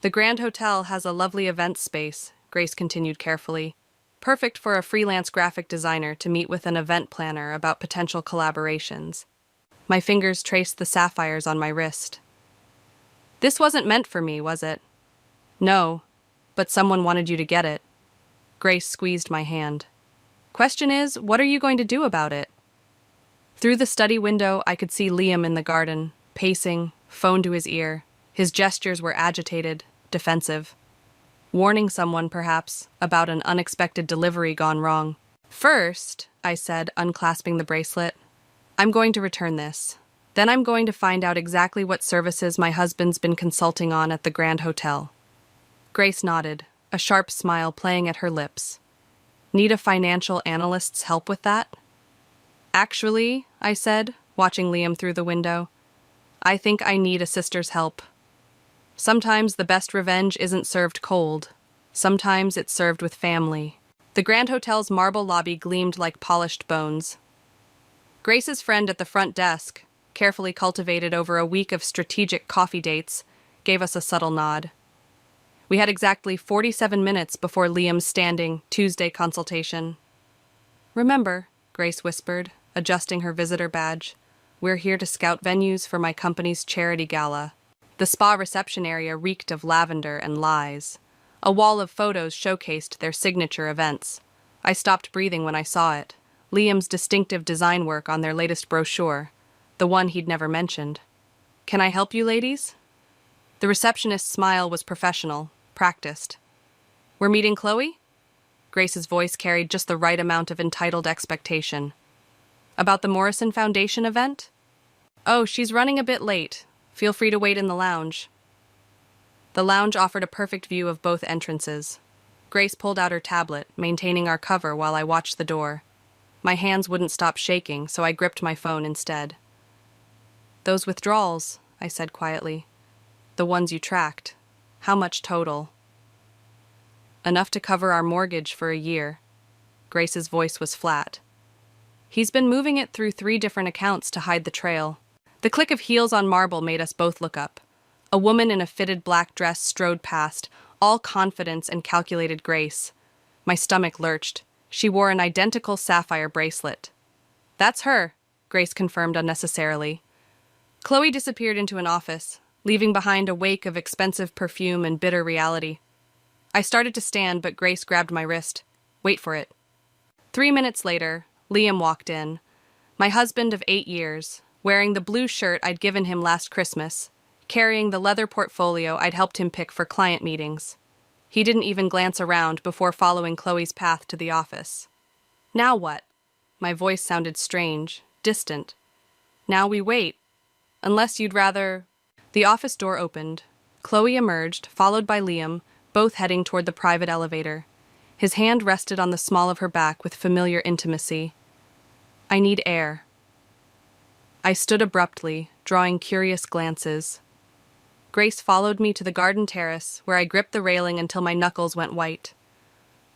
The Grand Hotel has a lovely event space, Grace continued carefully. Perfect for a freelance graphic designer to meet with an event planner about potential collaborations. My fingers traced the sapphires on my wrist. This wasn't meant for me, was it? No, but someone wanted you to get it. Grace squeezed my hand. Question is, what are you going to do about it? Through the study window, I could see Liam in the garden, pacing, phone to his ear. His gestures were agitated, defensive. Warning someone, perhaps, about an unexpected delivery gone wrong. First, I said, unclasping the bracelet, I'm going to return this. Then I'm going to find out exactly what services my husband's been consulting on at the Grand Hotel. Grace nodded, a sharp smile playing at her lips. Need a financial analyst's help with that? Actually, I said, watching Liam through the window, I think I need a sister's help. Sometimes the best revenge isn't served cold. Sometimes it's served with family. The Grand Hotel's marble lobby gleamed like polished bones. Grace's friend at the front desk, carefully cultivated over a week of strategic coffee dates, gave us a subtle nod. We had exactly 47 minutes before Liam's standing Tuesday consultation. Remember, Grace whispered, adjusting her visitor badge, we're here to scout venues for my company's charity gala. The spa reception area reeked of lavender and lies. A wall of photos showcased their signature events. I stopped breathing when I saw it. Liam's distinctive design work on their latest brochure, the one he'd never mentioned. Can I help you, ladies? The receptionist's smile was professional, practiced. We're meeting Chloe? Grace's voice carried just the right amount of entitled expectation. About the Morrison Foundation event? Oh, she's running a bit late. Feel free to wait in the lounge. The lounge offered a perfect view of both entrances. Grace pulled out her tablet, maintaining our cover while I watched the door. My hands wouldn't stop shaking, so I gripped my phone instead. Those withdrawals, I said quietly. The ones you tracked. How much total? Enough to cover our mortgage for a year. Grace's voice was flat. He's been moving it through 3 different accounts to hide the trail. The click of heels on marble made us both look up. A woman in a fitted black dress strode past, all confidence and calculated grace. My stomach lurched. She wore an identical sapphire bracelet. That's her, Grace confirmed unnecessarily. Chloe disappeared into an office, leaving behind a wake of expensive perfume and bitter reality. I started to stand, but Grace grabbed my wrist. Wait for it. 3 minutes later, Liam walked in. My husband of 8 years, wearing the blue shirt I'd given him last Christmas, carrying the leather portfolio I'd helped him pick for client meetings. He didn't even glance around before following Chloe's path to the office. Now what? My voice sounded strange, distant. Now we wait. Unless you'd rather... The office door opened. Chloe emerged, followed by Liam, both heading toward the private elevator. His hand rested on the small of her back with familiar intimacy. I need air. I stood abruptly, drawing curious glances. Grace followed me to the garden terrace, where I gripped the railing until my knuckles went white.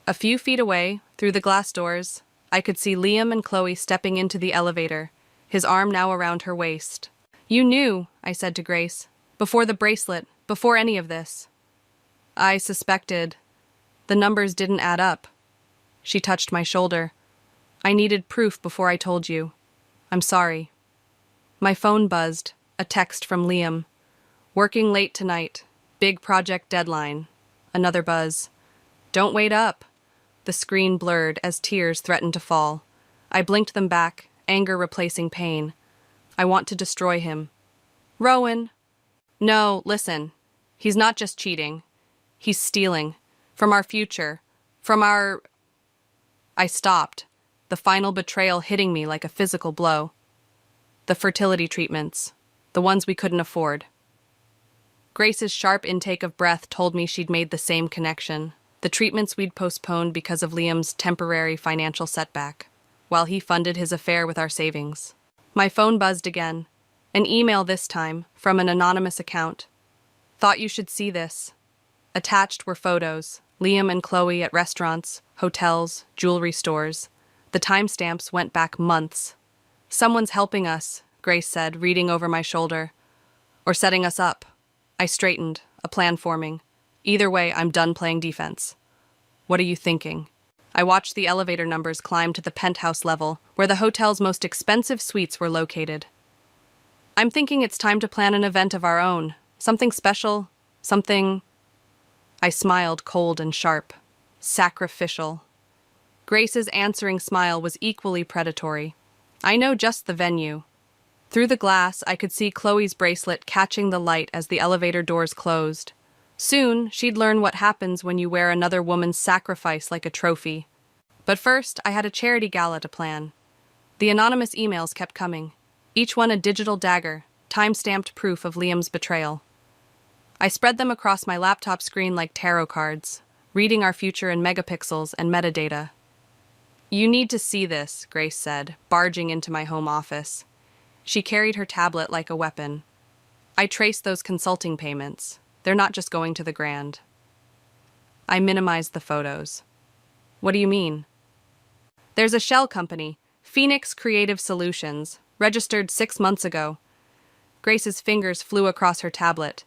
A few feet away, through the glass doors, I could see Liam and Chloe stepping into the elevator, his arm now around her waist. You knew, I said to Grace, before the bracelet, before any of this. I suspected. The numbers didn't add up. She touched my shoulder. I needed proof before I told you. I'm sorry. My phone buzzed, a text from Liam. Working late tonight. Big project deadline. Another buzz. Don't wait up. The screen blurred as tears threatened to fall. I blinked them back, anger replacing pain. I want to destroy him. Rowan! No, listen. He's not just cheating. He's stealing. From our future. From our... I stopped, the final betrayal hitting me like a physical blow. The fertility treatments. The ones we couldn't afford. Grace's sharp intake of breath told me she'd made the same connection. The treatments we'd postponed because of Liam's temporary financial setback, while he funded his affair with our savings. My phone buzzed again. An email this time, from an anonymous account. Thought you should see this. Attached were photos, Liam and Chloe at restaurants, hotels, jewelry stores. The timestamps went back months. Someone's helping us, Grace said, reading over my shoulder. Or setting us up. I straightened, a plan forming. Either way, I'm done playing defense. What are you thinking? I watched the elevator numbers climb to the penthouse level, where the hotel's most expensive suites were located. I'm thinking it's time to plan an event of our own. Something special. Something... I smiled, cold and sharp. Sacrificial. Grace's answering smile was equally predatory. I know just the venue. Through the glass, I could see Chloe's bracelet catching the light as the elevator doors closed. Soon, she'd learn what happens when you wear another woman's sacrifice like a trophy. But first, I had a charity gala to plan. The anonymous emails kept coming, each one a digital dagger, time-stamped proof of Liam's betrayal. I spread them across my laptop screen like tarot cards, reading our future in megapixels and metadata. You need to see this, Grace said, barging into my home office. She carried her tablet like a weapon. I traced those consulting payments. They're not just going to the grand. I minimized the photos. What do you mean? There's a shell company, Phoenix Creative Solutions, registered 6 months ago. Grace's fingers flew across her tablet.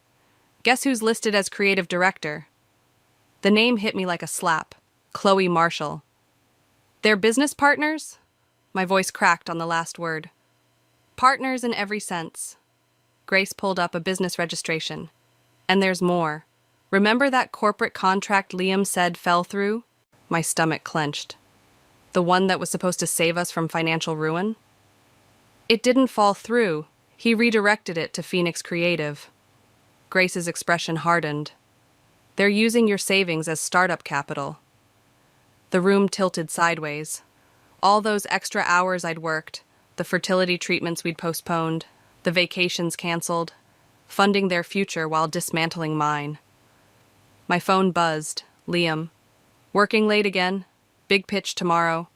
Guess who's listed as creative director? The name hit me like a slap. Chloe Marshall. They're business partners? My voice cracked on the last word. Partners in every sense. Grace pulled up a business registration. And there's more. Remember that corporate contract Liam said fell through? My stomach clenched. The one that was supposed to save us from financial ruin? It didn't fall through. He redirected it to Phoenix Creative. Grace's expression hardened. They're using your savings as startup capital. The room tilted sideways. All those extra hours I'd worked, the fertility treatments we'd postponed, the vacations canceled, funding their future while dismantling mine. My phone buzzed. Liam. Working late again. Big pitch tomorrow.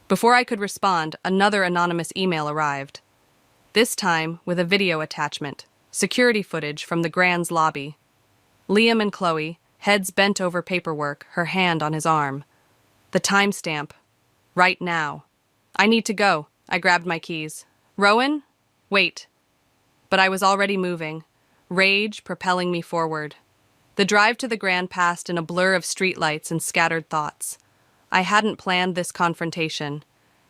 Before I could respond, another anonymous email arrived. This time with a video attachment, security footage from the Grand's lobby. Liam and Chloe, heads bent over paperwork, her hand on his arm. The timestamp. Right now. I need to go. I grabbed my keys. Rowan? Wait. But I was already moving, rage propelling me forward. The drive to the Grand passed in a blur of streetlights and scattered thoughts. I hadn't planned this confrontation,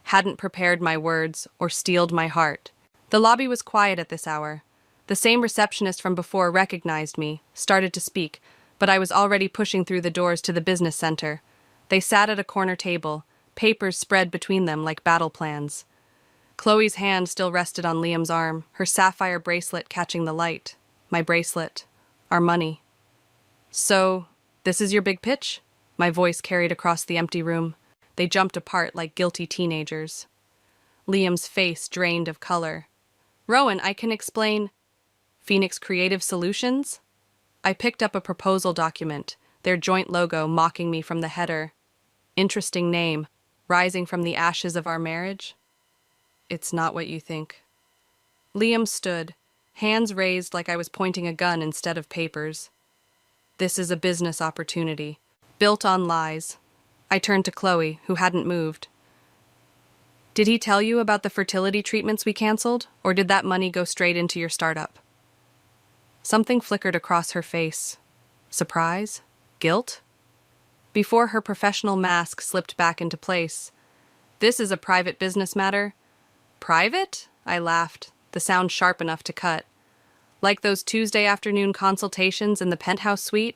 hadn't prepared my words or steeled my heart. The lobby was quiet at this hour. The same receptionist from before recognized me, started to speak, but I was already pushing through the doors to the business center. They sat at a corner table, papers spread between them like battle plans. Chloe's hand still rested on Liam's arm, her sapphire bracelet catching the light. My bracelet. Our money. So, this is your big pitch? My voice carried across the empty room. They jumped apart like guilty teenagers. Liam's face drained of color. Rowan, I can explain. Phoenix Creative Solutions? I picked up a proposal document, their joint logo mocking me from the header. Interesting name. Rising from the ashes of our marriage? It's not what you think. Liam stood, hands raised like I was pointing a gun instead of papers. This is a business opportunity, built on lies. I turned to Chloe, who hadn't moved. Did he tell you about the fertility treatments we canceled, or did that money go straight into your startup? Something flickered across her face. Surprise? Guilt? Before her professional mask slipped back into place. This is a private business matter. Private? I laughed, the sound sharp enough to cut. Like those Tuesday afternoon consultations in the penthouse suite?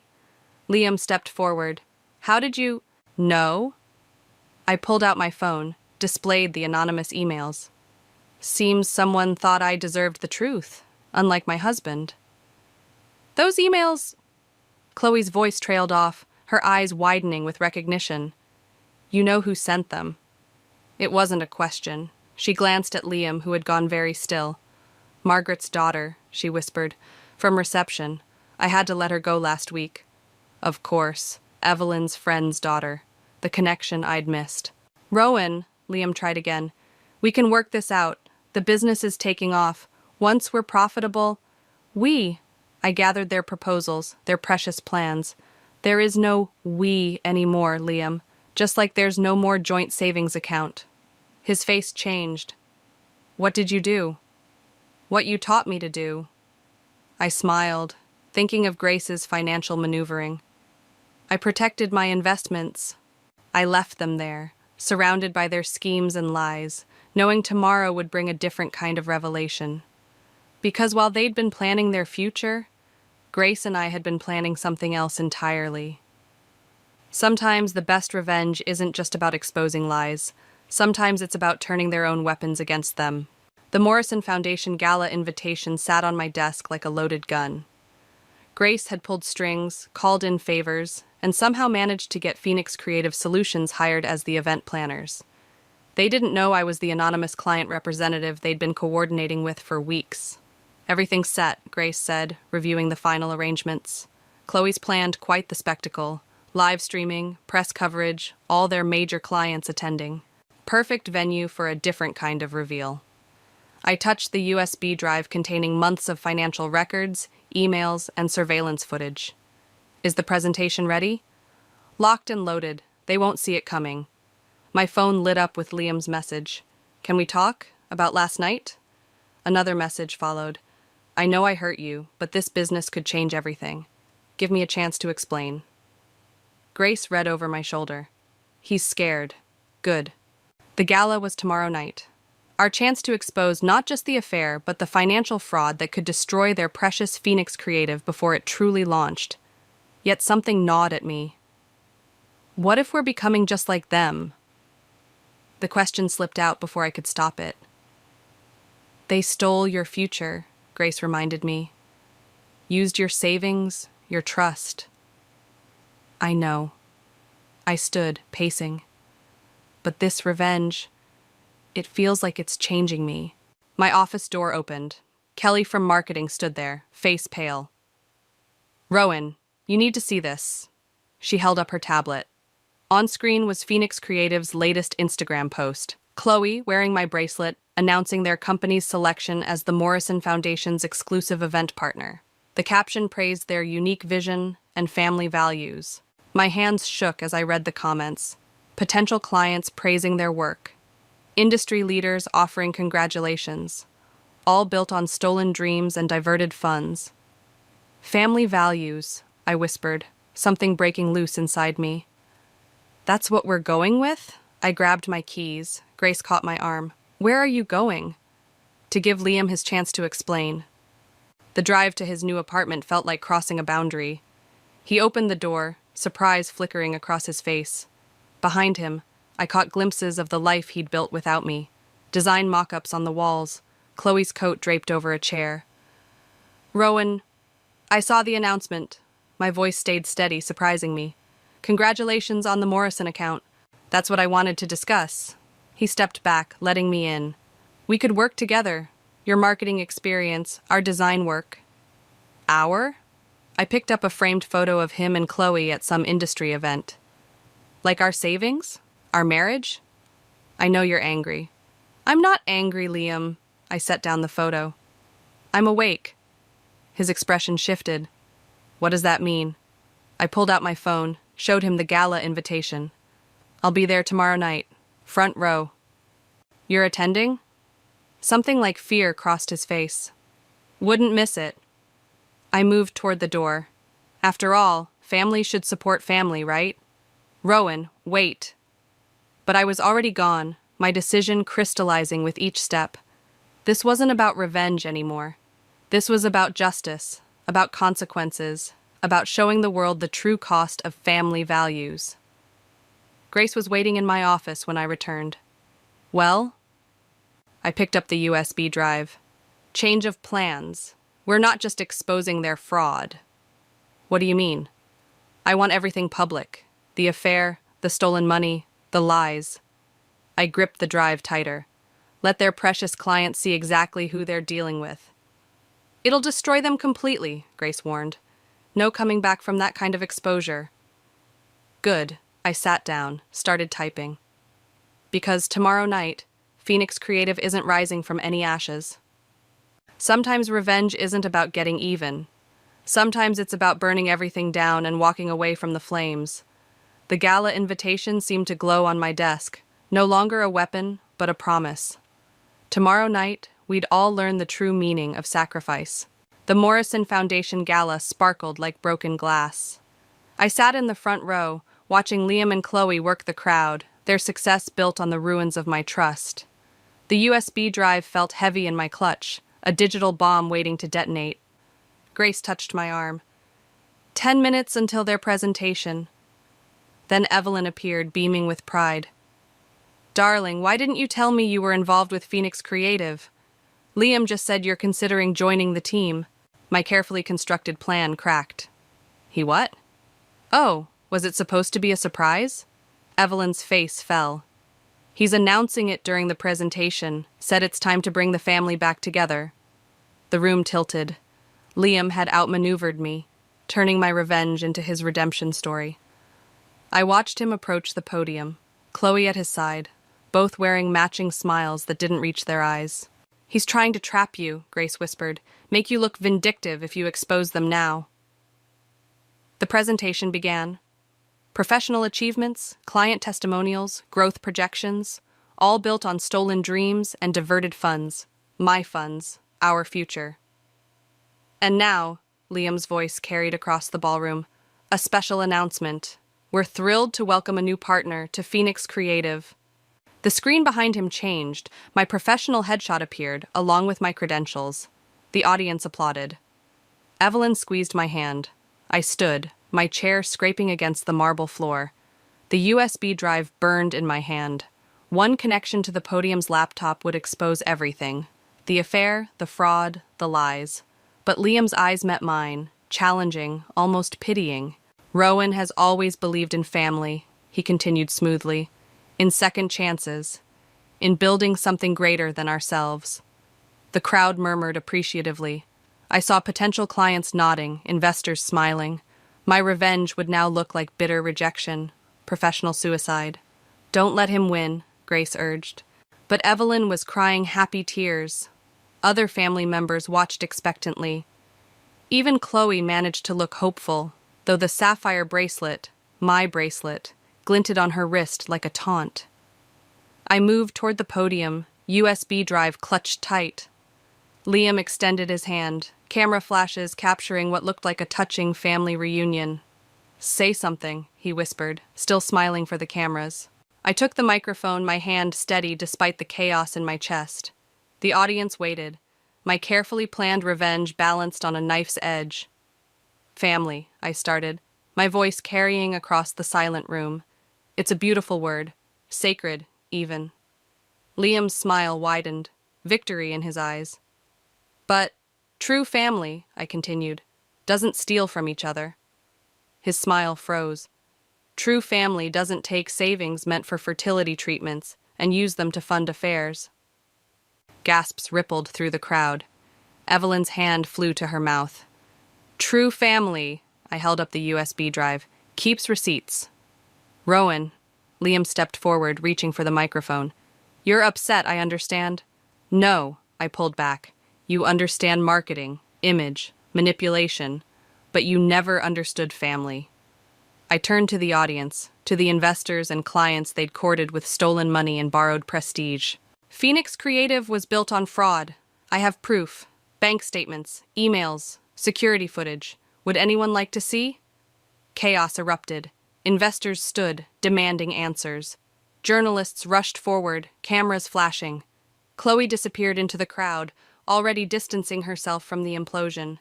Liam stepped forward. How did you know? I pulled out my phone, displayed the anonymous emails. Seems someone thought I deserved the truth, unlike my husband. Those emails... Chloe's voice trailed off, her eyes widening with recognition. You know who sent them. It wasn't a question. She glanced at Liam, who had gone very still. Margaret's daughter, she whispered. From reception. I had to let her go last week. Of course. Evelyn's friend's daughter. The connection I'd missed. Rowan, Liam tried again. We can work this out. The business is taking off. Once we're profitable... I gathered their proposals, their precious plans. There is no we anymore, Liam. Just like there's no more joint savings account. His face changed. What did you do? What you taught me to do. I smiled, thinking of Grace's financial maneuvering. I protected my investments. I left them there, surrounded by their schemes and lies, knowing tomorrow would bring a different kind of revelation. Because while they'd been planning their future, Grace and I had been planning something else entirely. Sometimes the best revenge isn't just about exposing lies. Sometimes it's about turning their own weapons against them. The Morrison Foundation gala invitation sat on my desk like a loaded gun. Grace had pulled strings, called in favors, and somehow managed to get Phoenix Creative Solutions hired as the event planners. They didn't know I was the anonymous client representative they'd been coordinating with for weeks. Everything's set, Grace said, reviewing the final arrangements. Chloe's planned quite the spectacle. Live streaming, press coverage, all their major clients attending. Perfect venue for a different kind of reveal. I touched the USB drive containing months of financial records, emails, and surveillance footage. Is the presentation ready? Locked and loaded. They won't see it coming. My phone lit up with Liam's message. Can we talk? About last night? Another message followed. I know I hurt you, but this business could change everything. Give me a chance to explain. Grace read over my shoulder. He's scared. Good. The gala was tomorrow night. Our chance to expose not just the affair, but the financial fraud that could destroy their precious Phoenix Creative before it truly launched. Yet something gnawed at me. What if we're becoming just like them? The question slipped out before I could stop it. They stole your future, Grace reminded me. Used your savings, your trust. I know. I stood, pacing. But this revenge, it feels like it's changing me. My office door opened. Kelly from marketing stood there, face pale. Rowan, you need to see this. She held up her tablet. On screen was Phoenix Creative's latest Instagram post. Chloe, wearing my bracelet, announcing their company's selection as the Morrison Foundation's exclusive event partner. The caption praised their unique vision and family values. My hands shook as I read the comments. Potential clients praising their work. Industry leaders offering congratulations. All built on stolen dreams and diverted funds. Family values, I whispered, something breaking loose inside me. That's what we're going with? I grabbed my keys. Grace caught my arm. Where are you going? To give Liam his chance to explain. The drive to his new apartment felt like crossing a boundary. He opened the door, surprise flickering across his face. Behind him, I caught glimpses of the life he'd built without me. Design mock-ups on the walls, Chloe's coat draped over a chair. Rowan, I saw the announcement. My voice stayed steady, surprising me. Congratulations on the Morrison account. That's what I wanted to discuss. He stepped back, letting me in. We could work together. Your marketing experience, our design work. Our? I picked up a framed photo of him and Chloe at some industry event. Like our savings? Our marriage? I know you're angry. I'm not angry, Liam. I set down the photo. I'm awake. His expression shifted. What does that mean? I pulled out my phone, showed him the gala invitation. I'll be there tomorrow night. Front row. You're attending? Something like fear crossed his face. Wouldn't miss it. I moved toward the door. After all, family should support family, right? Rowan, wait. But I was already gone, my decision crystallizing with each step. This wasn't about revenge anymore. This was about justice, about consequences, about showing the world the true cost of family values. Grace was waiting in my office when I returned. Well? I picked up the USB drive. Change of plans. We're not just exposing their fraud. What do you mean? I want everything public. The affair, the stolen money, the lies. I gripped the drive tighter. Let their precious clients see exactly who they're dealing with. It'll destroy them completely, Grace warned. No coming back from that kind of exposure. Good. I sat down, started typing. Because tomorrow night, Phoenix Creative isn't rising from any ashes. Sometimes revenge isn't about getting even. Sometimes it's about burning everything down and walking away from the flames. The gala invitation seemed to glow on my desk, no longer a weapon, but a promise. Tomorrow night, we'd all learn the true meaning of sacrifice. The Morrison Foundation gala sparkled like broken glass. I sat in the front row, watching Liam and Chloe work the crowd, their success built on the ruins of my trust. The USB drive felt heavy in my clutch, a digital bomb waiting to detonate. Grace touched my arm. 10 minutes until their presentation. Then Evelyn appeared, beaming with pride. Darling, why didn't you tell me you were involved with Phoenix Creative? Liam just said you're considering joining the team. My carefully constructed plan cracked. He what? Oh, was it supposed to be a surprise? Evelyn's face fell. He's announcing it during the presentation, said it's time to bring the family back together. The room tilted. Liam had outmaneuvered me, turning my revenge into his redemption story. I watched him approach the podium, Chloe at his side, both wearing matching smiles that didn't reach their eyes. He's trying to trap you, Grace whispered, make you look vindictive if you expose them now. The presentation began. Professional achievements, client testimonials, growth projections, all built on stolen dreams and diverted funds. My funds, our future. And now, Liam's voice carried across the ballroom, a special announcement. We're thrilled to welcome a new partner to Phoenix Creative. The screen behind him changed. My professional headshot appeared, along with my credentials. The audience applauded. Evelyn squeezed my hand. I stood, my chair scraping against the marble floor. The USB drive burned in my hand. One connection to the podium's laptop would expose everything. The affair, the fraud, the lies. But Liam's eyes met mine, challenging, almost pitying. Rowan has always believed in family, he continued smoothly. In second chances, in building something greater than ourselves. The crowd murmured appreciatively. I saw potential clients nodding, investors smiling. My revenge would now look like bitter rejection, professional suicide. Don't let him win, Grace urged. But Evelyn was crying happy tears. Other family members watched expectantly. Even Chloe managed to look hopeful, though the sapphire bracelet, my bracelet, glinted on her wrist like a taunt. I moved toward the podium, USB drive clutched tight. Liam extended his hand, camera flashes capturing what looked like a touching family reunion. Say something, he whispered, still smiling for the cameras. I took the microphone, my hand steady despite the chaos in my chest. The audience waited, my carefully planned revenge balanced on a knife's edge. Family, I started, my voice carrying across the silent room. It's a beautiful word, sacred, even. Liam's smile widened, victory in his eyes. But true family, I continued, doesn't steal from each other. His smile froze. True family doesn't take savings meant for fertility treatments and use them to fund affairs. Gasps rippled through the crowd. Evelyn's hand flew to her mouth. True family, I held up the USB drive, keeps receipts. Rowan, Liam stepped forward, reaching for the microphone. You're upset, I understand. No, I pulled back. You understand marketing, image, manipulation, but you never understood family. I turned to the audience, to the investors and clients they'd courted with stolen money and borrowed prestige. Phoenix Creative was built on fraud. I have proof. Bank statements, emails, security footage. Would anyone like to see? Chaos erupted. Investors stood, demanding answers. Journalists rushed forward, cameras flashing. Chloe disappeared into the crowd, already distancing herself from the implosion.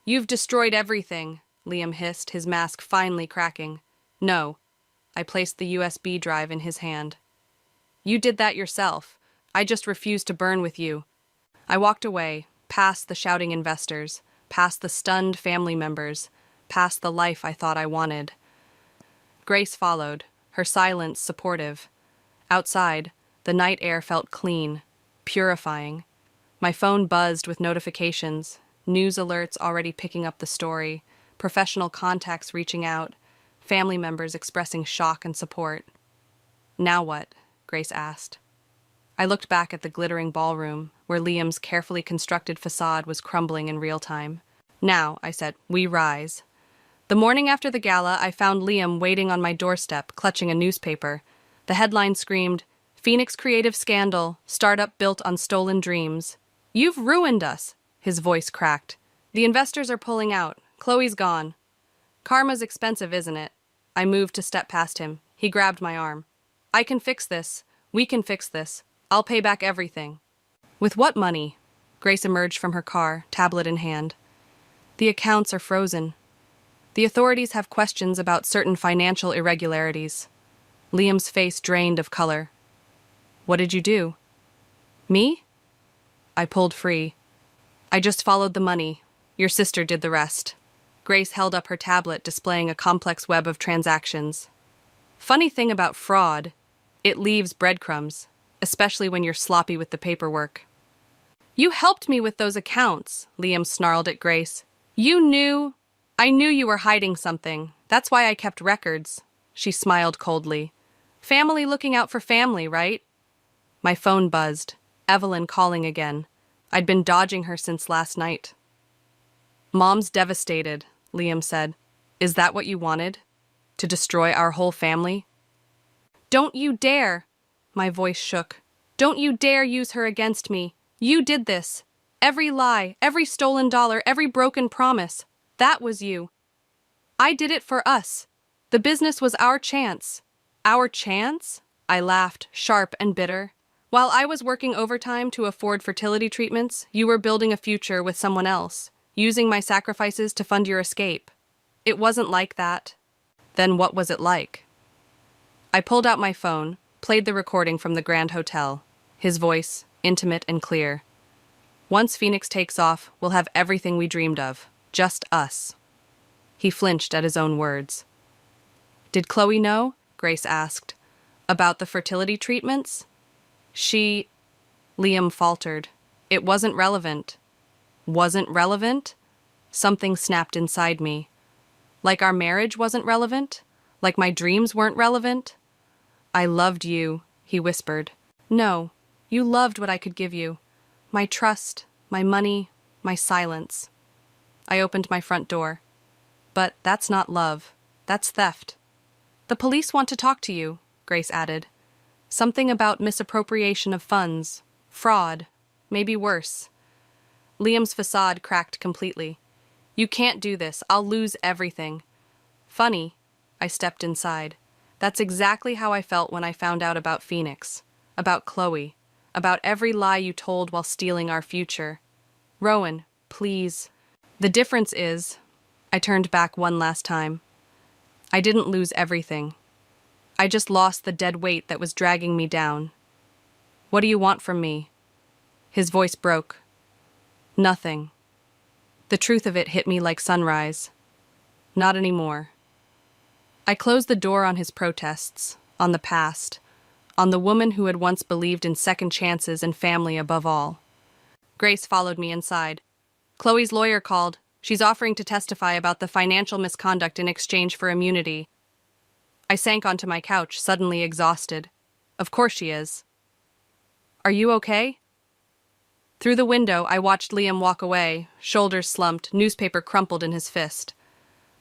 You've destroyed everything, Liam hissed, his mask finally cracking. No. I placed the USB drive in his hand. You did that yourself. I just refused to burn with you. I walked away, past the shouting investors, past the stunned family members, past the life I thought I wanted. Grace followed, her silence supportive. Outside, the night air felt clean, purifying. My phone buzzed with notifications, news alerts already picking up the story, professional contacts reaching out, family members expressing shock and support. Now what? Grace asked. I looked back at the glittering ballroom, where Liam's carefully constructed facade was crumbling in real time. Now, I said, we rise. The morning after the gala, I found Liam waiting on my doorstep, clutching a newspaper. The headline screamed, Phoenix Creative Scandal, Startup Built on Stolen Dreams. You've ruined us, his voice cracked. The investors are pulling out. Chloe's gone. Karma's expensive, isn't it? I moved to step past him. He grabbed my arm. I can fix this. We can fix this. I'll pay back everything. With what money? Grace emerged from her car, tablet in hand. The accounts are frozen. The authorities have questions about certain financial irregularities. Liam's face drained of color. What did you do? Me? I pulled free. I just followed the money. Your sister did the rest. Grace held up her tablet, displaying a complex web of transactions. Funny thing about fraud, it leaves breadcrumbs, especially when you're sloppy with the paperwork. You helped me with those accounts, Liam snarled at Grace. I knew you were hiding something. That's why I kept records. She smiled coldly. Family looking out for family, right? My phone buzzed. Evelyn calling again. I'd been dodging her since last night. Mom's devastated, Liam said. Is that what you wanted? To destroy our whole family? Don't you dare! My voice shook. Don't you dare use her against me. You did this. Every lie, every stolen dollar, every broken promise. That was you. I did it for us. The business was our chance. Our chance? I laughed, sharp and bitter. While I was working overtime to afford fertility treatments, you were building a future with someone else, using my sacrifices to fund your escape. It wasn't like that. Then what was it like? I pulled out my phone, played the recording from the Grand Hotel. His voice, intimate and clear. Once Phoenix takes off, we'll have everything we dreamed of. Just us. He flinched at his own words. Did Chloe know? Grace asked. About the fertility treatments? Liam faltered. It wasn't relevant. Wasn't relevant? Something snapped inside me. Like our marriage wasn't relevant? Like my dreams weren't relevant? I loved you, he whispered. No, you loved what I could give you. My trust, my money, my silence. I opened my front door. But that's not love. That's theft. The police want to talk to you, Grace added. Something about misappropriation of funds, fraud, maybe worse. Liam's facade cracked completely. You can't do this. I'll lose everything. Funny. I stepped inside. That's exactly how I felt when I found out about Phoenix, about Chloe, about every lie you told while stealing our future. Rowan, please. The difference is, I turned back one last time. I didn't lose everything. I just lost the dead weight that was dragging me down. What do you want from me? His voice broke. Nothing. The truth of it hit me like sunrise. Not anymore. I closed the door on his protests, on the past, on the woman who had once believed in second chances and family above all. Grace followed me inside. Chloe's lawyer called. She's offering to testify about the financial misconduct in exchange for immunity. I sank onto my couch, suddenly exhausted. Of course she is. Are you okay? Through the window, I watched Liam walk away, shoulders slumped, newspaper crumpled in his fist.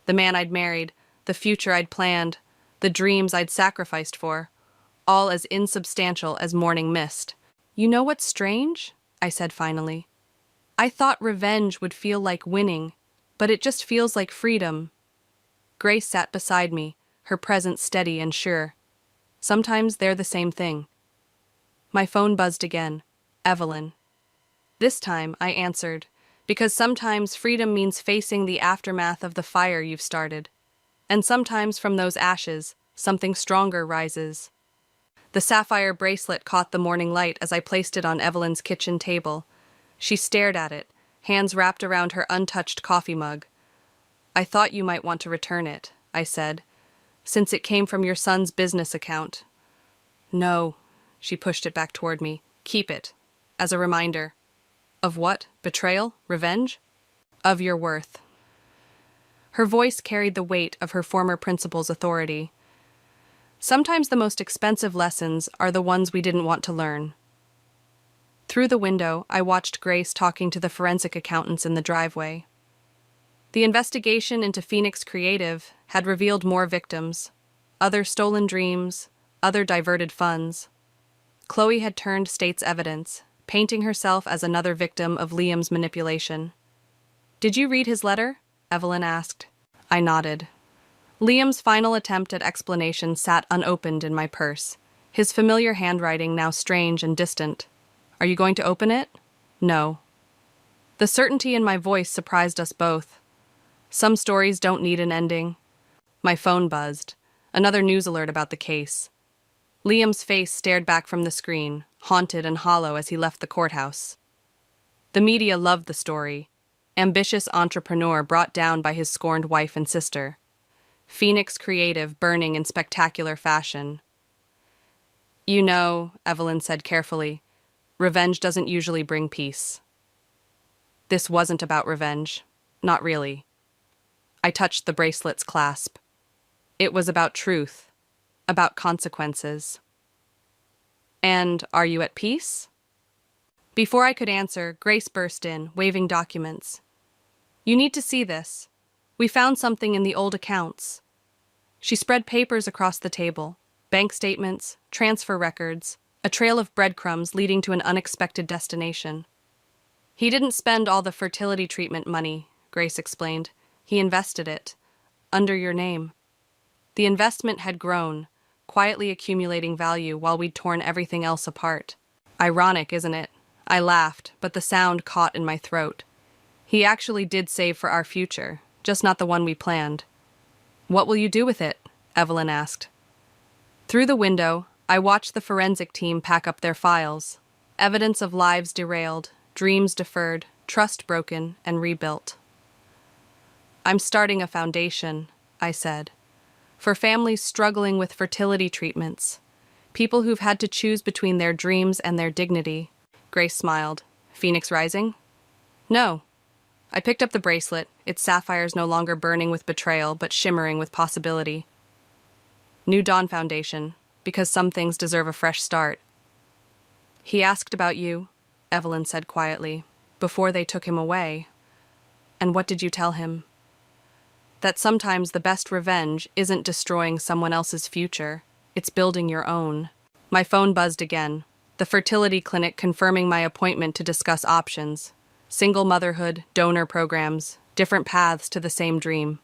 The man I'd married, the future I'd planned, the dreams I'd sacrificed for, all as insubstantial as morning mist. You know what's strange? I said finally. I thought revenge would feel like winning, but it just feels like freedom. Grace sat beside me, her presence steady and sure. Sometimes they're the same thing. My phone buzzed again. Evelyn. This time, I answered, Because sometimes freedom means facing the aftermath of the fire you've started. And sometimes from those ashes, something stronger rises. The sapphire bracelet caught the morning light as I placed it on Evelyn's kitchen table. She stared at it, hands wrapped around her untouched coffee mug. "I thought you might want to return it," I said, "since it came from your son's business account." "No," she pushed it back toward me. "Keep it, as a reminder." "Of what? Betrayal? Revenge?" "Of your worth." Her voice carried the weight of her former principal's authority. Sometimes the most expensive lessons are the ones we didn't want to learn. Through the window, I watched Grace talking to the forensic accountants in the driveway. The investigation into Phoenix Creative had revealed more victims, other stolen dreams, other diverted funds. Chloe had turned state's evidence, painting herself as another victim of Liam's manipulation. "Did you read his letter?" Evelyn asked. I nodded. Liam's final attempt at explanation sat unopened in my purse, his familiar handwriting now strange and distant. "Are you going to open it?" "No." The certainty in my voice surprised us both. Some stories don't need an ending. My phone buzzed. Another news alert about the case. Liam's face stared back from the screen, haunted and hollow as he left the courthouse. The media loved the story. Ambitious entrepreneur brought down by his scorned wife and sister. Phoenix Creative burning in spectacular fashion. "You know," Evelyn said carefully, "revenge doesn't usually bring peace." This wasn't about revenge. Not really. I touched the bracelet's clasp. It was about truth, about consequences. "And are you at peace?" Before I could answer, Grace burst in, waving documents. "You need to see this. We found something in the old accounts." She spread papers across the table, bank statements, transfer records, a trail of breadcrumbs leading to an unexpected destination. "He didn't spend all the fertility treatment money," Grace explained. "He invested it, under your name." The investment had grown, quietly accumulating value while we'd torn everything else apart. Ironic, isn't it? I laughed, but the sound caught in my throat. He actually did save for our future, just not the one we planned. "What will you do with it?" Evelyn asked. Through the window, I watched the forensic team pack up their files. Evidence of lives derailed, dreams deferred, trust broken, and rebuilt. "I'm starting a foundation," I said, "for families struggling with fertility treatments, people who've had to choose between their dreams and their dignity." Grace smiled. "Phoenix Rising?" "No." I picked up the bracelet, its sapphires no longer burning with betrayal, but shimmering with possibility. "New Dawn Foundation, because some things deserve a fresh start." "He asked about you," Evelyn said quietly, "before they took him away." "And what did you tell him?" "That sometimes the best revenge isn't destroying someone else's future, it's building your own." My phone buzzed again, the fertility clinic confirming my appointment to discuss options. Single motherhood, donor programs, different paths to the same dream.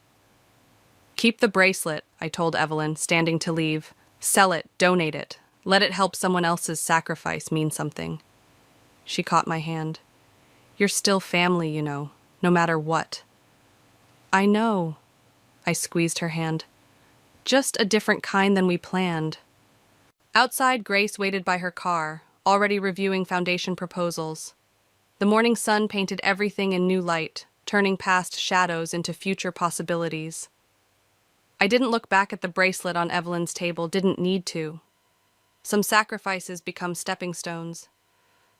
"Keep the bracelet," I told Evelyn, standing to leave. "Sell it, donate it. Let it help someone else's sacrifice mean something." She caught my hand. "You're still family, you know, no matter what." "I know." I squeezed her hand. "Just a different kind than we planned." Outside, Grace waited by her car, already reviewing foundation proposals. The morning sun painted everything in new light, turning past shadows into future possibilities. I didn't look back at the bracelet on Evelyn's table, didn't need to. Some sacrifices become stepping stones.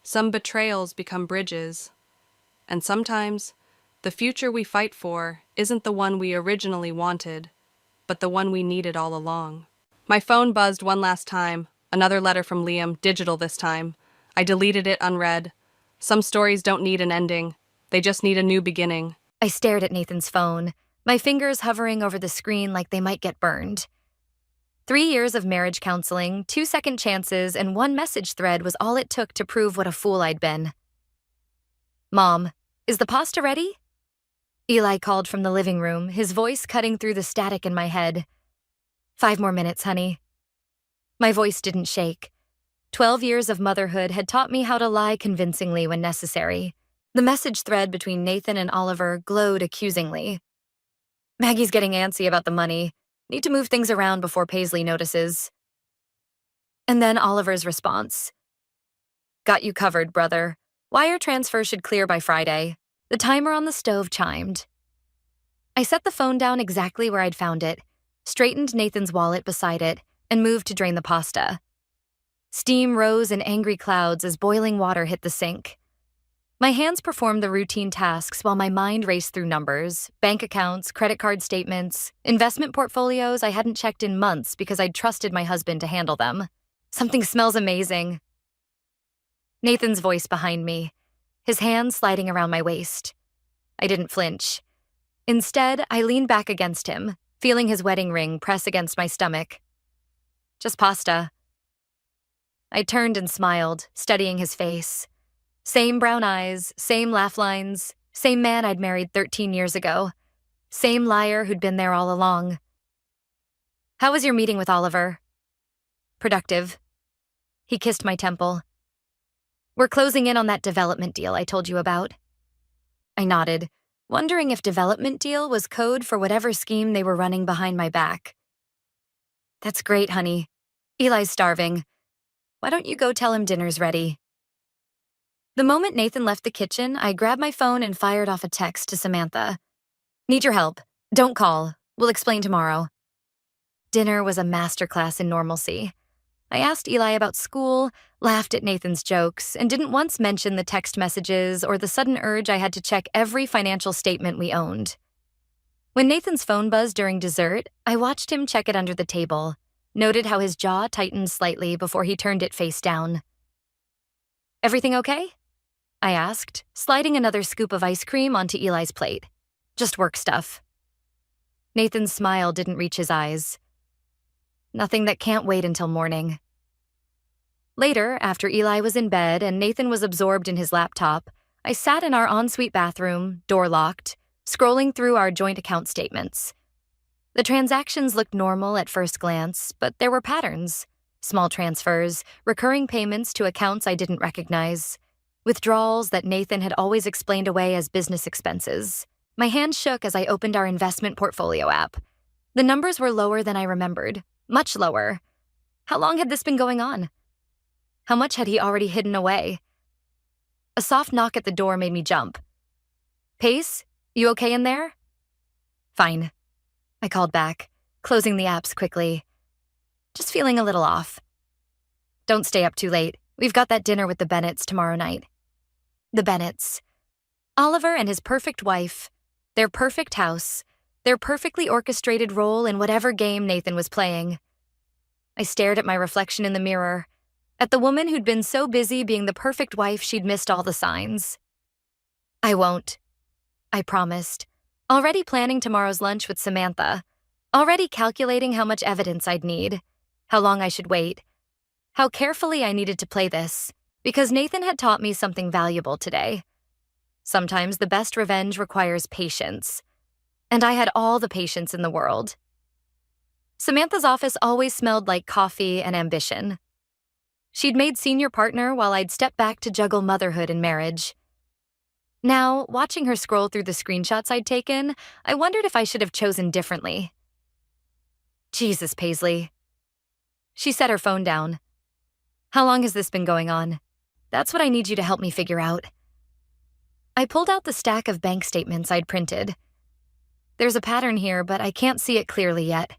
Some betrayals become bridges. And sometimes, the future we fight for isn't the one we originally wanted, but the one we needed all along. My phone buzzed one last time, another letter from Liam, digital this time. I deleted it unread. Some stories don't need an ending. They just need a new beginning. I stared at Nathan's phone, my fingers hovering over the screen like they might get burned. 3 years of marriage counseling, 2 second chances, and 1 message thread was all it took to prove what a fool I'd been. "Mom, is the pasta ready?" Eli called from the living room, his voice cutting through the static in my head. 5 more minutes, honey." My voice didn't shake. 12 years of motherhood had taught me how to lie convincingly when necessary. The message thread between Nathan and Oliver glowed accusingly. Maggie's getting antsy about the money. Need to move things around before Paisley notices. And then Oliver's response. Got you covered, brother. Wire transfer should clear by Friday. The timer on the stove chimed. I set the phone down exactly where I'd found it, straightened Nathan's wallet beside it, and moved to drain the pasta. Steam rose in angry clouds as boiling water hit the sink. My hands performed the routine tasks while my mind raced through numbers, bank accounts, credit card statements, investment portfolios I hadn't checked in months because I'd trusted my husband to handle them. Something smells amazing. Nathan's voice behind me, his hands sliding around my waist. I didn't flinch. Instead, I leaned back against him, feeling his wedding ring press against my stomach. Just pasta. I turned and smiled, studying his face. Same brown eyes, same laugh lines, same man I'd married 13 years ago. Same liar who'd been there all along. How was your meeting with Oliver? Productive. He kissed my temple. We're closing in on that development deal I told you about. I nodded, wondering if development deal was code for whatever scheme they were running behind my back. That's great, honey. Eli's starving. Why don't you go tell him dinner's ready? The moment Nathan left the kitchen, I grabbed my phone and fired off a text to Samantha. Need your help. Don't call. We'll explain tomorrow. Dinner was a masterclass in normalcy. I asked Eli about school, laughed at Nathan's jokes, and didn't once mention the text messages or the sudden urge I had to check every financial statement we owned. When Nathan's phone buzzed during dessert, I watched him check it under the table, noted how his jaw tightened slightly before he turned it face down. Everything okay? I asked, sliding another scoop of ice cream onto Eli's plate. Just work stuff. Nathan's smile didn't reach his eyes. Nothing that can't wait until morning. Later, after Eli was in bed and Nathan was absorbed in his laptop, I sat in our ensuite bathroom, door locked, scrolling through our joint account statements. The transactions looked normal at first glance, but there were patterns. Small transfers, recurring payments to accounts I didn't recognize, withdrawals that Nathan had always explained away as business expenses. My hand shook as I opened our investment portfolio app. The numbers were lower than I remembered, much lower. How long had this been going on? How much had he already hidden away? A soft knock at the door made me jump. Pace, you okay in there? Fine, I called back, closing the apps quickly. Just feeling a little off. Don't stay up too late. We've got that dinner with the Bennetts tomorrow night. The Bennetts. Oliver and his perfect wife, their perfect house, their perfectly orchestrated role in whatever game Nathan was playing. I stared at my reflection in the mirror, at the woman who'd been so busy being the perfect wife she'd missed all the signs. I won't, I promised, already planning tomorrow's lunch with Samantha, already calculating how much evidence I'd need, how long I should wait, how carefully I needed to play this, because Nathan had taught me something valuable today. Sometimes the best revenge requires patience, and I had all the patience in the world. Samantha's office always smelled like coffee and ambition. She'd made senior partner while I'd stepped back to juggle motherhood and marriage. Now, watching her scroll through the screenshots I'd taken, I wondered if I should have chosen differently. Jesus, Paisley. She set her phone down. How long has this been going on? That's what I need you to help me figure out. I pulled out the stack of bank statements I'd printed. There's a pattern here, but I can't see it clearly yet.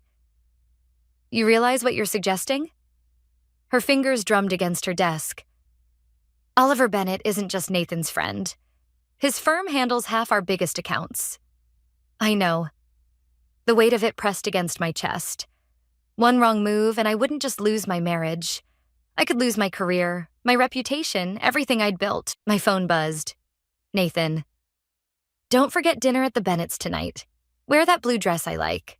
You realize what you're suggesting? Her fingers drummed against her desk. Oliver Bennett isn't just Nathan's friend. His firm handles half our biggest accounts. I know. The weight of it pressed against my chest. One wrong move and I wouldn't just lose my marriage. I could lose my career, my reputation, everything I'd built. My phone buzzed. Nathan. Don't forget dinner at the Bennetts tonight. Wear that blue dress I like.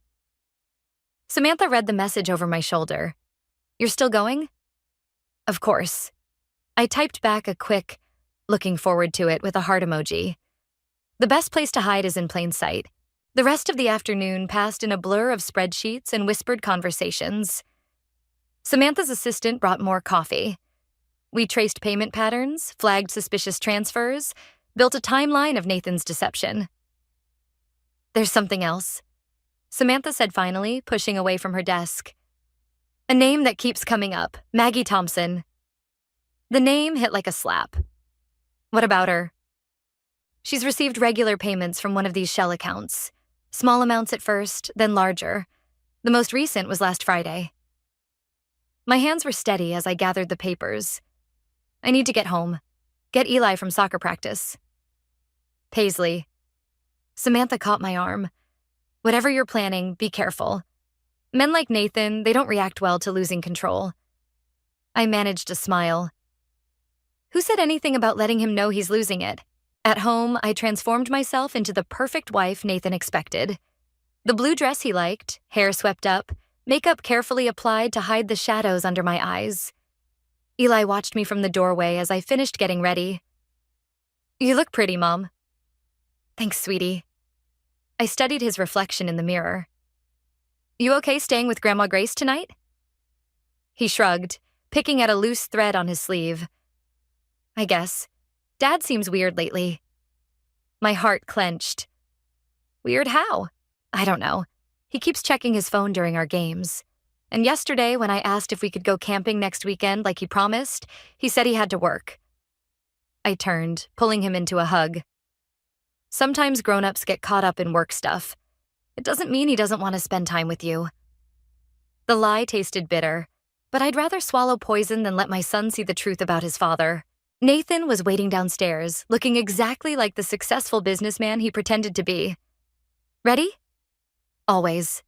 Samantha read the message over my shoulder. You're still going? Of course. I typed back a quick, looking forward to it with a heart emoji. The best place to hide is in plain sight. The rest of the afternoon passed in a blur of spreadsheets and whispered conversations. Samantha's assistant brought more coffee. We traced payment patterns, flagged suspicious transfers, built a timeline of Nathan's deception. There's something else, Samantha said finally, pushing away from her desk. A name that keeps coming up, Maggie Thompson. The name hit like a slap. What about her? She's received regular payments from one of these shell accounts. Small amounts at first, then larger. The most recent was last Friday. My hands were steady as I gathered the papers. I need to get home. Get Eli from soccer practice. Paisley. Samantha caught my arm. Whatever you're planning, be careful. Men like Nathan, they don't react well to losing control. I managed a smile. Who said anything about letting him know he's losing it? At home, I transformed myself into the perfect wife Nathan expected. The blue dress he liked, hair swept up, makeup carefully applied to hide the shadows under my eyes. Eli watched me from the doorway as I finished getting ready. You look pretty, Mom. Thanks, sweetie. I studied his reflection in the mirror. You okay staying with Grandma Grace tonight? He shrugged, picking at a loose thread on his sleeve. I guess. Dad seems weird lately. My heart clenched. Weird how? I don't know. He keeps checking his phone during our games. And yesterday, when I asked if we could go camping next weekend like he promised, he said he had to work. I turned, pulling him into a hug. Sometimes grown-ups get caught up in work stuff. It doesn't mean he doesn't want to spend time with you. The lie tasted bitter, but I'd rather swallow poison than let my son see the truth about his father. Nathan was waiting downstairs, looking exactly like the successful businessman he pretended to be. Ready? Always.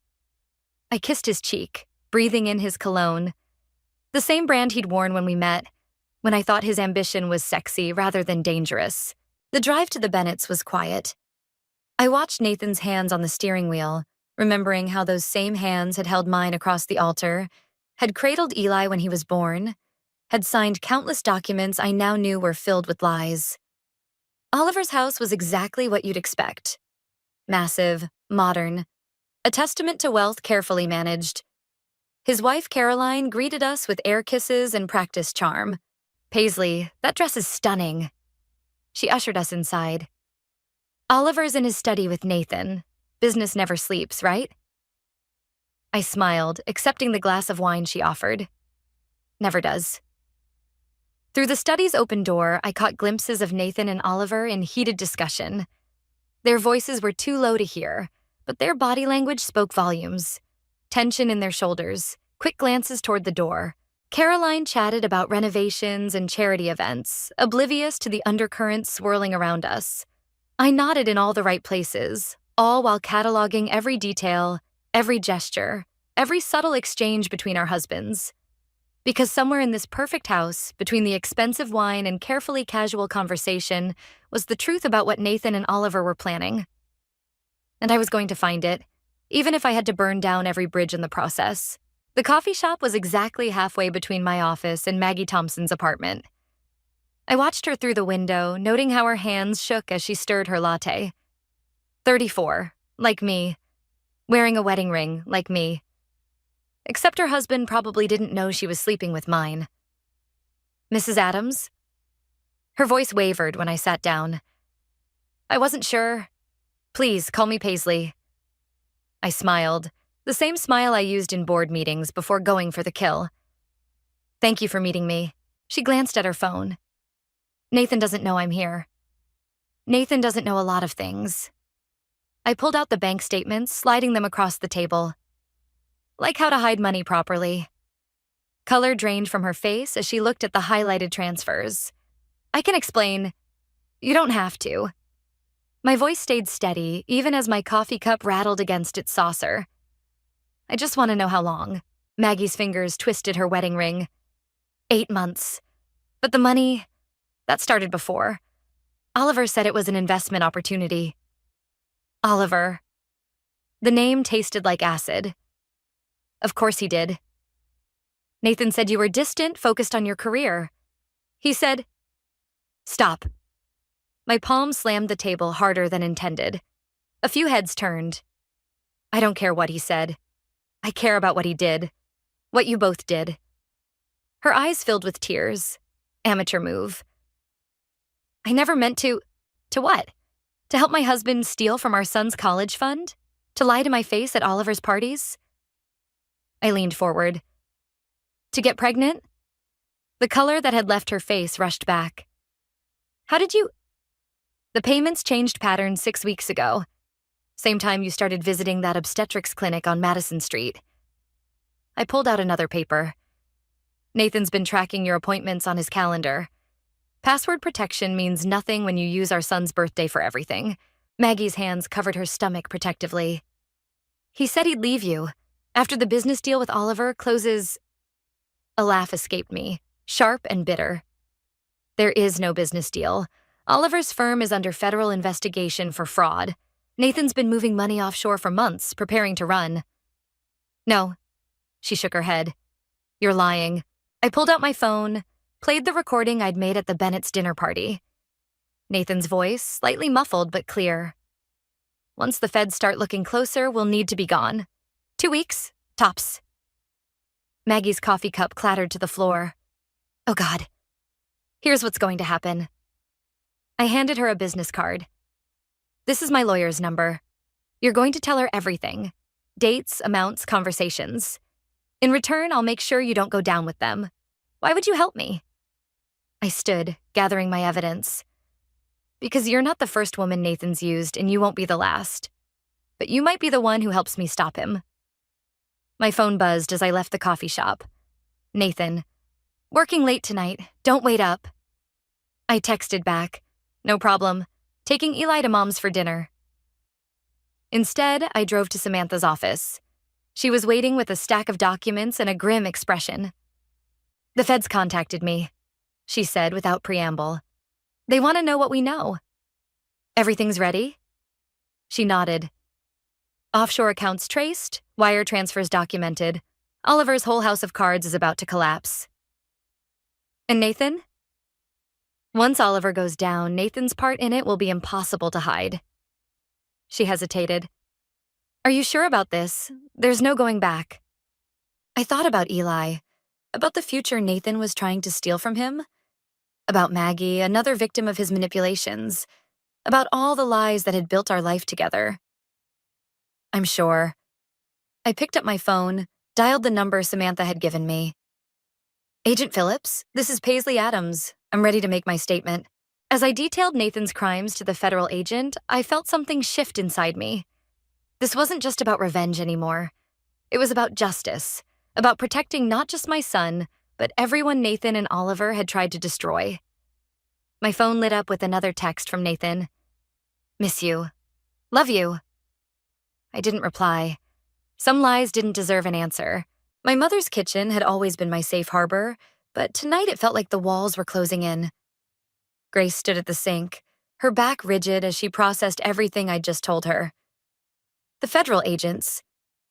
I kissed his cheek, breathing in his cologne. The same brand he'd worn when we met, when I thought his ambition was sexy rather than dangerous. The drive to the Bennetts was quiet. I watched Nathan's hands on the steering wheel, remembering how those same hands had held mine across the altar, had cradled Eli when he was born, had signed countless documents I now knew were filled with lies. Oliver's house was exactly what you'd expect. Massive, modern, a testament to wealth carefully managed. His wife, Caroline, greeted us with air kisses and practiced charm. Paisley, that dress is stunning. She ushered us inside. Oliver's in his study with Nathan. Business never sleeps, right? I smiled, accepting the glass of wine she offered. Never does. Through the study's open door, I caught glimpses of Nathan and Oliver in heated discussion. Their voices were too low to hear, but their body language spoke volumes. Tension in their shoulders, quick glances toward the door. Caroline chatted about renovations and charity events, oblivious to the undercurrents swirling around us. I nodded in all the right places, all while cataloging every detail, every gesture, every subtle exchange between our husbands. Because somewhere in this perfect house, between the expensive wine and carefully casual conversation, was the truth about what Nathan and Oliver were planning. And I was going to find it, even if I had to burn down every bridge in the process. The coffee shop was exactly halfway between my office and Maggie Thompson's apartment. I watched her through the window, noting how her hands shook as she stirred her latte. 34, like me. Wearing a wedding ring, like me. Except her husband probably didn't know she was sleeping with mine. Mrs. Adams? Her voice wavered when I sat down. I wasn't sure. Please, call me Paisley. I smiled, the same smile I used in board meetings before going for the kill. Thank you for meeting me. She glanced at her phone. Nathan doesn't know I'm here. Nathan doesn't know a lot of things. I pulled out the bank statements, sliding them across the table. Like how to hide money properly. Color drained from her face as she looked at the highlighted transfers. I can explain. You don't have to. My voice stayed steady, even as my coffee cup rattled against its saucer. I just want to know how long. Maggie's fingers twisted her wedding ring. 8 months. But the money, that started before. Oliver said it was an investment opportunity. Oliver. The name tasted like acid. Of course he did. Nathan said you were distant, focused on your career. He said, Stop. My palm slammed the table harder than intended. A few heads turned. I don't care what he said. I care about what he did. What you both did. Her eyes filled with tears. Amateur move. I never meant to. To what? To help my husband steal from our son's college fund? To lie to my face at Oliver's parties? I leaned forward. To get pregnant? The color that had left her face rushed back. How did you... The payments changed patterns 6 weeks ago. Same time you started visiting that obstetrics clinic on Madison Street. I pulled out another paper. Nathan's been tracking your appointments on his calendar. Password protection means nothing when you use our son's birthday for everything. Maggie's hands covered her stomach protectively. He said he'd leave you. After the business deal with Oliver closes... A laugh escaped me, sharp and bitter. There is no business deal. Oliver's firm is under federal investigation for fraud. Nathan's been moving money offshore for months, preparing to run. No. She shook her head. You're lying. I pulled out my phone, played the recording I'd made at the Bennett's dinner party. Nathan's voice, slightly muffled but clear. Once the feds start looking closer, we'll need to be gone. 2 weeks, tops. Maggie's coffee cup clattered to the floor. Oh God. Here's what's going to happen. I handed her a business card. This is my lawyer's number. You're going to tell her everything. Dates, amounts, conversations. In return, I'll make sure you don't go down with them. Why would you help me? I stood, gathering my evidence. Because you're not the first woman Nathan's used, and you won't be the last. But you might be the one who helps me stop him. My phone buzzed as I left the coffee shop. Nathan. Working late tonight. Don't wait up. I texted back. No problem. Taking Eli to Mom's for dinner. Instead, I drove to Samantha's office. She was waiting with a stack of documents and a grim expression. The feds contacted me, she said without preamble. They want to know what we know. Everything's ready? She nodded. Offshore accounts traced, wire transfers documented. Oliver's whole house of cards is about to collapse. And Nathan? Once Oliver goes down, Nathan's part in it will be impossible to hide. She hesitated. Are you sure about this? There's no going back. I thought about Eli, about the future Nathan was trying to steal from him, about Maggie, another victim of his manipulations, about all the lies that had built our life together. I'm sure. I picked up my phone, dialed the number Samantha had given me. Agent Phillips, this is Paisley Adams. I'm ready to make my statement. As I detailed Nathan's crimes to the federal agent, I felt something shift inside me. This wasn't just about revenge anymore. It was about justice, about protecting not just my son, but everyone Nathan and Oliver had tried to destroy. My phone lit up with another text from Nathan. Miss you. Love you. I didn't reply. Some lies didn't deserve an answer. My mother's kitchen had always been my safe harbor, but tonight it felt like the walls were closing in. Grace stood at the sink, her back rigid as she processed everything I'd just told her. The federal agents,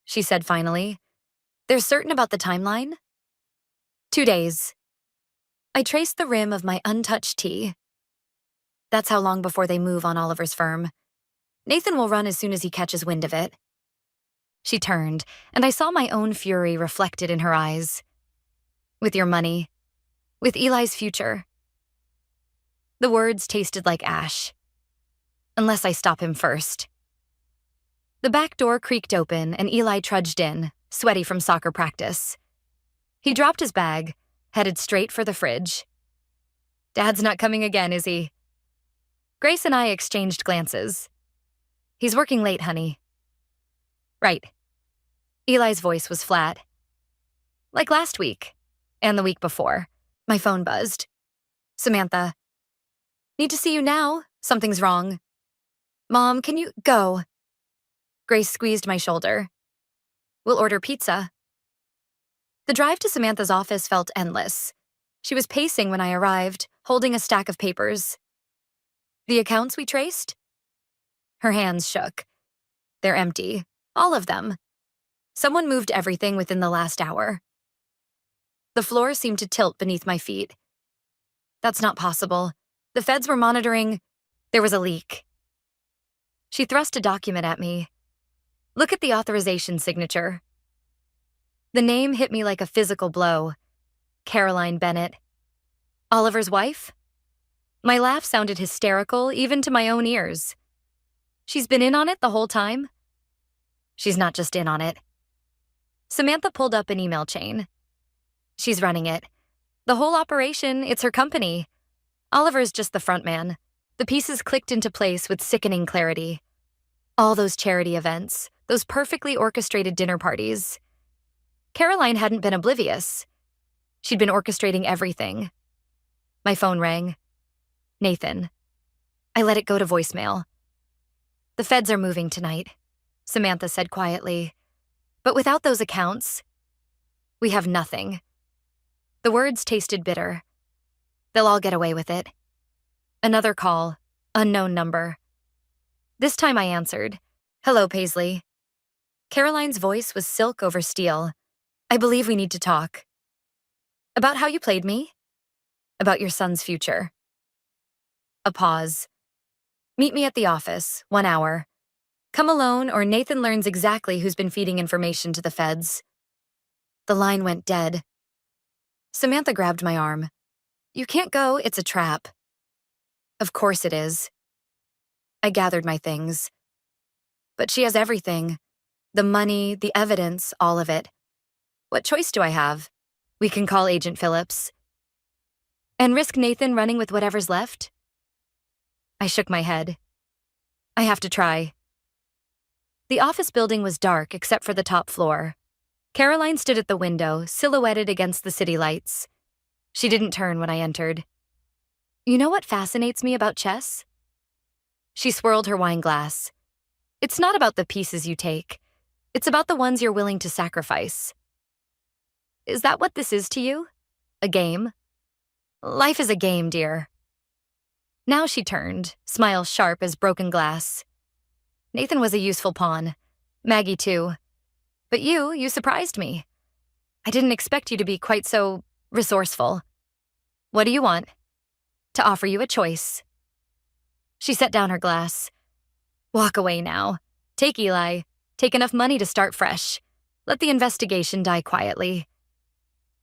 she said finally. They're certain about the timeline? 2 days. I traced the rim of my untouched tea. That's how long before they move on Oliver's firm. Nathan will run as soon as he catches wind of it. She turned, and I saw my own fury reflected in her eyes. With your money. With Eli's future. The words tasted like ash. Unless I stop him first. The back door creaked open, and Eli trudged in, sweaty from soccer practice. He dropped his bag, headed straight for the fridge. Dad's not coming again, is he? Grace and I exchanged glances. He's working late, honey. Right. Eli's voice was flat. Like last week, and the week before. My phone buzzed. Samantha. Need to see you now. Something's wrong. Mom, can you go? Grace squeezed my shoulder. We'll order pizza. The drive to Samantha's office felt endless. She was pacing when I arrived, holding a stack of papers. The accounts we traced? Her hands shook. They're empty. All of them. Someone moved everything within the last hour. The floor seemed to tilt beneath my feet. That's not possible. The feds were monitoring. There was a leak. She thrust a document at me. Look at the authorization signature. The name hit me like a physical blow. Caroline Bennett. Oliver's wife? My laugh sounded hysterical even to my own ears. She's been in on it the whole time? She's not just in on it. Samantha pulled up an email chain. She's running it. The whole operation, it's her company. Oliver's just the front man. The pieces clicked into place with sickening clarity. All those charity events, those perfectly orchestrated dinner parties. Caroline hadn't been oblivious. She'd been orchestrating everything. My phone rang. Nathan. I let it go to voicemail. The feds are moving tonight, Samantha said quietly. But without those accounts, we have nothing. The words tasted bitter. They'll all get away with it. Another call, unknown number. This time I answered. Hello, Paisley. Caroline's voice was silk over steel. I believe we need to talk. About how you played me? About your son's future. A pause. Meet me at the office, 1 hour. Come alone or Nathan learns exactly who's been feeding information to the feds. The line went dead. Samantha grabbed my arm. You can't go, it's a trap. Of course it is. I gathered my things. But she has everything. The money, the evidence, all of it. What choice do I have? We can call Agent Phillips. And risk Nathan running with whatever's left? I shook my head. I have to try. The office building was dark except for the top floor. Caroline stood at the window, silhouetted against the city lights. She didn't turn when I entered. You know what fascinates me about chess? She swirled her wine glass. It's not about the pieces you take. It's about the ones you're willing to sacrifice. Is that what this is to you? A game? Life is a game, dear. Now she turned, smile sharp as broken glass. Nathan was a useful pawn. Maggie, too. But you surprised me. I didn't expect you to be quite so resourceful. What do you want? To offer you a choice. She set down her glass. Walk away now. Take Eli. Take enough money to start fresh. Let the investigation die quietly.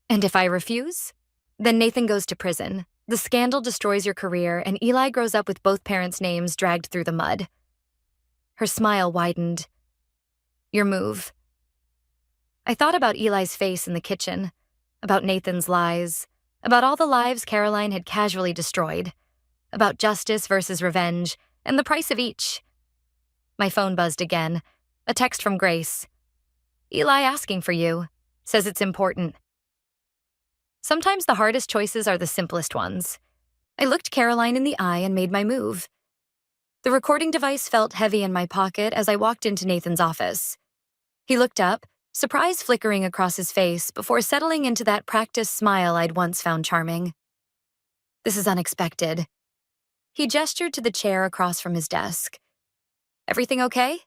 And if I refuse? Then Nathan goes to prison. The scandal destroys your career, and Eli grows up with both parents' names dragged through the mud. Her smile widened. Your move. I thought about Eli's face in the kitchen, about Nathan's lies, about all the lives Caroline had casually destroyed, about justice versus revenge, and the price of each. My phone buzzed again, a text from Grace. Eli asking for you, says it's important. Sometimes the hardest choices are the simplest ones. I looked Caroline in the eye and made my move. The recording device felt heavy in my pocket as I walked into Nathan's office. He looked up, surprise flickering across his face before settling into that practiced smile I'd once found charming. This is unexpected. He gestured to the chair across from his desk. Everything okay?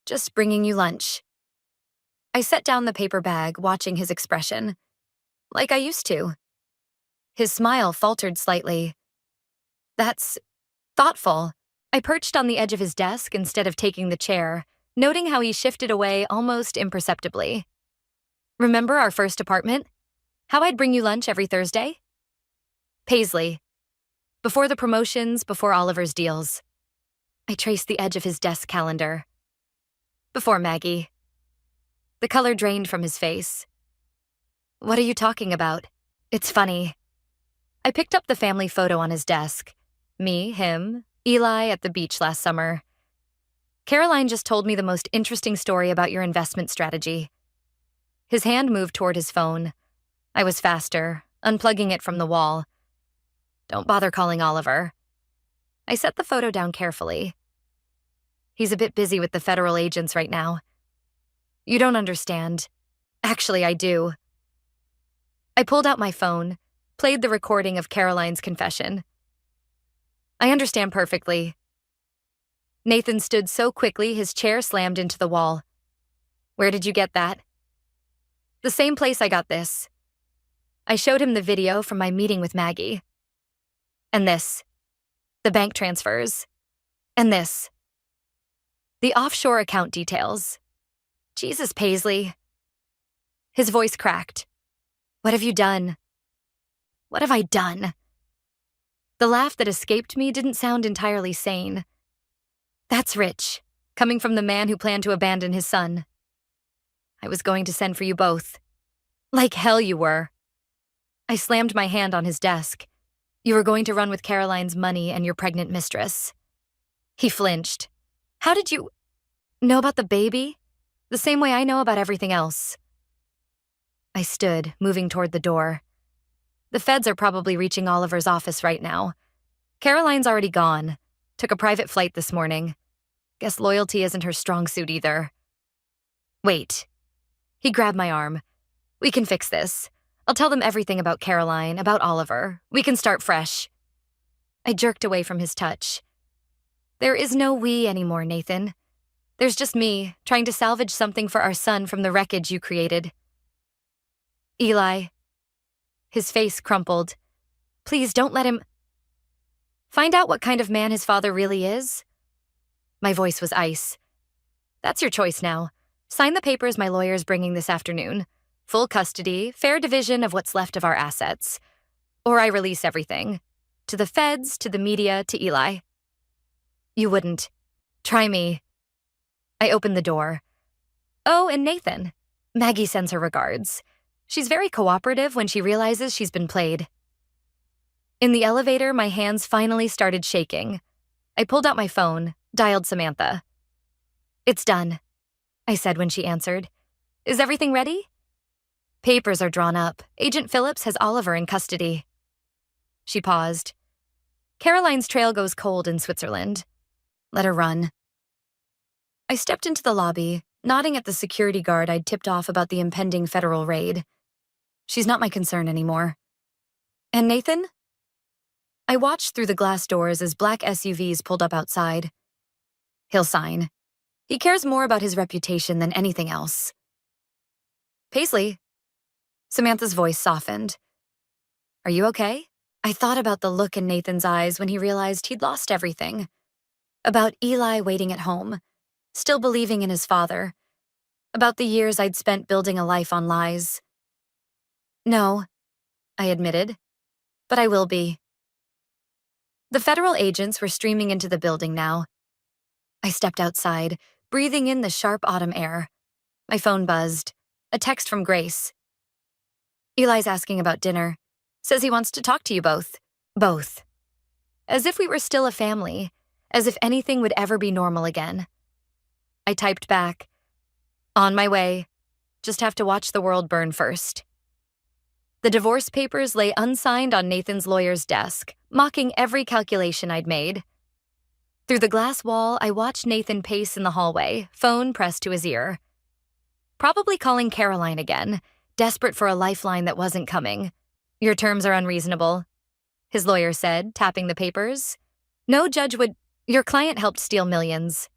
Just bringing you lunch. I set down the paper bag, watching his expression. Like I used to. His smile faltered slightly. That's thoughtful. I perched on the edge of his desk instead of taking the chair, noting how he shifted away almost imperceptibly. Remember our first apartment? How I'd bring you lunch every Thursday? Paisley. Before the promotions, before Oliver's deals. I traced the edge of his desk calendar. Before Maggie. The color drained from his face. What are you talking about? It's funny. I picked up the family photo on his desk. Me, him, Eli at the beach last summer. Caroline just told me the most interesting story about your investment strategy. His hand moved toward his phone. I was faster, unplugging it from the wall. Don't bother calling Oliver. I set the photo down carefully. He's a bit busy with the federal agents right now. You don't understand. Actually, I do. I pulled out my phone, played the recording of Caroline's confession. I understand perfectly. Nathan stood so quickly his chair slammed into the wall. Where did you get that? The same place I got this. I showed him the video from my meeting with Maggie. And this. The bank transfers. And this. The offshore account details. Jesus, Paisley. His voice cracked. What have you done? What have I done? The laugh that escaped me didn't sound entirely sane. That's rich, coming from the man who planned to abandon his son. I was going to send for you both. Like hell you were. I slammed my hand on his desk. You were going to run with Caroline's money and your pregnant mistress. He flinched. How did you know about the baby? The same way I know about everything else. I stood, moving toward the door. The feds are probably reaching Oliver's office right now. Caroline's already gone. Took a private flight this morning. Guess loyalty isn't her strong suit either. Wait. He grabbed my arm. We can fix this. I'll tell them everything about Caroline, about Oliver. We can start fresh. I jerked away from his touch. There is no we anymore, Nathan. There's just me, trying to salvage something for our son from the wreckage you created. Eli. His face crumpled. Please don't let him find out what kind of man his father really is. My voice was ice. That's your choice now. Sign the papers my lawyer's bringing this afternoon. Full custody, fair division of what's left of our assets. Or I release everything. To the feds, to the media, to Eli. You wouldn't. Try me. I opened the door. Oh, and Nathan. Maggie sends her regards. She's very cooperative when she realizes she's been played. In the elevator, my hands finally started shaking. I pulled out my phone, dialed Samantha. It's done, I said when she answered. Is everything ready? Papers are drawn up. Agent Phillips has Oliver in custody. She paused. Caroline's trail goes cold in Switzerland. Let her run. I stepped into the lobby, nodding at the security guard I'd tipped off about the impending federal raid. She's not my concern anymore. And Nathan? I watched through the glass doors as black SUVs pulled up outside. He'll sign. He cares more about his reputation than anything else. Paisley. Samantha's voice softened. Are you okay? I thought about the look in Nathan's eyes when he realized he'd lost everything. About Eli waiting at home, still believing in his father. About the years I'd spent building a life on lies. No, I admitted, but I will be. The federal agents were streaming into the building now. I stepped outside, breathing in the sharp autumn air. My phone buzzed. A text from Grace. Eli's asking about dinner. Says he wants to talk to you both. Both. As if we were still a family. As if anything would ever be normal again. I typed back. On my way. Just have to watch the world burn first. The divorce papers lay unsigned on Nathan's lawyer's desk, mocking every calculation I'd made. Through the glass wall, I watched Nathan pace in the hallway, phone pressed to his ear. Probably calling Caroline again, desperate for a lifeline that wasn't coming. Your terms are unreasonable, his lawyer said, tapping the papers. No judge would. Your client helped steal millions.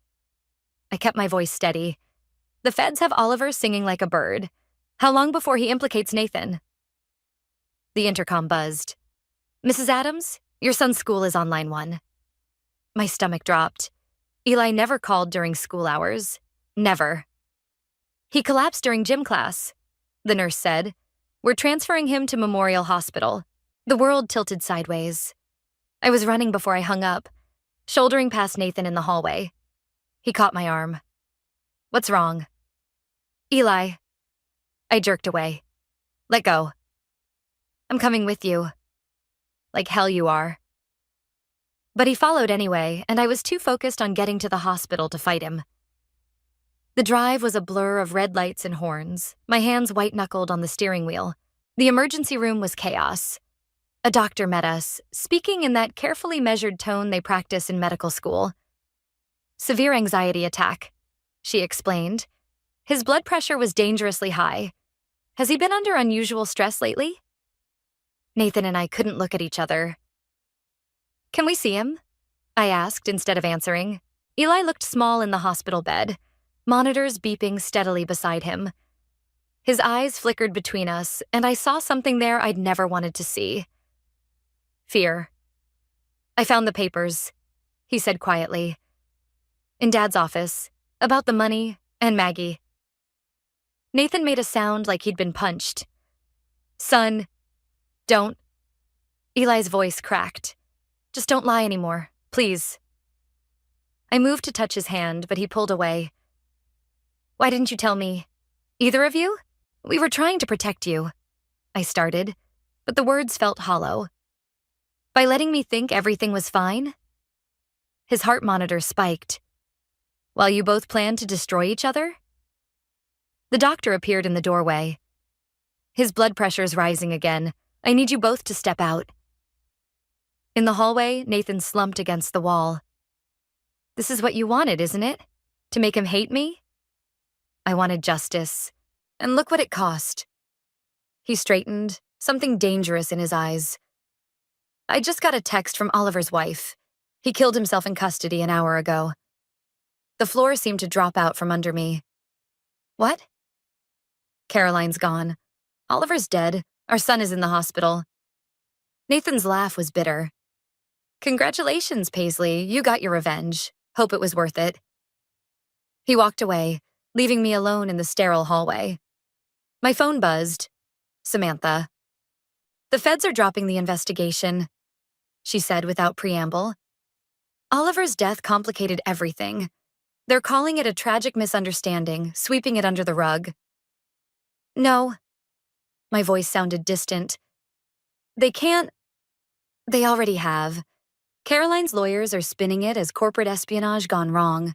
I kept my voice steady. The feds have Oliver singing like a bird. How long before he implicates Nathan? The intercom buzzed. Mrs. Adams, your son's school is on line 1. My stomach dropped. Eli never called during school hours. Never. He collapsed during gym class, the nurse said. We're transferring him to Memorial Hospital. The world tilted sideways. I was running before I hung up, shouldering past Nathan in the hallway. He caught my arm. What's wrong? Eli. I jerked away. Let go. I'm coming with you. Like hell you are. But he followed anyway, and I was too focused on getting to the hospital to fight him. The drive was a blur of red lights and horns, my hands white-knuckled on the steering wheel. The emergency room was chaos. A doctor met us, speaking in that carefully measured tone they practice in medical school. Severe anxiety attack, she explained. His blood pressure was dangerously high. Has he been under unusual stress lately? Nathan and I couldn't look at each other. Can we see him? I asked instead of answering. Eli looked small in the hospital bed, monitors beeping steadily beside him. His eyes flickered between us, and I saw something there I'd never wanted to see. Fear. I found the papers, he said quietly. In Dad's office, about the money and Maggie. Nathan made a sound like he'd been punched. Son, don't. Eli's voice cracked. Just don't lie anymore, please. I moved to touch his hand, but he pulled away. Why didn't you tell me? Either of you? We were trying to protect you, I started, but the words felt hollow. By letting me think everything was fine? His heart monitor spiked. While you both planned to destroy each other? The doctor appeared in the doorway. His blood pressure's rising again. I need you both to step out. In the hallway, Nathan slumped against the wall. This is what you wanted, isn't it? To make him hate me? I wanted justice. And look what it cost. He straightened, something dangerous in his eyes. I just got a text from Oliver's wife. He killed himself in custody an hour ago. The floor seemed to drop out from under me. What? Caroline's gone. Oliver's dead. Our son is in the hospital. Nathan's laugh was bitter. Congratulations, Paisley. You got your revenge. Hope it was worth it. He walked away, leaving me alone in the sterile hallway. My phone buzzed. Samantha. The feds are dropping the investigation, she said without preamble. Oliver's death complicated everything. They're calling it a tragic misunderstanding, sweeping it under the rug. No. My voice sounded distant. They can't. They already have. Caroline's lawyers are spinning it as corporate espionage gone wrong.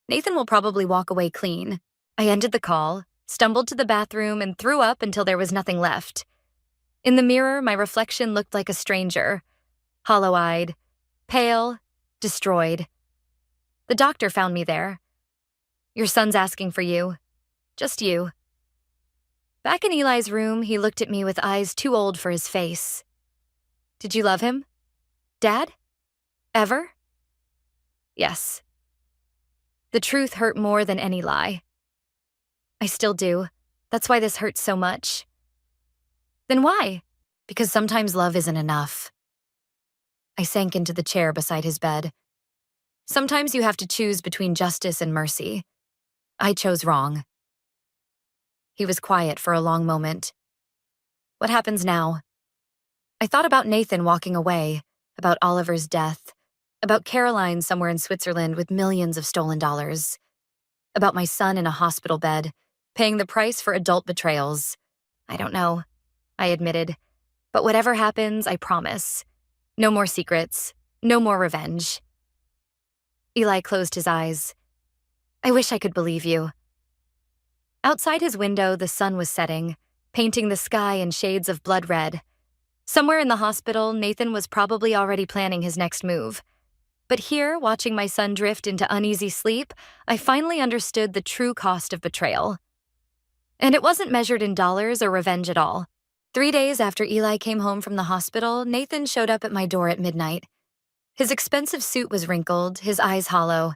Nathan will probably walk away clean. I ended the call, stumbled to the bathroom, and threw up until there was nothing left. In the mirror, my reflection looked like a stranger. Hollow-eyed, pale, destroyed. The doctor found me there. Your son's asking for you. Just you. Back in Eli's room, he looked at me with eyes too old for his face. Did you love him? Dad? Ever? Yes. The truth hurt more than any lie. I still do. That's why this hurts so much. Then why? Because sometimes love isn't enough. I sank into the chair beside his bed. Sometimes you have to choose between justice and mercy. I chose wrong. He was quiet for a long moment. What happens now? I thought about Nathan walking away, about Oliver's death, about Caroline somewhere in Switzerland with millions of stolen dollars, about my son in a hospital bed, paying the price for adult betrayals. I don't know, I admitted. But whatever happens, I promise. No more secrets, no more revenge. Eli closed his eyes. I wish I could believe you. Outside his window, the sun was setting, painting the sky in shades of blood red. Somewhere in the hospital, Nathan was probably already planning his next move. But here, watching my son drift into uneasy sleep, I finally understood the true cost of betrayal. And it wasn't measured in dollars or revenge at all. 3 days after Eli came home from the hospital, Nathan showed up at my door at midnight. His expensive suit was wrinkled, his eyes hollow.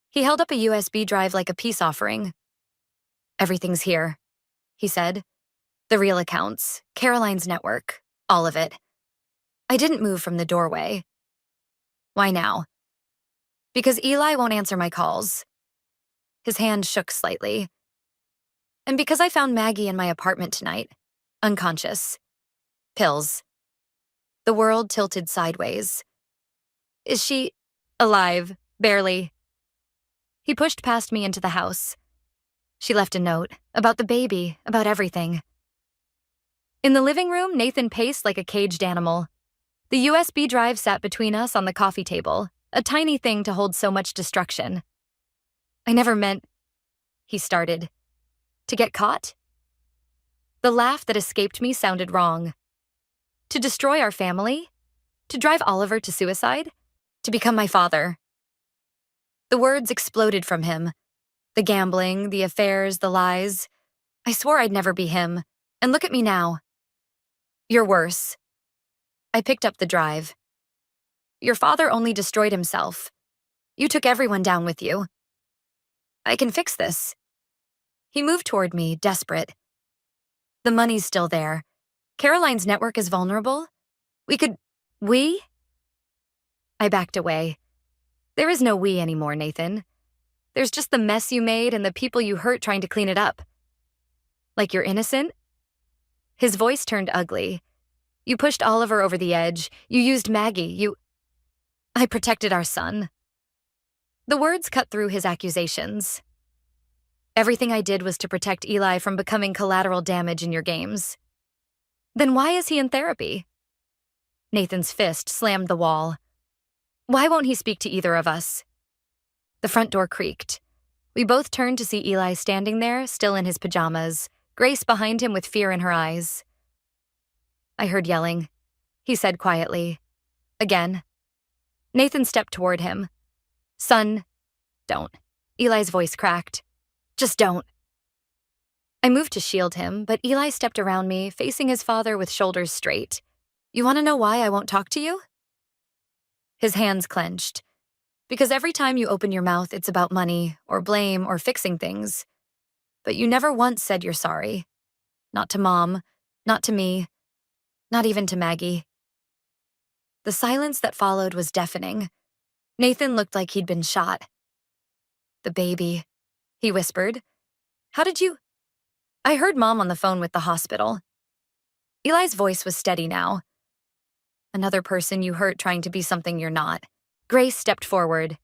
He held up a USB drive like a peace offering. Everything's here, he said. The real accounts, Caroline's network, all of it. I didn't move from the doorway. Why now? Because Eli won't answer my calls. His hand shook slightly. And because I found Maggie in my apartment tonight, unconscious. Pills. The world tilted sideways. Is she alive? Barely. He pushed past me into the house. She left a note about the baby, about everything. In the living room, Nathan paced like a caged animal. The USB drive sat between us on the coffee table, a tiny thing to hold so much destruction. I never meant, he started, to get caught? The laugh that escaped me sounded wrong. To destroy our family? To drive Oliver to suicide? To become my father? The words exploded from him. The gambling, the affairs, the lies. I swore I'd never be him. And look at me now. You're worse. I picked up the drive. Your father only destroyed himself. You took everyone down with you. I can fix this. He moved toward me, desperate. The money's still there. Caroline's network is vulnerable. We? I backed away. There is no we anymore, Nathan. There's just the mess you made and the people you hurt trying to clean it up. Like you're innocent? His voice turned ugly. You pushed Oliver over the edge. You used Maggie. I protected our son. The words cut through his accusations. Everything I did was to protect Eli from becoming collateral damage in your games. Then why is he in therapy? Nathan's fist slammed the wall. Why won't he speak to either of us? The front door creaked. We both turned to see Eli standing there, still in his pajamas, Grace behind him with fear in her eyes. I heard yelling. He said quietly. Again. Nathan stepped toward him. Son, don't. Eli's voice cracked. Just don't. I moved to shield him, but Eli stepped around me, facing his father with shoulders straight. You want to know why I won't talk to you? His hands clenched. Because every time you open your mouth, it's about money, or blame, or fixing things. But you never once said you're sorry. Not to Mom, not to me, not even to Maggie. The silence that followed was deafening. Nathan looked like he'd been shot. The baby, he whispered. How did you? I heard Mom on the phone with the hospital. Eli's voice was steady now. Another person you hurt trying to be something you're not. Grace stepped forward.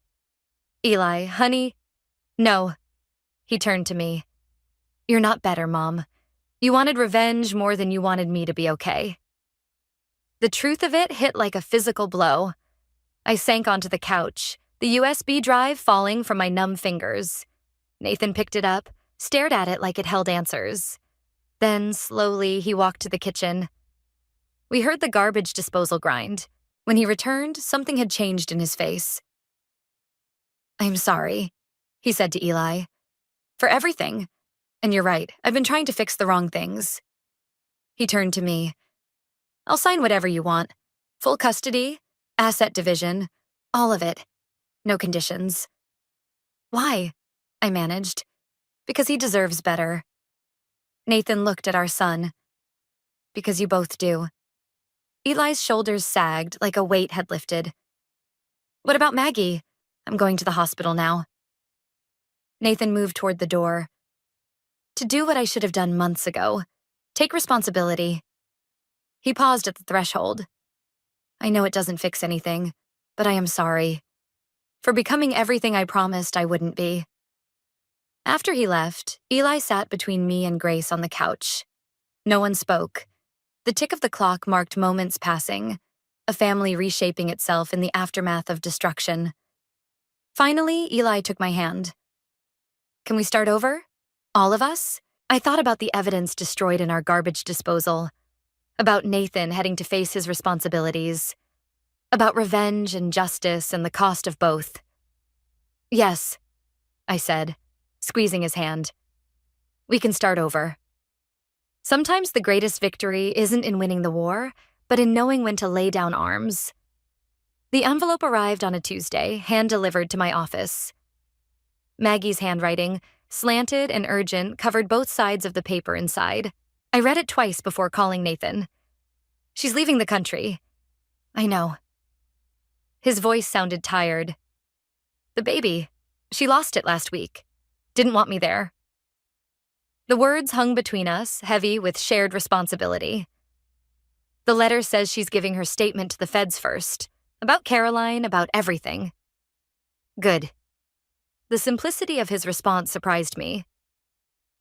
Eli, honey. No. He turned to me. You're not better, Mom. You wanted revenge more than you wanted me to be okay. The truth of it hit like a physical blow. I sank onto the couch, the USB drive falling from my numb fingers. Nathan picked it up, stared at it like it held answers. Then, slowly, he walked to the kitchen. We heard the garbage disposal grind. When he returned, something had changed in his face. I'm sorry, he said to Eli. For everything. And you're right, I've been trying to fix the wrong things. He turned to me. I'll sign whatever you want. Full custody, asset division, all of it. No conditions. Why? I managed. Because he deserves better. Nathan looked at our son. Because you both do. Eli's shoulders sagged like a weight had lifted. What about Maggie? I'm going to the hospital now. Nathan moved toward the door. To do what I should have done months ago. Take responsibility. He paused at the threshold. I know it doesn't fix anything, but I am sorry. For becoming everything I promised I wouldn't be. After he left, Eli sat between me and Grace on the couch. No one spoke. The tick of the clock marked moments passing, a family reshaping itself in the aftermath of destruction. Finally, Eli took my hand. Can we start over? All of us? I thought about the evidence destroyed in our garbage disposal, about Nathan heading to face his responsibilities, about revenge and justice and the cost of both. Yes, I said, squeezing his hand. We can start over. Sometimes the greatest victory isn't in winning the war, but in knowing when to lay down arms. The envelope arrived on a Tuesday, hand-delivered to my office. Maggie's handwriting, slanted and urgent, covered both sides of the paper inside. I read it twice before calling Nathan. She's leaving the country. I know. His voice sounded tired. The baby. She lost it last week. Didn't want me there. The words hung between us, heavy with shared responsibility. The letter says she's giving her statement to the feds first. About Caroline, about everything. Good. The simplicity of his response surprised me.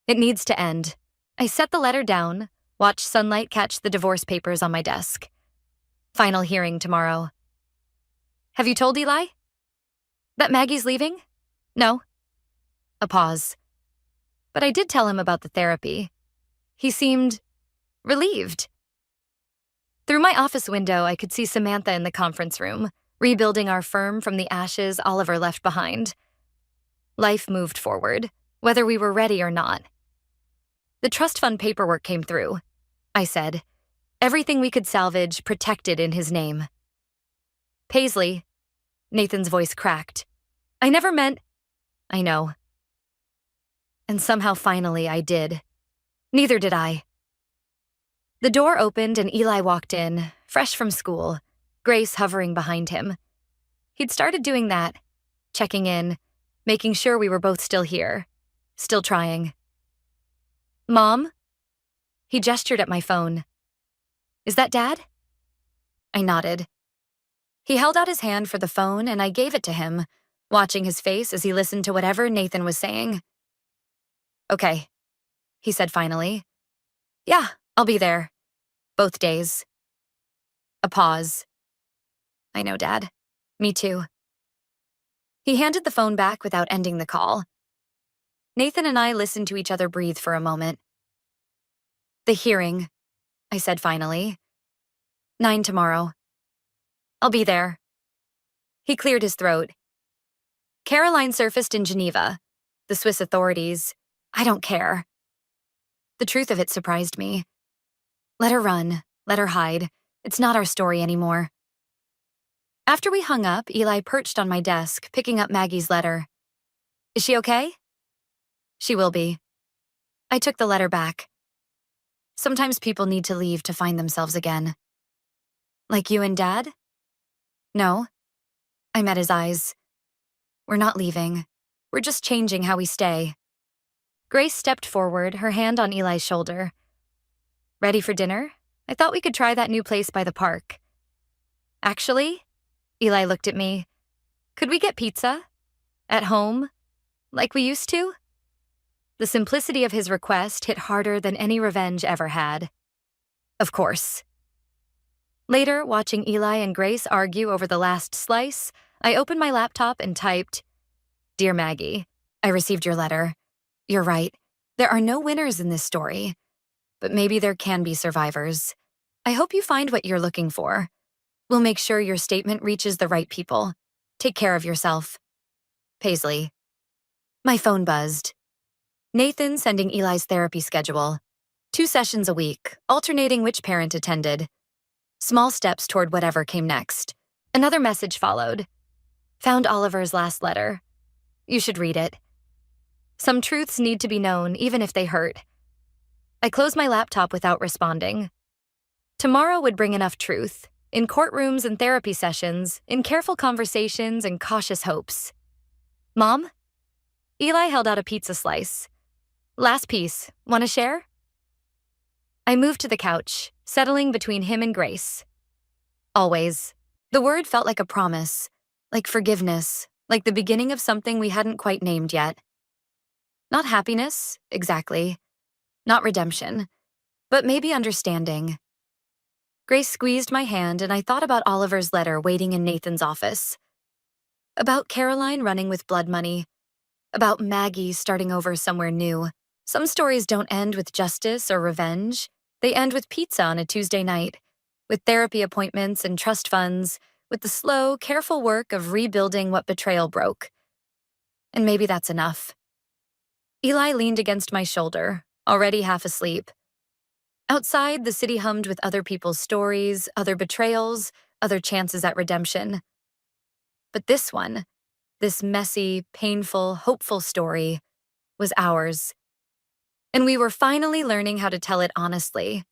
It needs to end. I set the letter down, watched sunlight catch the divorce papers on my desk. Final hearing tomorrow. Have you told Eli? That Maggie's leaving? No. A pause. But I did tell him about the therapy. He seemed relieved. Through my office window, I could see Samantha in the conference room, rebuilding our firm from the ashes Oliver left behind. Life moved forward, whether we were ready or not. The trust fund paperwork came through, I said. Everything we could salvage protected in his name. Paisley, Nathan's voice cracked. I never meant... I know. And somehow finally I did. Neither did I. The door opened and Eli walked in, fresh from school, Grace hovering behind him. He'd started doing that, checking in, making sure we were both still here, still trying. Mom? He gestured at my phone. Is that Dad? I nodded. He held out his hand for the phone and I gave it to him, watching his face as he listened to whatever Nathan was saying. "Okay," he said finally. "Yeah, I'll be there. Both days." A pause. "I know, Dad. Me too." He handed the phone back without ending the call. Nathan and I listened to each other breathe for a moment. "The hearing," I said finally. 9 tomorrow. I'll be there." He cleared his throat. "Caroline surfaced in Geneva. The Swiss authorities. I don't care." The truth of it surprised me. Let her run. Let her hide. It's not our story anymore. After we hung up, Eli perched on my desk, picking up Maggie's letter. "Is she okay?" "She will be." I took the letter back. Sometimes people need to leave to find themselves again. "Like you and Dad?" "No." I met his eyes. "We're not leaving. We're just changing how we stay." Grace stepped forward, her hand on Eli's shoulder. "Ready for dinner? I thought we could try that new place by the park." "Actually," Eli looked at me, "could we get pizza? At home? Like we used to?" The simplicity of his request hit harder than any revenge ever had. Of course. Later, watching Eli and Grace argue over the last slice, I opened my laptop and typed, "Dear Maggie, I received your letter. You're right. There are no winners in this story. But maybe there can be survivors. I hope you find what you're looking for. We'll make sure your statement reaches the right people. Take care of yourself. Paisley." My phone buzzed. Nathan sending Eli's therapy schedule. 2 sessions a week, alternating which parent attended. Small steps toward whatever came next. Another message followed. "Found Oliver's last letter. You should read it. Some truths need to be known, even if they hurt." I closed my laptop without responding. Tomorrow would bring enough truth, in courtrooms and therapy sessions, in careful conversations and cautious hopes. "Mom?" Eli held out a pizza slice. "Last piece. Want to share?" I moved to the couch, settling between him and Grace. "Always." The word felt like a promise, like forgiveness, like the beginning of something we hadn't quite named yet. Not happiness, exactly. Not redemption. But maybe understanding. Grace squeezed my hand and I thought about Oliver's letter waiting in Nathan's office. About Caroline running with blood money. About Maggie starting over somewhere new. Some stories don't end with justice or revenge. They end with pizza on a Tuesday night, with therapy appointments and trust funds, with the slow, careful work of rebuilding what betrayal broke. And maybe that's enough. Eli leaned against my shoulder, already half asleep. Outside, the city hummed with other people's stories, other betrayals, other chances at redemption. But this one, this messy, painful, hopeful story, was ours. And we were finally learning how to tell it honestly,